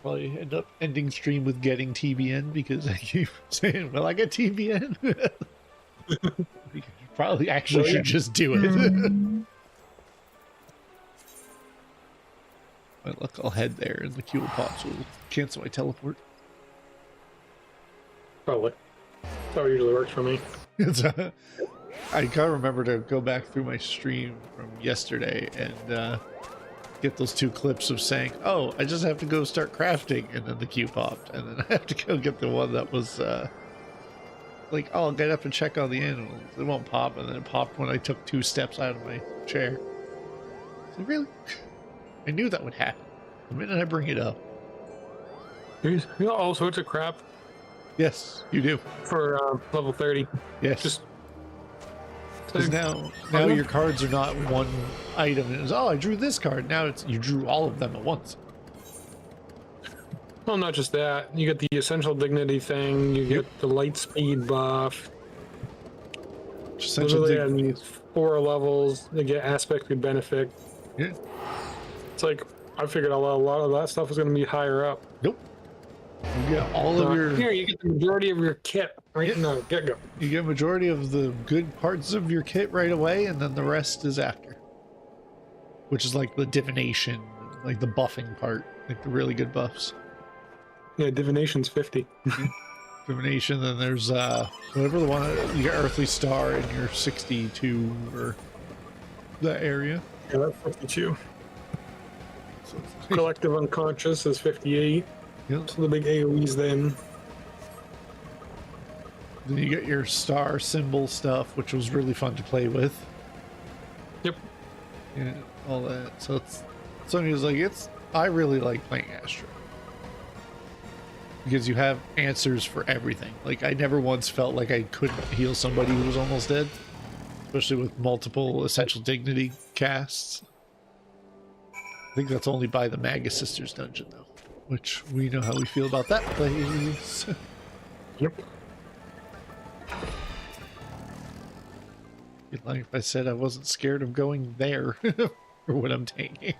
Probably end up ending stream with getting TBN because I keep saying, well, I got TBN. You probably actually Well, yeah. should just do it. Well, look, I'll head there and the Q pops will cancel my teleport. Probably. That's how it usually works for me. I can't remember to go back through my stream from yesterday and get those two clips of saying, oh, I just have to go start crafting, and then the queue popped, and then I have to go get the one that was like, oh, I'll get up and check on the animals. It won't pop, and then it popped when I took 2 steps out of my chair. So really? I knew that would happen the minute I bring it up. There's all sorts of crap Yes, you do. for level 30. Yes. Just Because now your cards are not one item. It's, oh, I drew this card. Now it's you drew all of them at once. well, not just that. You get the essential dignity thing. You get the light speed buff. Essential Literally, on these 4 levels, they get aspect with benefit. Yeah. like I figured a lot of that stuff was going to be higher up. Nope. You get all of your. Here, you get the majority of your kit right in the get-go. You get majority of the good parts of your kit right away, and then the rest is after. Which is like the divination, like the buffing part, like the really good buffs. Yeah, divination's 50. Divination, then there's whatever the one you got Earthly Star and your 62 or that area. Yeah, that's 52. So it's Collective unconscious is 58. Yep. So the big AoEs then. Then you get your star symbol stuff, which was really fun to play with. Yep. Yeah, all that. So it's something like I really like playing Astro. Because you have answers for everything. Like I never once felt like I couldn't heal somebody who was almost dead. Especially with multiple Essential Dignity casts. I think that's only by the Magus Sisters dungeon though. Which we know how we feel about that place. Yep. Like if I said I wasn't scared of going there for what I'm taking.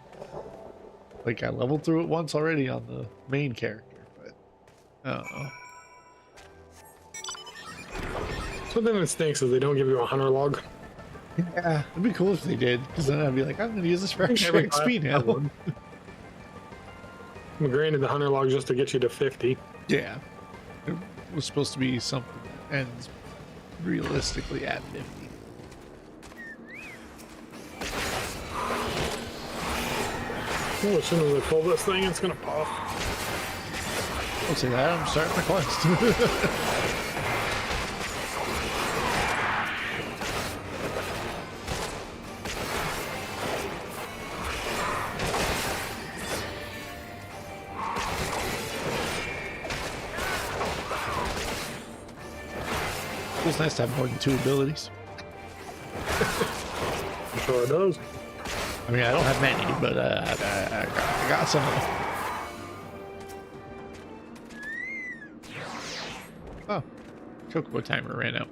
Like I leveled through it once already on the main character, but I don't know. So then it stinks is they don't give you a hunter log. Yeah, it'd be cool if they did, because then I'd be like, I'm gonna use this for extra Every XP class has now. one. Well, granted, the hunter log just to get you to 50. Yeah, it was supposed to be something that ends realistically at 50. Well, as soon as I pull this thing, it's gonna pop. Don't say that, I'm starting my quest. It's nice to have more than 2 abilities. I'm sure it does. I mean, I don't have many, but I got some of them. Oh, Chocobo timer ran out.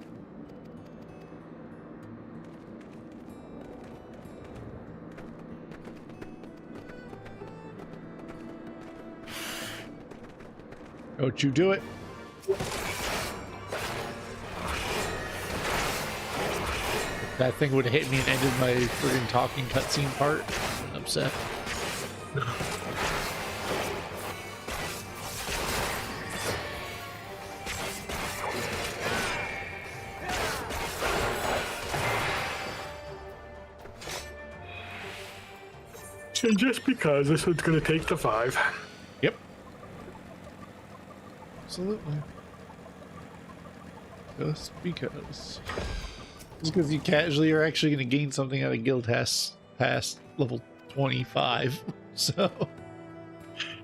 Don't you do it. That thing would have hit me and ended my friggin' talking cutscene part. I'm upset. So just because this one's gonna take the 5. Yep. Absolutely. Just because. Just because you casually are actually going to gain something out of guild tests past level 25. So.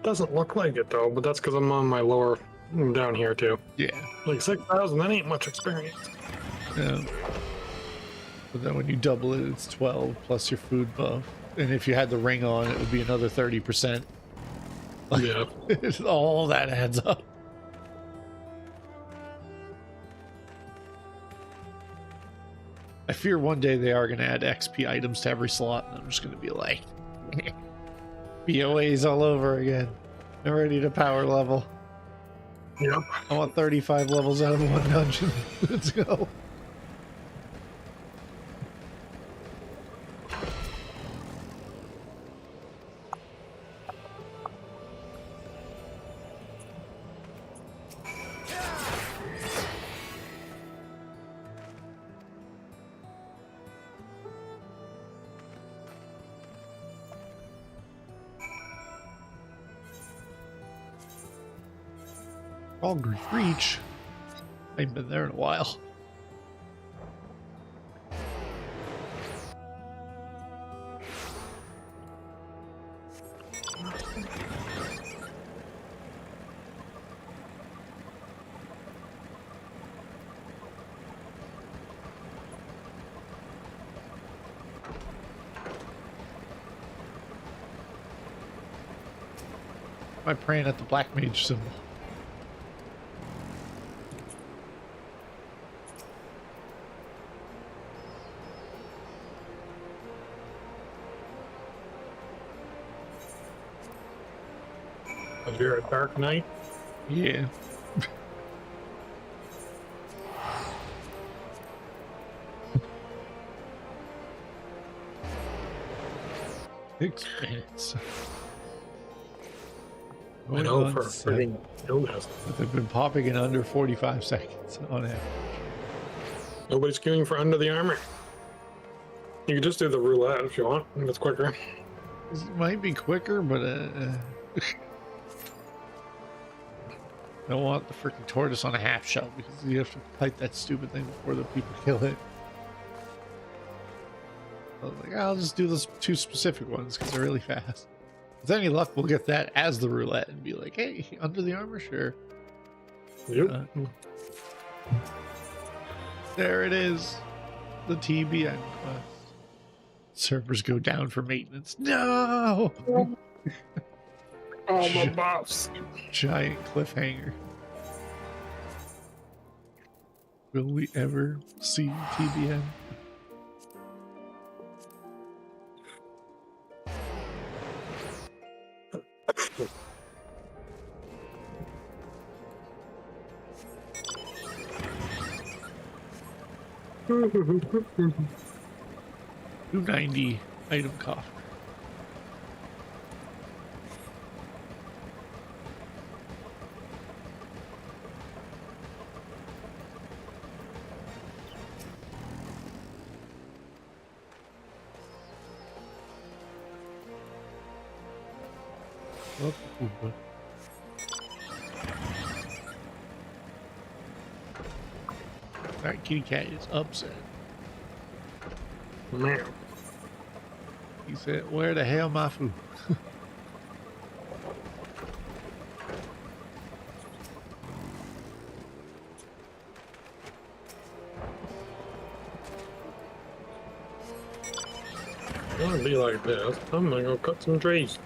Doesn't look like it though, but that's because I'm on my lower down here too. Yeah. Like 6,000, that ain't much experience. Yeah. But then when you double it, it's 12 plus your food buff. And if you had the ring on, it would be another 30%. Like, Yeah. all that adds up. I fear one day they are going to add XP items to every slot, and I'm just going to be like, BOAs all over again. I'm ready to power level. Yep. I want 35 levels out of one dungeon. Let's go. Aldrich Reach. I ain't been there in a while. Am I praying at the Black Mage symbol? You're a Dark Knight. Yeah. Six minutes. I know for freaking illness. They've been popping in under 45 seconds on average. Nobody's queuing for Under the Armor. You can just do the roulette if you want. It's quicker. It might be quicker, but don't want the freaking tortoise on a half shell because you have to fight that stupid thing before the people kill it. I was like, I'll just do those two specific ones because they're really fast. With any luck, we'll get that as the roulette and be like, hey, Under the Armor, sure. Yep. There it is. The TBN quest. Servers go down for maintenance. No! All the buffs. Giant cliffhanger. Will we ever see TBN? $290 item cost. That kitty cat is upset. Man. He said, where the hell my food? It's gonna be like this. I'm gonna go cut some trees.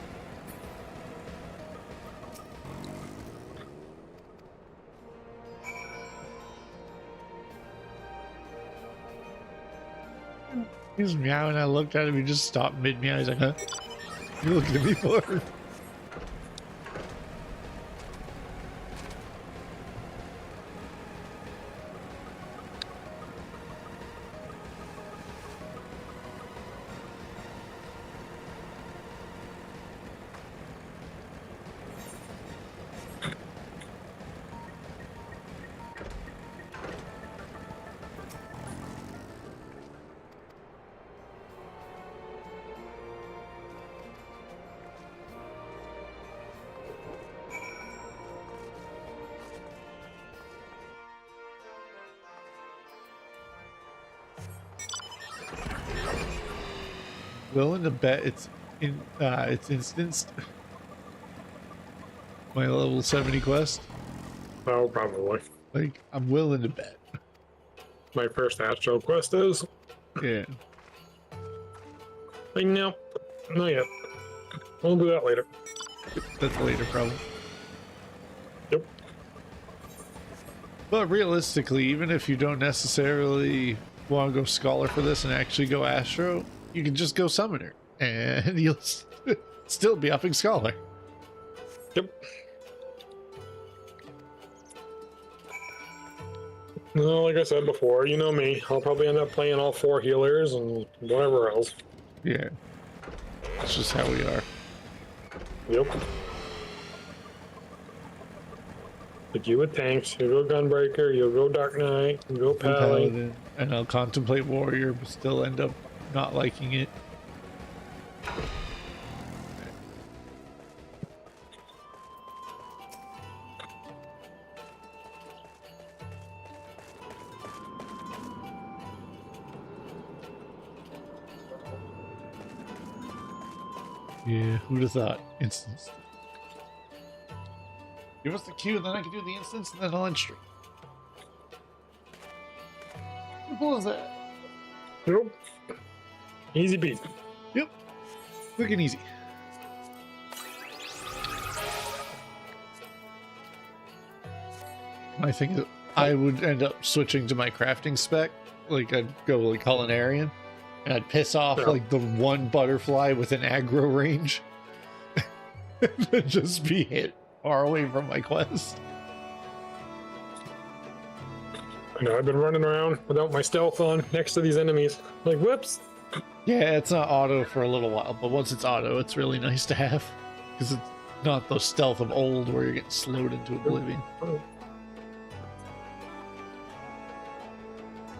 He was meowing. I looked at him. He just stopped mid meow. He's like, huh? You looking at me for? Willing to bet it's instanced. My level 70 quest. Oh, probably. Like, I'm willing to bet. My first Astro quest is. Yeah. Like, no, not yet. We'll do that later. That's later, probably. Yep. But realistically, even if you don't necessarily want to go Scholar for this and actually go Astro, you can just go Summoner, and you'll still be upping Scholar. Yep. No, like I said before, you know me. I'll probably end up playing all 4 healers and whatever else. Yeah. That's just how we are. Yep. Like you with tanks, you go Gunbreaker, you'll go Dark Knight, you go Paladin. And I'll contemplate Warrior, but still end up not liking it. Yeah, who'd have thought? Instance. Give us the queue, then I can do the instance, and then I'll end stream. What was that? Nope. Easy beat. Yep. Quick and easy. I think that I would end up switching to my crafting spec. Like, I'd go like Culinarian, and I'd piss off like the one butterfly with an aggro range. And just be hit far away from my quest. I know I've been running around without my stealth on next to these enemies. Like, whoops. Yeah, it's not auto for a little while, but once it's auto, it's really nice to have. Because it's not the stealth of old where you're getting slowed into oblivion.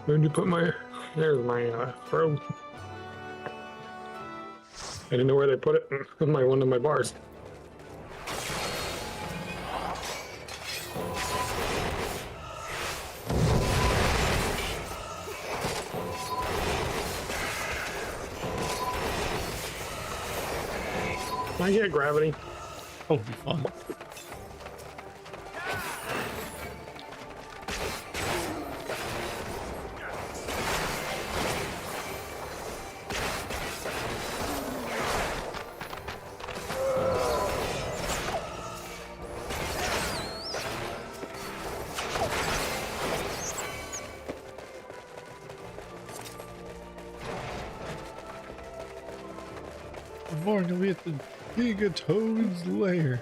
Where did you put my... There's my robe. I didn't know where they put it in my one of my bars. Can I get gravity? Oh, it'd be fun. I'm going to be at the Gigatoad's lair.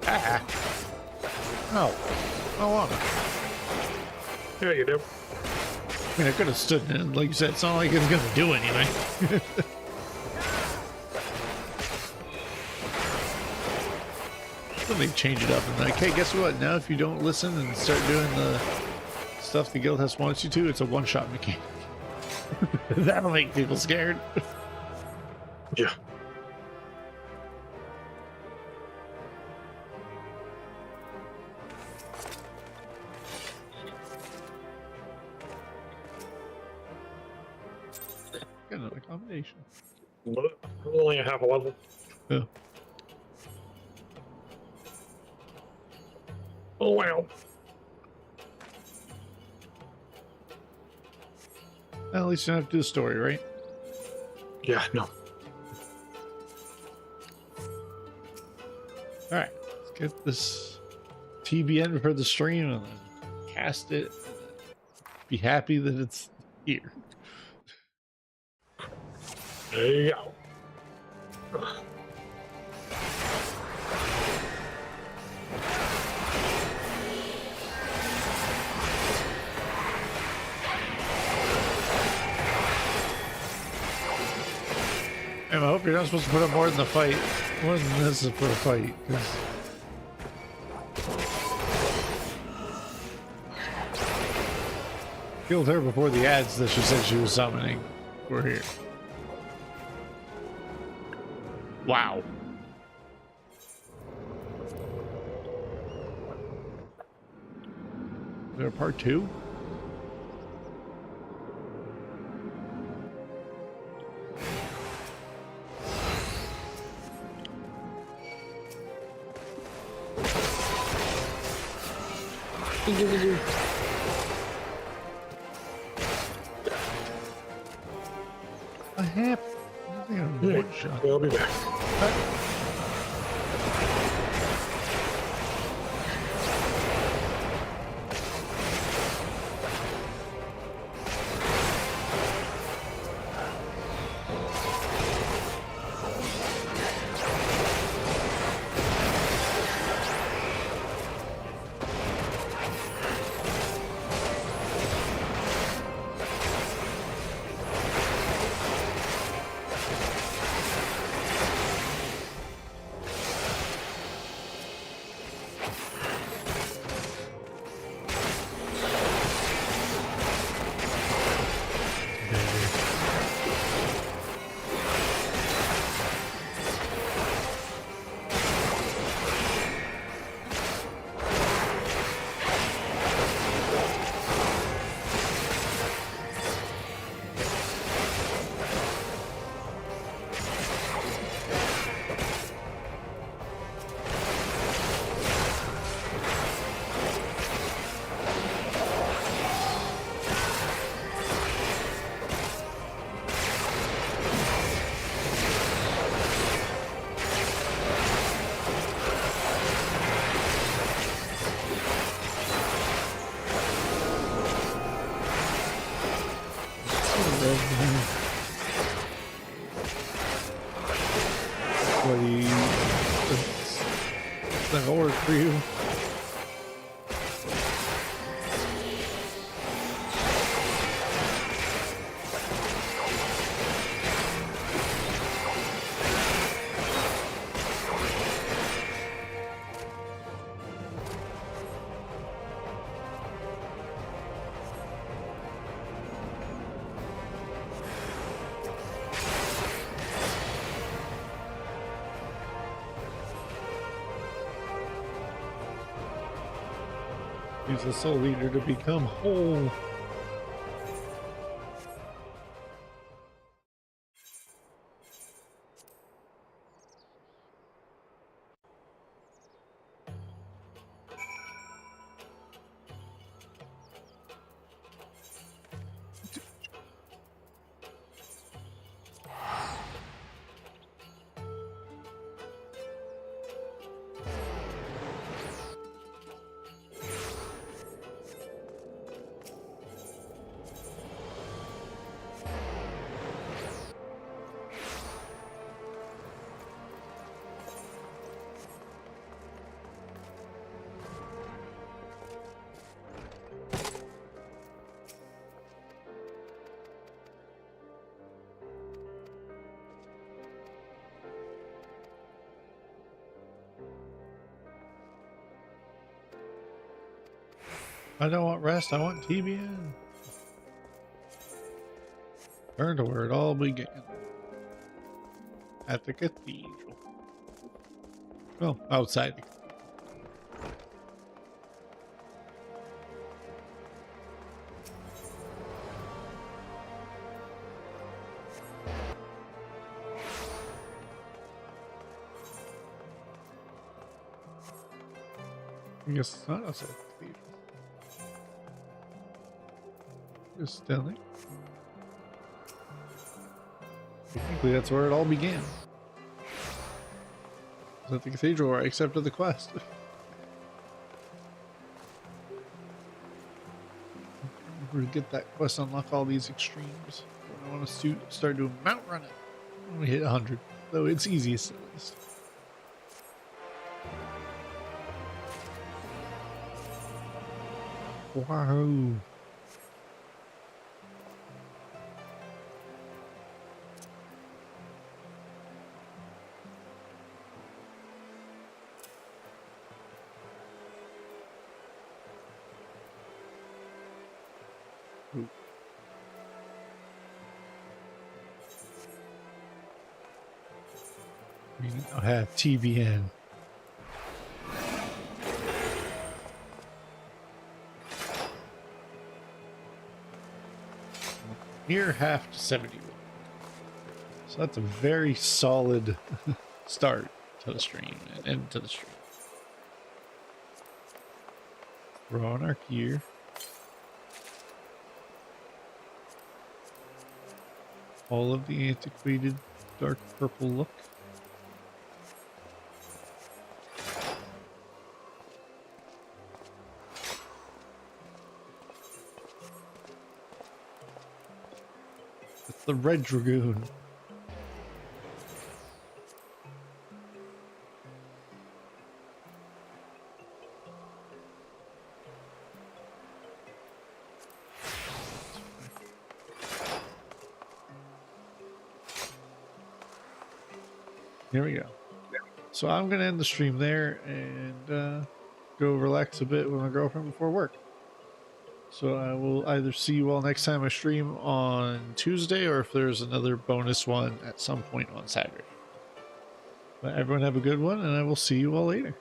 Ah! No, I don't want it. Yeah, you do. I mean, I could have stood in it. Like you said, it's not like it's gonna do anything. Then they change it up and like, hey, guess what? Now if you don't listen and start doing the stuff the guild wants you to, it's a one-shot mechanic. That'll make people scared. Yeah. Got another combination. But only a half a level. Yeah. Oh, wow. Well, at least you don't have to do the story, right? Yeah, no. Alright, let's get this TBN for the stream and then cast it. Be happy that it's here. There you go. And I hope you're not supposed to put up more than the fight. More than this is for a fight. Killed her before the ads that she said she was summoning were here. Wow. Is there a part 2? I have. I think I'm one shot. I'll be back. That'll work for you. Use the soul leader to become whole. I don't want rest, I want TBN. Turn to where it all began. At the cathedral. Well, outside the cathedral. I guess it's not outside the cathedral. Just down there. Technically, that's where it all began. It's at the cathedral where I accepted the quest. We're to get that quest, unlock all these extremes. I want to start doing mount running. When we hit 100, though it's easiest at least. Wow. We now have TBN. Near half to 71. So that's a very solid start to the stream and end to the stream. Throw on our gear. All of the antiquated dark purple look. It's the Red Dragoon. Here we go. So I'm going to end the stream there and go relax a bit with my girlfriend before work. So I will either see you all next time I stream on Tuesday, or if there's another bonus one at some point on Saturday. But everyone have a good one, and I will see you all later.